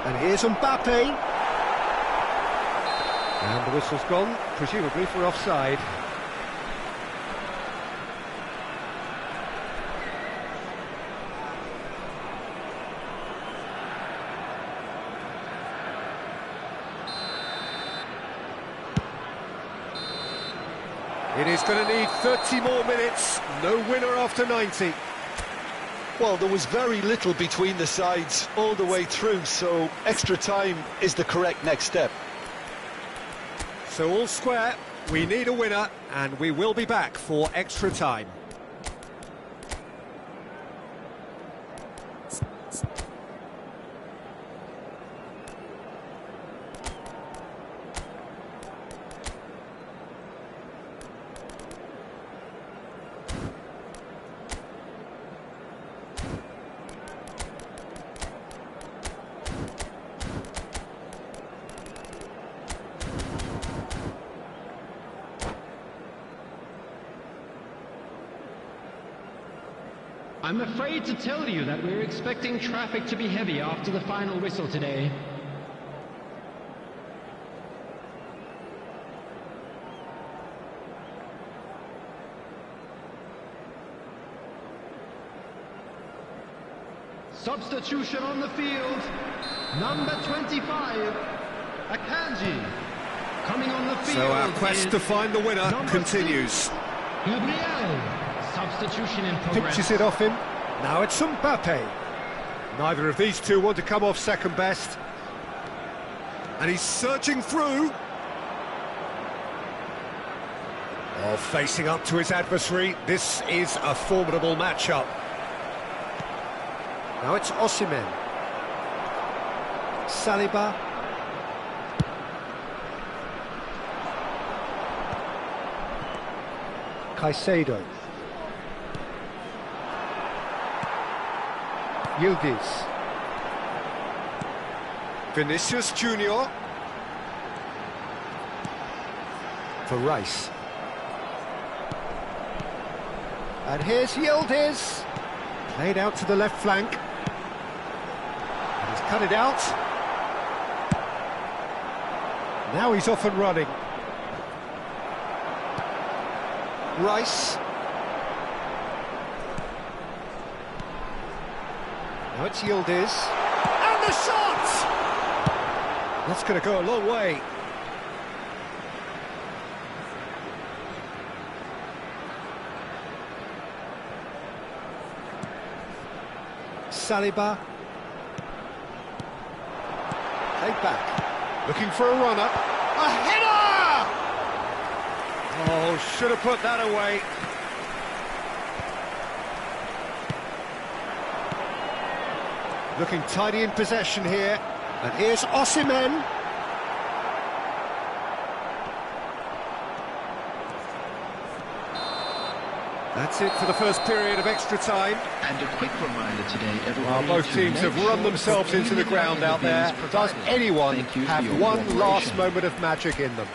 [SPEAKER 4] And here's Mbappe. And the whistle's gone, presumably for offside. It is going to need 30 more minutes. No winner after 90.
[SPEAKER 5] Well, there was very little between the sides all the way through, so extra time is the correct next step.
[SPEAKER 4] So all square, we need a winner, and we will be back for extra time.
[SPEAKER 3] I'm afraid to tell you that we're expecting traffic to be heavy after the final whistle today. Substitution on the field. Number 25, Akanji. Coming on the field.
[SPEAKER 4] So our quest to find the winner continues.
[SPEAKER 3] 6, Gabriel. Substitution in progress.
[SPEAKER 1] Pitches it off him. Now it's Mbappe.
[SPEAKER 4] Neither of these two want to come off second best. And he's searching through. Oh, facing up to his adversary. This is a formidable matchup.
[SPEAKER 1] Now it's Osimhen. Saliba. Caicedo. Yildiz.
[SPEAKER 4] Vinicius Junior.
[SPEAKER 1] For Rice. And here's Yildiz. Played out to the left flank. And he's cut it out. Now he's off and running. Rice. Now it's Yildiz. And the shot! That's going to go a long way. Saliba. Played back.
[SPEAKER 4] Looking for a runner. A header! Oh, should have put that away.
[SPEAKER 1] Looking tidy in possession here. And here's Osimhen.
[SPEAKER 4] That's it for the first period of extra time.
[SPEAKER 6] And a quick reminder today, everyone.
[SPEAKER 1] Well, both teams have run themselves into the ground out there. Does anyone have one last moment of magic in them?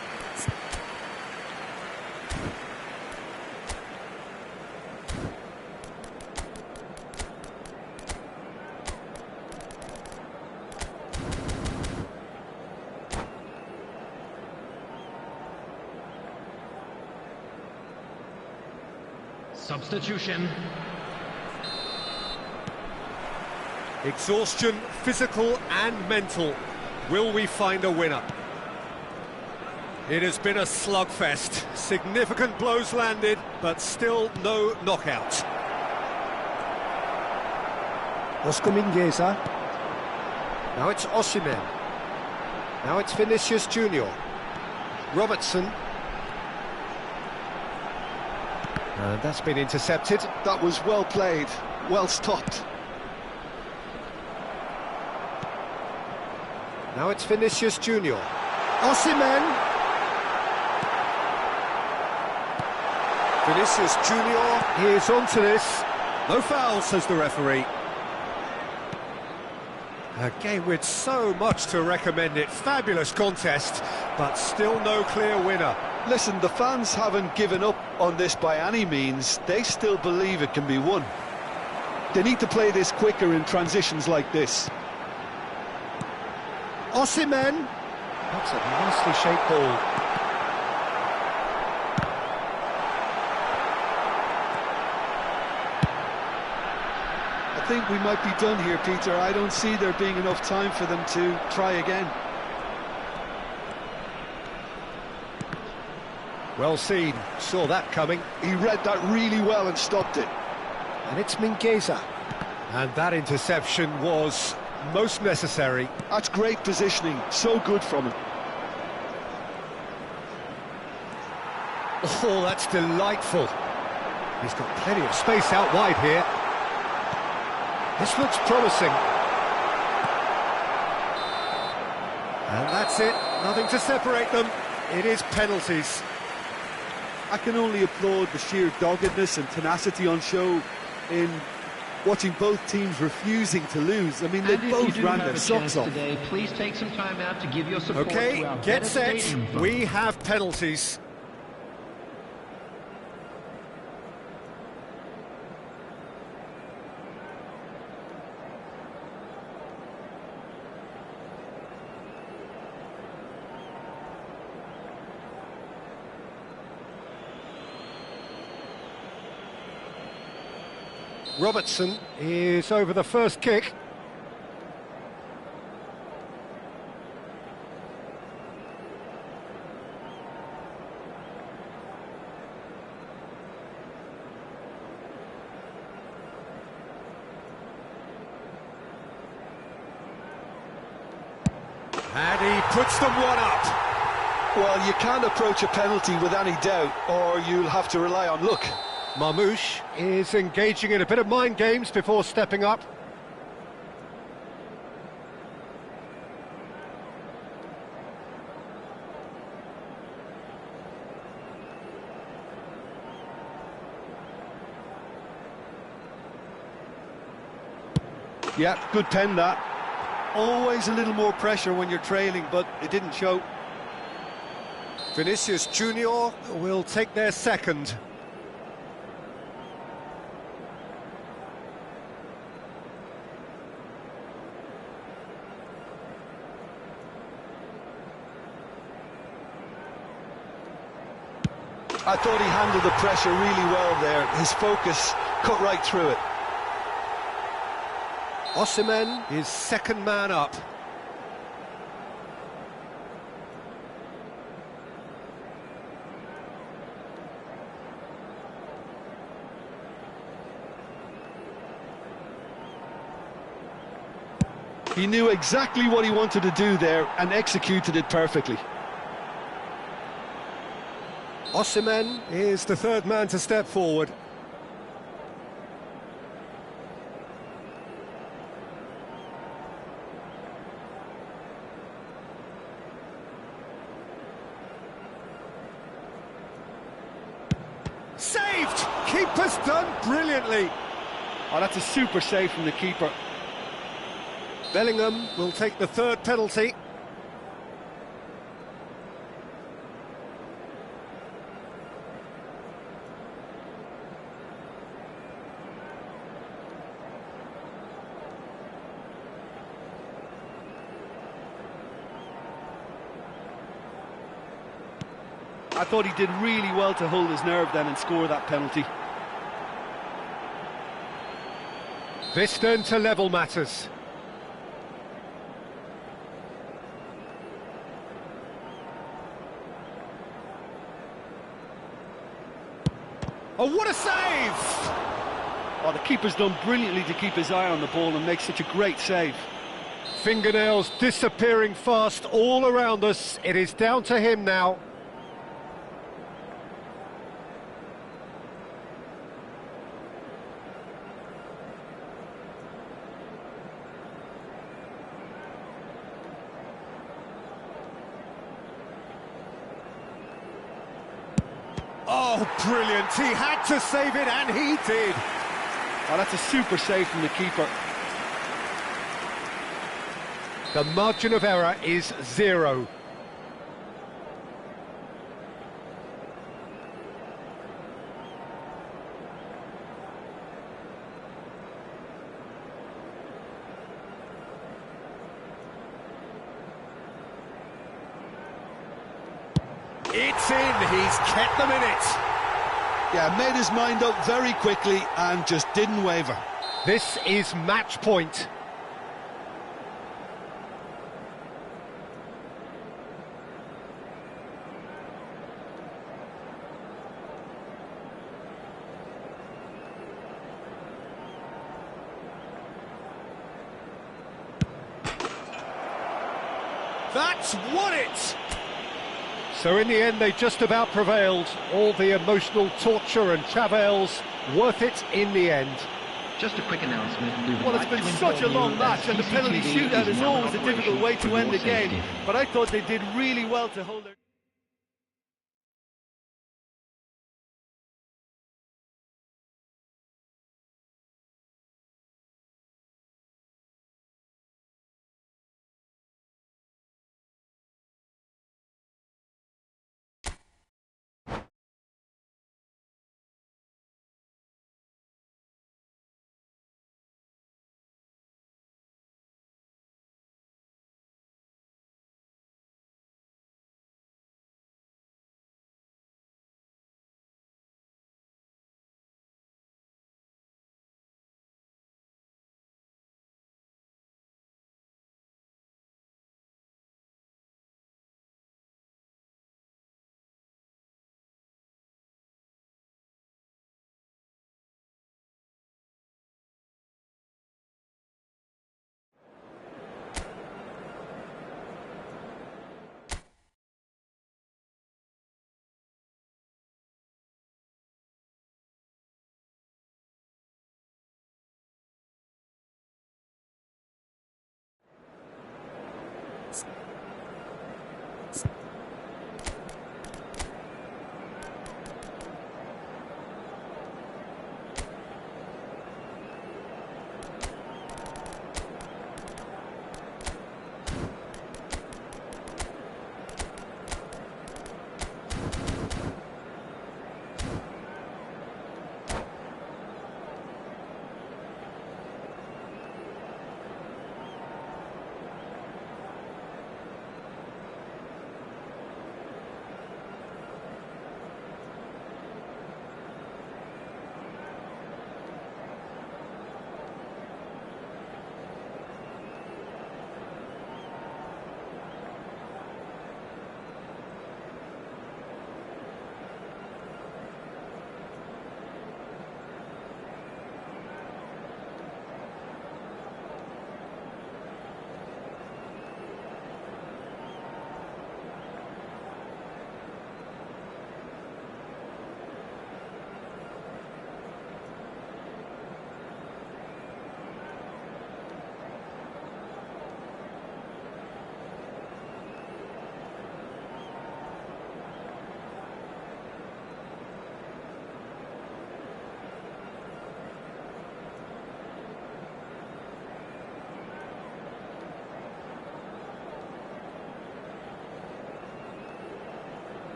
[SPEAKER 3] Substitution.
[SPEAKER 4] Exhaustion, physical and mental. Will we find a winner? It has been a slugfest. Significant blows landed, but still no knockout.
[SPEAKER 1] Oscar Mingueza. Now it's Osimhen. Now it's Vinicius Junior. Robertson. And that's been intercepted.
[SPEAKER 5] That was well played, well stopped.
[SPEAKER 1] Now it's Vinicius Junior. Osimhen.
[SPEAKER 4] Vinicius Junior.
[SPEAKER 1] He is onto this.
[SPEAKER 4] No foul, says the referee. A game with so much to recommend it. Fabulous contest, but still no clear winner.
[SPEAKER 5] Listen, the fans haven't given up on this by any means. They still believe it can be won. They need to play this quicker in transitions like this.
[SPEAKER 1] Osimhen. That's a nicely shaped ball.
[SPEAKER 5] I think we might be done here, Peter. I don't see there being enough time for them to try again.
[SPEAKER 4] Well seen, saw that coming.
[SPEAKER 5] He read that really well and stopped it.
[SPEAKER 1] And it's Mingueza.
[SPEAKER 4] And that interception was most necessary.
[SPEAKER 5] That's great positioning, so good from him.
[SPEAKER 4] Oh, that's delightful. He's got plenty of space out wide here. This looks promising. And that's it, nothing to separate them. It is penalties.
[SPEAKER 2] I can only applaud the sheer doggedness and tenacity on show in watching both teams refusing to lose. I mean, they both ran their socks off.
[SPEAKER 3] Today, please take some time out to give your support
[SPEAKER 4] Okay,
[SPEAKER 3] to our
[SPEAKER 4] get
[SPEAKER 3] better
[SPEAKER 4] set.
[SPEAKER 3] stadium vote.
[SPEAKER 4] We have penalties.
[SPEAKER 1] Robertson is over the first kick.
[SPEAKER 4] And he puts them one up.
[SPEAKER 5] Well, you can't approach a penalty with any doubt, or you'll have to rely on luck.
[SPEAKER 1] Marmouche is engaging in a bit of mind games before stepping up.
[SPEAKER 5] Yeah, good pen that.
[SPEAKER 2] Always a little more pressure when you're trailing, but it didn't show.
[SPEAKER 4] Vinicius Junior will take their second.
[SPEAKER 5] I thought he handled the pressure really well there. His focus cut right through it.
[SPEAKER 4] Osimhen is second man up.
[SPEAKER 5] He knew exactly what he wanted to do there and executed it perfectly.
[SPEAKER 4] Osimhen is the third man to step forward. Saved! Keeper's done brilliantly.
[SPEAKER 5] Oh, that's a super save from the keeper.
[SPEAKER 4] Bellingham will take the third penalty.
[SPEAKER 2] I thought he did really well to hold his nerve then and score that penalty.
[SPEAKER 1] This then to level matters.
[SPEAKER 4] Oh, what a save!
[SPEAKER 2] Oh, the keeper's done brilliantly to keep his eye on the ball and make such a great save.
[SPEAKER 1] Fingernails disappearing fast all around us. It is down to him now.
[SPEAKER 4] Oh, brilliant. He had to save it, and he did.
[SPEAKER 2] Oh, that's a super save from the keeper.
[SPEAKER 1] The margin of error is 0.
[SPEAKER 4] It's in. He's kept them in it.
[SPEAKER 5] Yeah, made his mind up very quickly and just didn't waver.
[SPEAKER 1] This is match point.
[SPEAKER 4] That's won it!
[SPEAKER 1] So in the end, they just about prevailed. All the emotional torture and travails, worth it in the end.
[SPEAKER 6] Just a quick announcement.
[SPEAKER 2] Well, it's been such a long match, and the penalty shootout is always a difficult way to end the game. But I thought they did really well to hold their...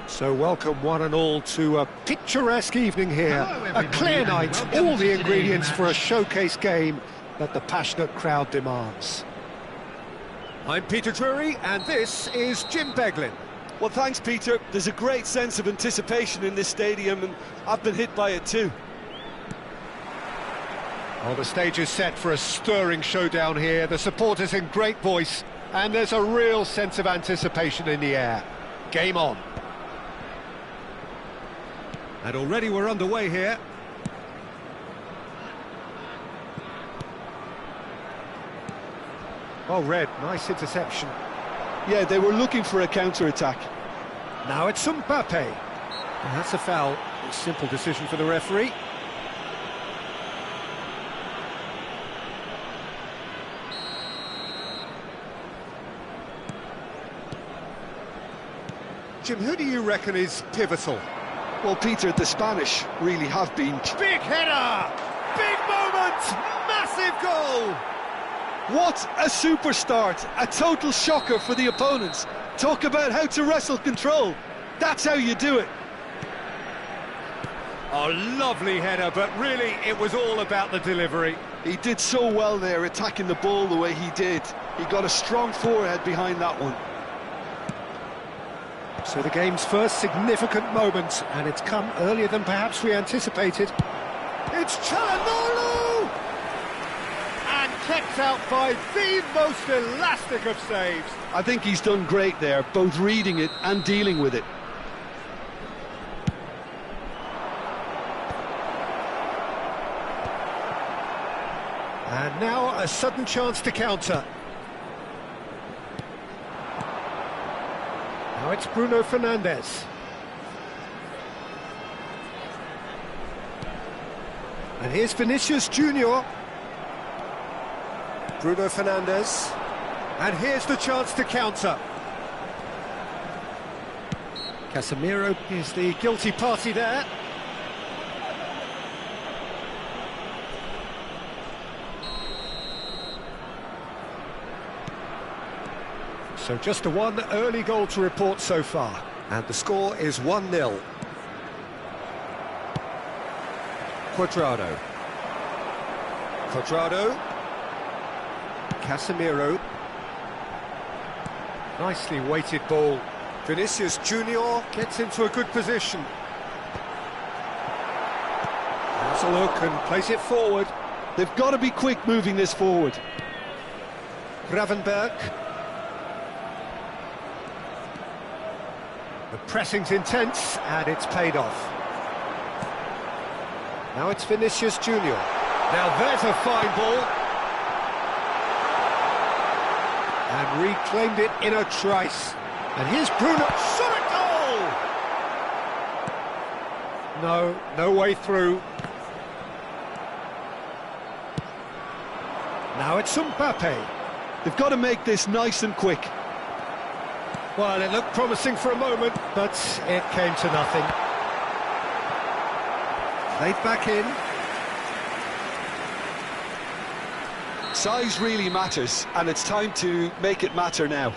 [SPEAKER 1] So welcome one and all to a picturesque evening here, a clear night, all the ingredients for a showcase game that the passionate crowd demands.
[SPEAKER 4] I'm Peter Drury, and this is Jim Beglin.
[SPEAKER 2] Well, thanks, Peter. There's a great sense of anticipation in this stadium, and I've been hit by it too.
[SPEAKER 1] Well, the stage is set for a stirring showdown here. The supporters in great voice, and there's a real sense of anticipation in the air. Game on.
[SPEAKER 4] And already we're underway here.
[SPEAKER 1] Oh, Red, nice interception.
[SPEAKER 5] Yeah, they were looking for a counter-attack.
[SPEAKER 1] Now it's Mbappe. And that's a foul. A simple decision for the referee.
[SPEAKER 4] Jim, who do you reckon is pivotal?
[SPEAKER 5] Well, Peter, the Spanish really have been...
[SPEAKER 4] Big header! Big moment! Massive goal!
[SPEAKER 5] What a super start! A total shocker for the opponents. Talk about how to wrestle control. That's how you do it.
[SPEAKER 4] A lovely header, but really it was all about the delivery.
[SPEAKER 5] He did so well there, attacking the ball the way he did. He got a strong forehead behind that one.
[SPEAKER 1] So the game's first significant moment, and it's come earlier than perhaps we anticipated. It's Chalanolu! And kept out by the most elastic of saves.
[SPEAKER 5] I think he's done great there, both reading it and dealing with it.
[SPEAKER 1] And now a sudden chance to counter. Now it's Bruno Fernandes. And here's Vinicius Junior. Bruno Fernandes. And here's the chance to counter. Casemiro is the guilty party there. So just a one early goal to report so far. And the score is 1-0. Cuadrado. Casemiro. Nicely weighted ball. Vinicius Junior gets into a good position. Has a look and plays it forward.
[SPEAKER 5] They've got to be quick moving this forward.
[SPEAKER 1] Gravenberch. The pressing's intense and it's paid off. Now it's Vinicius Junior. Now there's a fine ball. And reclaimed it in a trice. And here's Bruno. Shot a goal! No way through. Now it's Mbappe.
[SPEAKER 5] They've got to make this nice and quick.
[SPEAKER 1] Well, it looked promising for a moment, but it came to nothing. Played back in.
[SPEAKER 5] Size really matters, and it's time to make it matter now.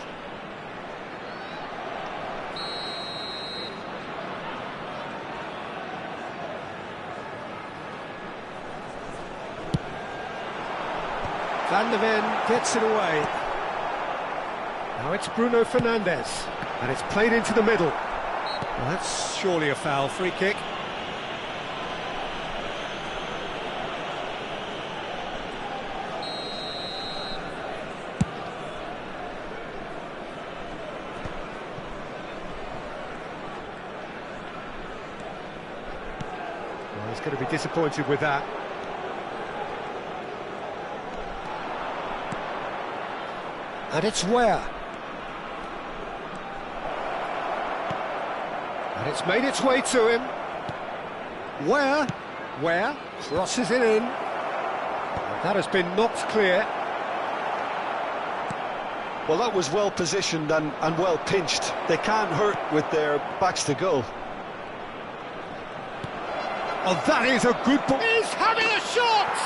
[SPEAKER 1] Van der Ven gets it away. Now it's Bruno Fernandes, and it's played into the middle. Well, that's surely a foul. Free kick. Well, he's going to be disappointed with that. And it's Where. And it's made its way to him. Where crosses it in. And that has been knocked clear.
[SPEAKER 5] Well, that was well positioned and well pinched. They can't hurt with their backs to goal.
[SPEAKER 1] Oh, that is a good ball. He's having a shot!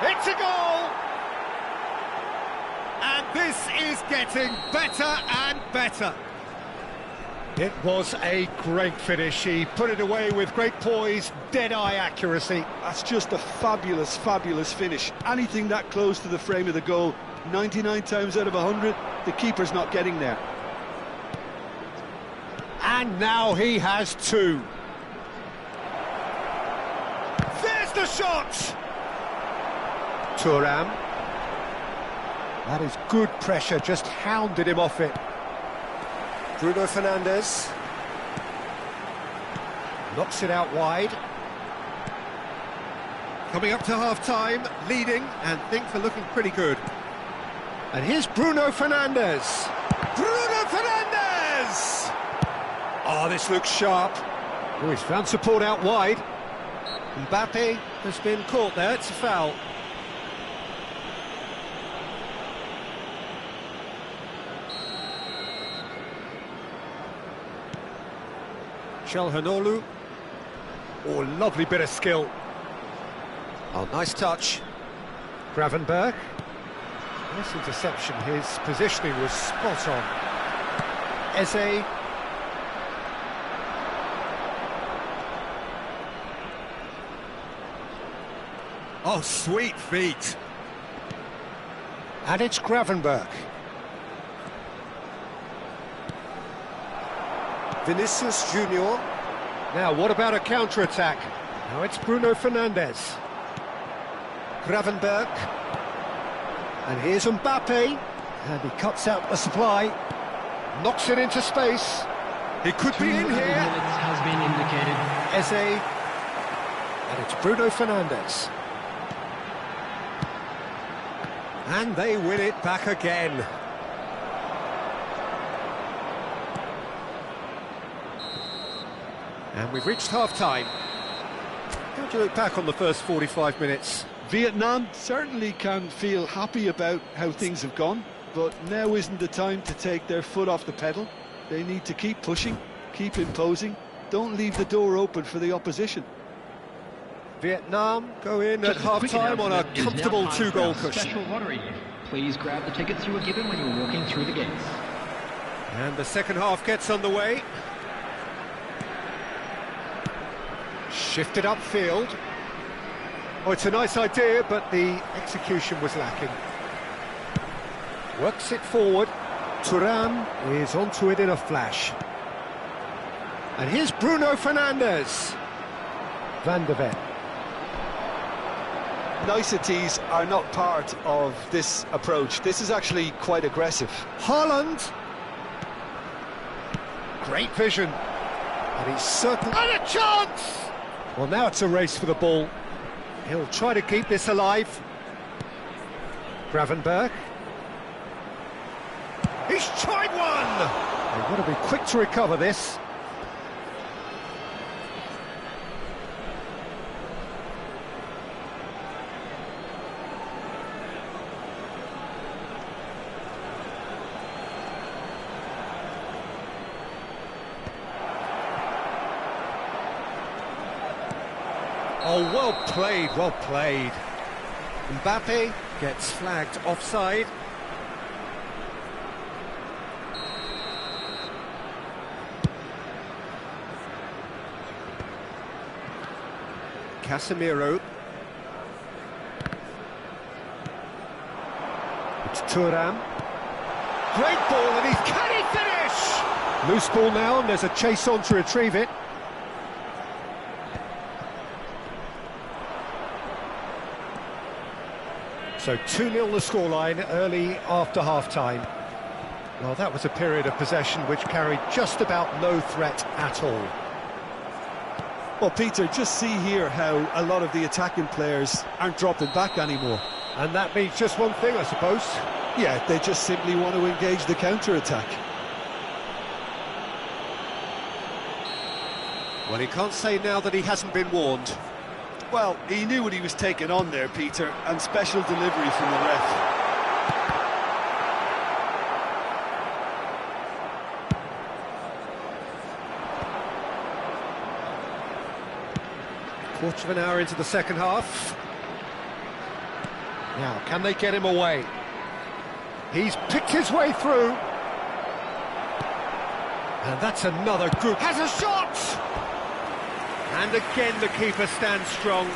[SPEAKER 1] It's a goal! And this is getting better and better. It was a great finish. He put it away with great poise, dead-eye accuracy.
[SPEAKER 5] That's just a fabulous, fabulous finish. Anything that close to the frame of the goal, 99 times out of 100, the keeper's not getting there.
[SPEAKER 1] And now he has two. There's the shot! Thuram. That is good pressure, just hounded him off it. Bruno Fernandes. Knocks it out wide. Coming up to half-time, leading, and things are looking pretty good. And here's Bruno Fernandes. Bruno Fernandes! Oh, this looks sharp. Oh, he's found support out wide. Mbappe has been caught there, it's a foul. Chalanolu. Oh, lovely bit of skill. Oh, nice touch. Gravenberch. Nice interception. His positioning was spot on. Eze. Oh, sweet feet. And it's Gravenberch. Vinicius Junior. Now, what about a counter-attack? Now it's Bruno Fernandes. Gravenberch. And here's Mbappe. And he cuts out the supply. Knocks it into space.
[SPEAKER 4] He could be in
[SPEAKER 3] 2
[SPEAKER 4] here.
[SPEAKER 3] minutes has been indicated.
[SPEAKER 1] Eze. And it's Bruno Fernandes.
[SPEAKER 4] And they win it back again. And we've reached half-time. How do you look back on the first 45 minutes?
[SPEAKER 5] Vietnam certainly can feel happy about how things have gone, but now isn't the time to take their foot off the pedal. They need to keep pushing, keep imposing, don't leave the door open for the opposition.
[SPEAKER 4] Vietnam go in at
[SPEAKER 6] Just a quick
[SPEAKER 4] half-time on a
[SPEAKER 6] announcement. It is now
[SPEAKER 4] comfortable
[SPEAKER 6] time for our
[SPEAKER 4] two-goal cushion.
[SPEAKER 6] Special lottery. Please grab the tickets you were given when you were walking through the gates.
[SPEAKER 4] And the second half gets underway.
[SPEAKER 1] Shifted upfield.
[SPEAKER 4] Oh, it's a nice idea, but
[SPEAKER 1] The execution was lacking. Works it forward. Thuram is onto it in a flash. And here's Bruno Fernandes. Van de Ven.
[SPEAKER 5] Niceties are not part of this approach. This is actually quite aggressive.
[SPEAKER 1] Haaland. Great vision. And he's certain. And a chance! Well, now it's a race for the ball. He'll try to keep this alive. Gravenberch. He's tried one! They've got to be quick to recover this.
[SPEAKER 4] oh, well played, well played. Mbappe gets flagged offside. Casemiro.
[SPEAKER 1] It's Thuram. Great ball, and can he finish? Loose ball now, and there's a chase on to retrieve it. So 2-0 the scoreline early after half-time. Well, that was a period of possession which carried just about no threat at all.
[SPEAKER 2] Well, Peter, just see here how a lot of the attacking players aren't dropping back anymore.
[SPEAKER 1] And that means just one thing, I suppose.
[SPEAKER 2] Yeah, they just simply want to engage the counter-attack.
[SPEAKER 4] Well, he can't say now that he hasn't been warned.
[SPEAKER 2] Well, he knew what he was taking on there, Peter, and special delivery from the ref.
[SPEAKER 4] Quarter of an hour into the second half.
[SPEAKER 1] Now, can they get him away? He's picked his way through. And that's another good... Has a shot!
[SPEAKER 4] And again the keeper stands strong.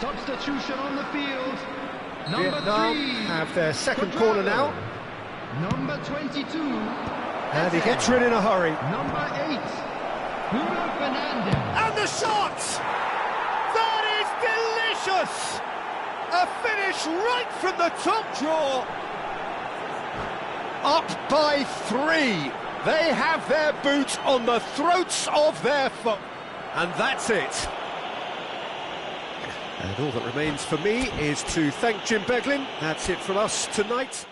[SPEAKER 3] Substitution on the field. Number
[SPEAKER 1] Vietnam
[SPEAKER 3] 3
[SPEAKER 1] have their second
[SPEAKER 3] Quadrado.
[SPEAKER 1] corner now.
[SPEAKER 3] Number 22.
[SPEAKER 1] And he gets rid in a hurry.
[SPEAKER 3] Number 8. Bruno Fernandes.
[SPEAKER 1] And the shot! That is delicious!
[SPEAKER 4] A finish right from the top draw.
[SPEAKER 1] Up by 3. They have their boots on the throats of their foot.
[SPEAKER 4] And that's it. And all that remains for me is to thank Jim Beglin. That's it from us tonight.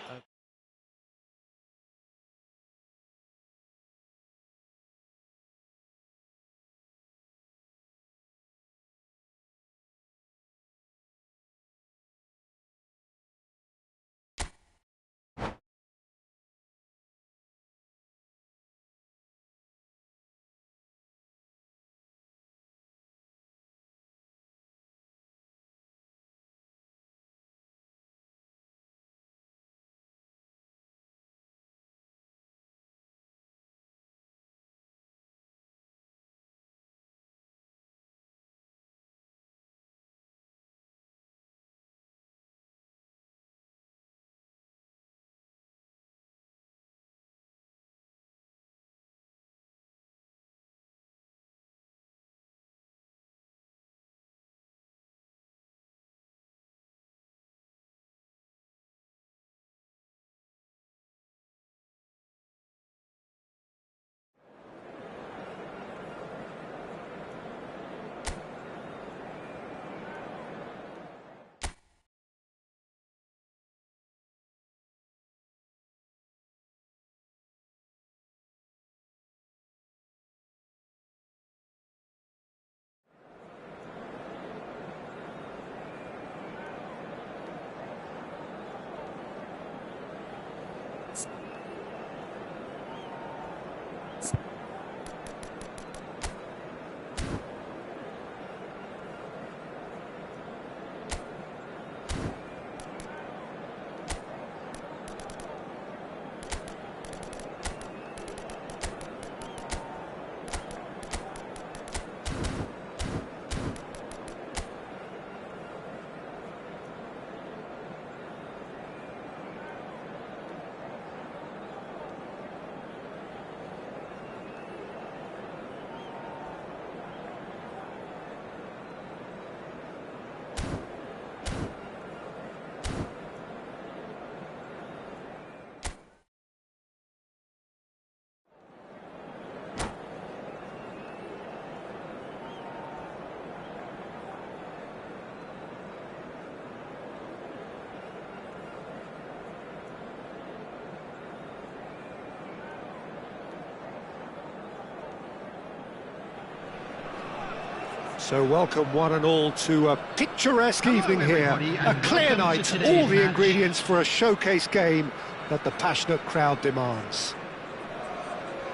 [SPEAKER 1] So welcome one and all to a picturesque evening here, a clear night, all the ingredients for a showcase game that the passionate crowd demands.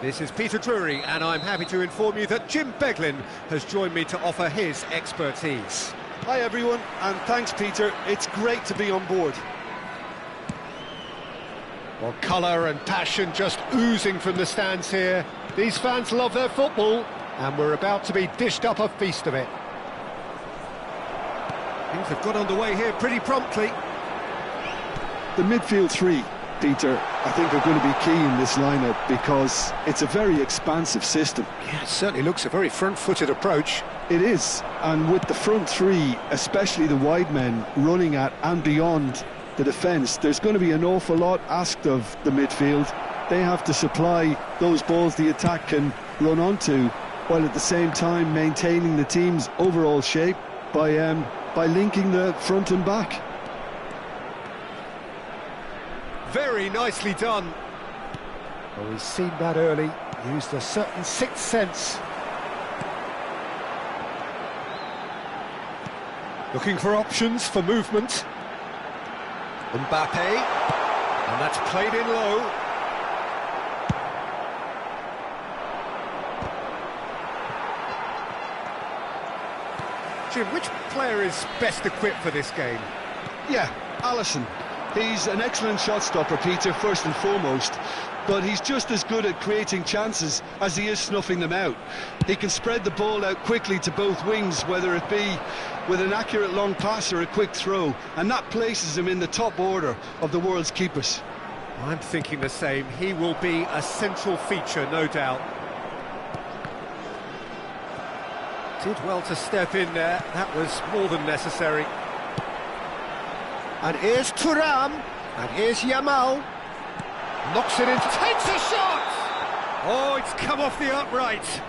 [SPEAKER 4] This is Peter Drury, and I'm happy to inform you that Jim Beglin has joined me to offer his expertise.
[SPEAKER 2] Hi everyone, and thanks Peter, it's great to be on board.
[SPEAKER 1] Well, colour and passion just oozing from the stands here. These fans love their football, and we're about to be dished up a feast of it.
[SPEAKER 4] Things have got underway here pretty promptly.
[SPEAKER 5] The midfield three, Peter, I think are going to be key in this lineup because it's a very expansive system.
[SPEAKER 1] Yeah, it certainly looks a very front-footed approach.
[SPEAKER 5] It is, and with the front three, especially the wide men, running at and beyond the defence, there's going to be an awful lot asked of the midfield. They have to supply those balls the attack can run onto, while at the same time maintaining the team's overall shape by linking the front and back.
[SPEAKER 4] Very nicely done.
[SPEAKER 1] Well, we've seen that early, used a certain sixth sense.
[SPEAKER 4] Looking for options for movement. Mbappe, and that's played in low. Jim, which player is best equipped for this game?
[SPEAKER 5] Yeah, Alisson. He's an excellent shot stopper, Peter, first and foremost, but he's just as good at creating chances as he is snuffing them out. He can spread the ball out quickly to both wings, whether it be with an accurate long pass or a quick throw, and that places him in the top order of the world's keepers.
[SPEAKER 4] I'm thinking the same. He will be a central feature, no doubt. Did well to step in there. That was more than necessary.
[SPEAKER 1] And here's Thuram, and here's Yamal. Knocks it in, takes a shot!
[SPEAKER 4] Oh, it's come off the upright.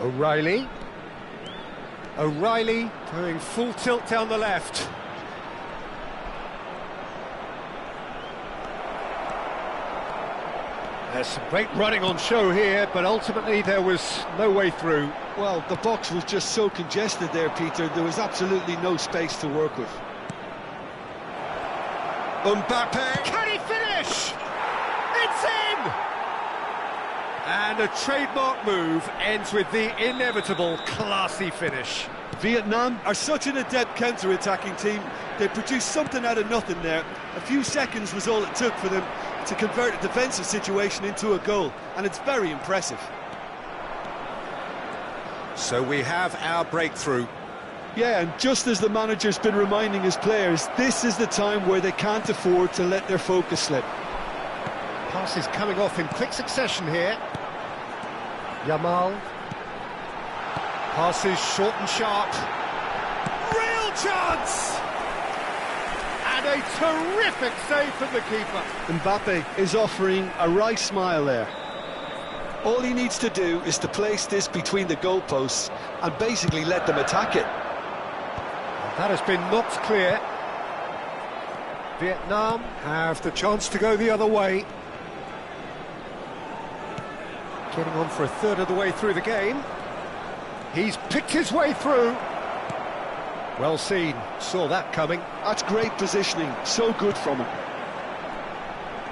[SPEAKER 1] O'Reilly. O'Reilly
[SPEAKER 4] Going full tilt down the left.
[SPEAKER 1] There's some great running on show here, but ultimately there was no way through.
[SPEAKER 5] Well, the box was just so congested there, Peter. There was absolutely no space to work with.
[SPEAKER 4] Mbappe, can he finish? It's in! And a trademark move ends with the inevitable classy finish.
[SPEAKER 2] Vietnam are such an adept counter-attacking team. They produced something out of nothing there. A few seconds was all it took for them to convert a defensive situation into a goal, and it's very impressive.
[SPEAKER 4] So we have our breakthrough.
[SPEAKER 5] Yeah, and just as the manager's been reminding his players, this is the time where they can't afford to let their focus slip.
[SPEAKER 1] Passes coming off in quick succession here. Yamal. Passes short and sharp.
[SPEAKER 4] Real chance! And a terrific save from the keeper.
[SPEAKER 5] Mbappe is offering a wry smile there. All he needs to do is to place this between the goalposts and basically let them attack it.
[SPEAKER 1] That has been knocked clear. Vietnam have the chance to go the other way. Getting on for a third of the way through the game. He's picked his way through. Well seen, saw that coming.
[SPEAKER 5] That's great positioning, so good from him.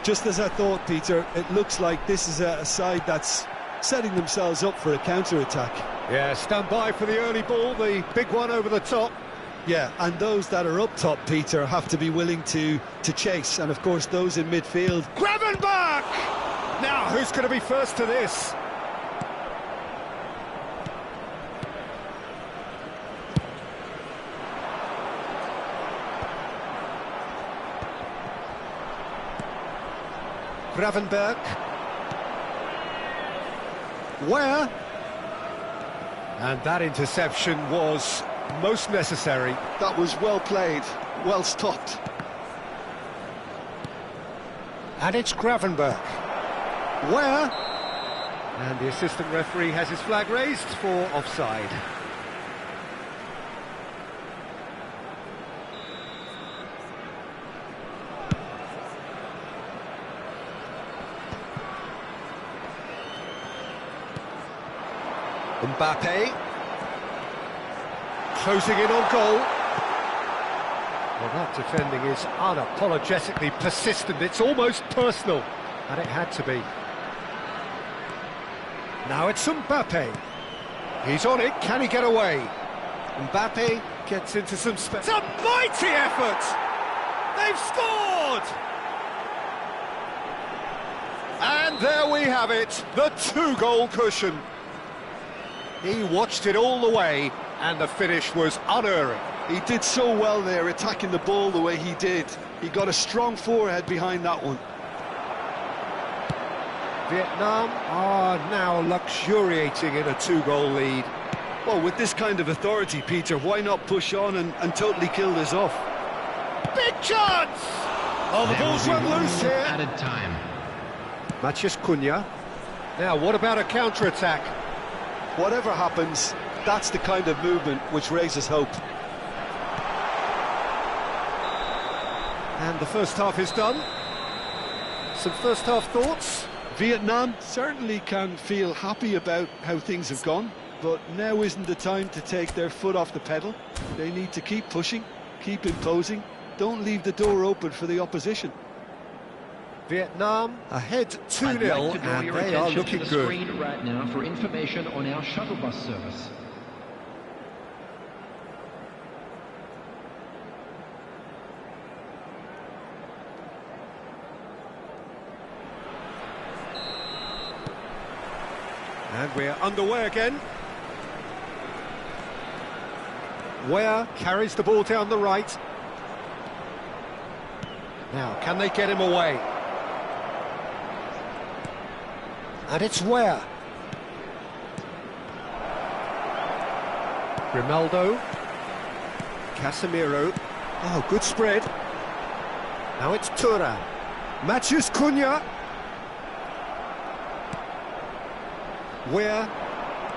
[SPEAKER 2] Just as I thought, Peter, it looks like this is a side that's setting themselves up for a counter-attack.
[SPEAKER 1] Yeah, stand by for the early ball, the big one over the top.
[SPEAKER 2] Yeah, and those that are up top, Peter, have to be willing to chase, and of course those in midfield.
[SPEAKER 4] Gravenberch! Now, who's going to be first to this?
[SPEAKER 1] Gravenberch. Where? And that interception was most necessary.
[SPEAKER 5] That was well played, well stopped.
[SPEAKER 1] And it's Gravenberch. Where? And the assistant referee has his flag raised for offside. Mbappe closing in on goal. Well, that defending is unapologetically persistent. It's almost personal, and it had to be. Now it's Mbappe. He's on it. Can he get away? Mbappe gets into some space.
[SPEAKER 4] It's a mighty effort! They've scored! And there we have it, the two-goal cushion. He watched it all the way, and the finish was unerring.
[SPEAKER 5] He did so well there, attacking the ball the way he did. He got a strong forehead behind that one.
[SPEAKER 1] Vietnam are now luxuriating in a two-goal lead.
[SPEAKER 5] Well, with this kind of authority, Peter, why not push on and totally kill this off?
[SPEAKER 4] Big chance! Oh, the ball's run loose here.
[SPEAKER 6] Added time.
[SPEAKER 1] Matheus Cunha. Now, what about a counter-attack?
[SPEAKER 5] Whatever happens, that's the kind of movement which raises hope.
[SPEAKER 1] And the first half is done. Some first half thoughts?
[SPEAKER 5] Vietnam certainly can feel happy about how things have gone, but now isn't the time to take their foot off the pedal. They need to keep pushing, keep imposing, don't leave the door open for the opposition.
[SPEAKER 1] Vietnam ahead 2-0,
[SPEAKER 6] I'd like to draw
[SPEAKER 1] and
[SPEAKER 6] your
[SPEAKER 1] they are
[SPEAKER 6] attention
[SPEAKER 1] looking
[SPEAKER 6] to the
[SPEAKER 1] good.
[SPEAKER 6] screen right now for information on our shuttle bus service.
[SPEAKER 4] And we're underway again.
[SPEAKER 1] Ware carries the ball down the right. Now, can they get him away? And it's where? Grimaldo.
[SPEAKER 4] Casemiro. Oh, good spread.
[SPEAKER 1] Now it's Thuram.
[SPEAKER 4] Matheus Cunha. Where?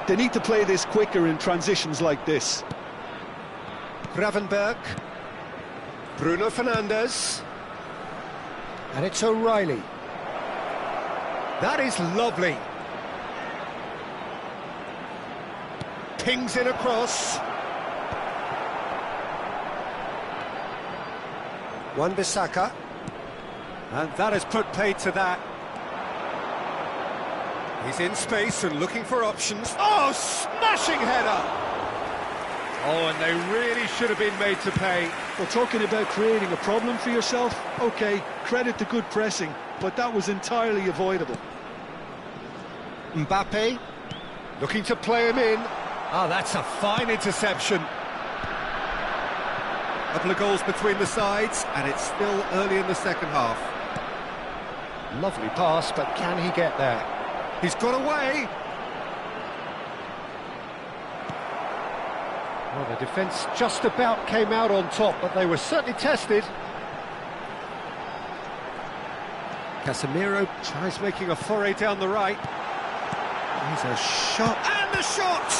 [SPEAKER 5] They need to play this quicker in transitions like this.
[SPEAKER 4] Gravenberg. Bruno Fernandes.
[SPEAKER 1] And it's O'Reilly.
[SPEAKER 4] That is lovely. Pings in across.
[SPEAKER 1] Wan-Bissaka.
[SPEAKER 4] And that has put paid to that. He's in space and looking for options. Oh, smashing header! Oh, and they really should have been made to pay.
[SPEAKER 5] Well, talking about creating a problem for yourself, OK, credit to good pressing, but that was entirely avoidable.
[SPEAKER 1] Mbappe.
[SPEAKER 4] Looking to play him in. Ah, that's a fine interception. Couple of goals between the sides, and it's still early in the second half.
[SPEAKER 1] Lovely pass, but can he get there?
[SPEAKER 4] He's got away.
[SPEAKER 1] Well, the defence just about came out on top, but they were certainly tested.
[SPEAKER 4] Casemiro tries making a foray down the right. He's a shot, and the shot!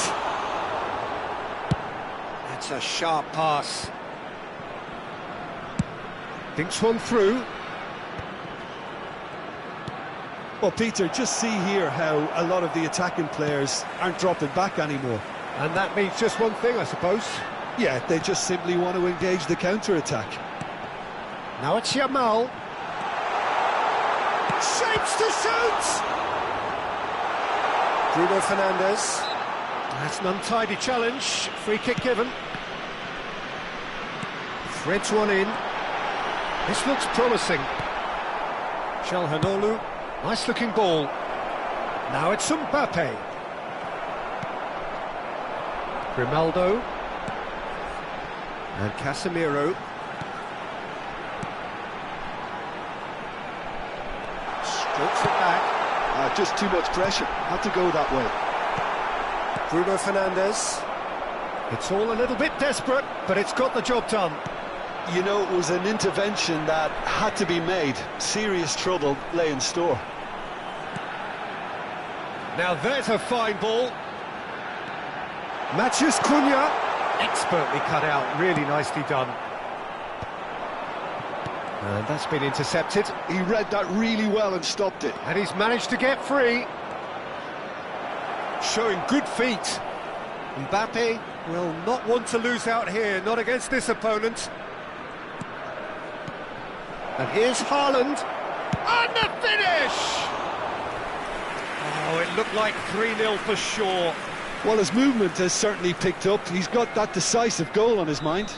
[SPEAKER 1] That's a sharp pass.
[SPEAKER 4] Thinks one through.
[SPEAKER 5] Well, Peter, just see here how a lot of the attacking players aren't dropping back anymore.
[SPEAKER 4] And that means just one thing, I suppose.
[SPEAKER 5] Yeah, they just simply want to engage the counter-attack.
[SPEAKER 1] Now it's Yamal.
[SPEAKER 4] Shapes to shoot!
[SPEAKER 1] Bruno Fernandes.
[SPEAKER 4] That's an untidy challenge. Free kick given.
[SPEAKER 1] Threads one in.
[SPEAKER 4] This looks promising. Calhanoglu.
[SPEAKER 1] Nice looking ball. Now it's Mbappe. Grimaldo.
[SPEAKER 4] And Casemiro.
[SPEAKER 1] Strokes it back.
[SPEAKER 5] Just too much pressure. Had to go that way.
[SPEAKER 1] Bruno Fernandes.
[SPEAKER 4] It's all a little bit desperate, but it's got the job done.
[SPEAKER 5] You know, it was an intervention that had to be made. Serious trouble lay in store.
[SPEAKER 4] Now there's a fine ball. Matheus Cunha. Expertly cut out, really nicely done. And that's been intercepted.
[SPEAKER 5] He read that really well and stopped it.
[SPEAKER 4] And he's managed to get free. Showing good feet. Mbappe will not want to lose out here, not against this opponent. And here's Haaland. And the finish! Oh, it looked like 3-0 for sure.
[SPEAKER 5] Well, his movement has certainly picked up. He's got that decisive goal on his mind.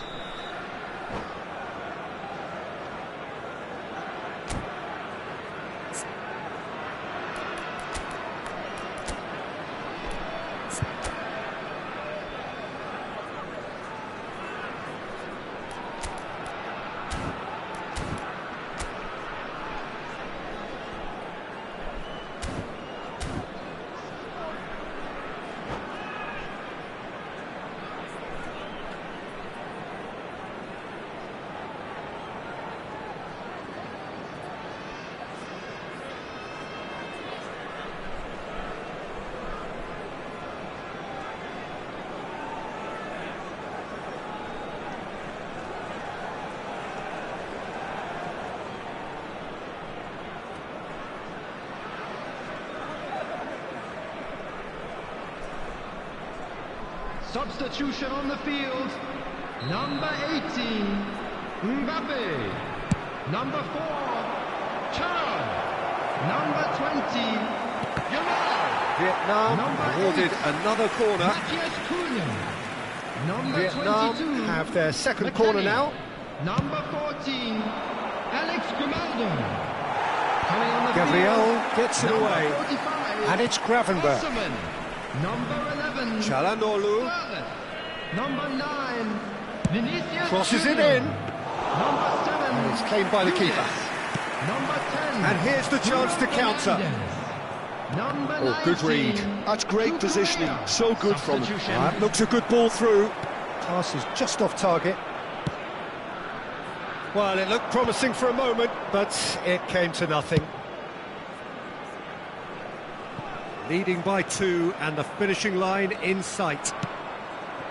[SPEAKER 3] Substitution on the field. Number 18, Mbappe. Number 4, Thuram. Number 20, Yamal.
[SPEAKER 4] Vietnam awarded another corner.
[SPEAKER 3] Matheus Cunha. Number
[SPEAKER 4] Vietnam
[SPEAKER 3] 22,
[SPEAKER 4] have their second
[SPEAKER 3] McKennie.
[SPEAKER 4] corner now.
[SPEAKER 3] Number 14, Alex Grimaldo. Coming on the
[SPEAKER 4] Gabriel
[SPEAKER 3] field,
[SPEAKER 4] gets it
[SPEAKER 3] number
[SPEAKER 4] away.
[SPEAKER 3] 45,
[SPEAKER 1] And it's Gravenberg.
[SPEAKER 3] Osman. Number 11,
[SPEAKER 4] Calhanoglu
[SPEAKER 3] Number 9, Vinicius
[SPEAKER 4] crosses it
[SPEAKER 3] Junior.
[SPEAKER 4] in.
[SPEAKER 3] Number 7,
[SPEAKER 4] And it's claimed by the
[SPEAKER 3] Nunes.
[SPEAKER 4] keeper.
[SPEAKER 3] Number 10,
[SPEAKER 4] And here's the chance to counter.
[SPEAKER 3] Fernandes. Number
[SPEAKER 4] Oh, good
[SPEAKER 3] 19.
[SPEAKER 4] read.
[SPEAKER 5] That's great positioning, so good from him.
[SPEAKER 3] Substitution.
[SPEAKER 4] That looks a good ball through.
[SPEAKER 1] Pass is just off target. Well, it looked promising for a moment, but it came to nothing.
[SPEAKER 4] Leading by 2 and the finishing line in sight.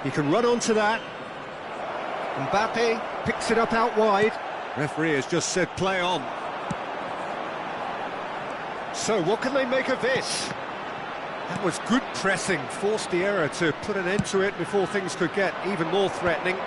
[SPEAKER 4] He can run onto that. Mbappe picks it up out wide. Referee has just said play on.
[SPEAKER 1] So what can they make of this?
[SPEAKER 4] That was good pressing, forced the error to put an end to it before things could get even more threatening.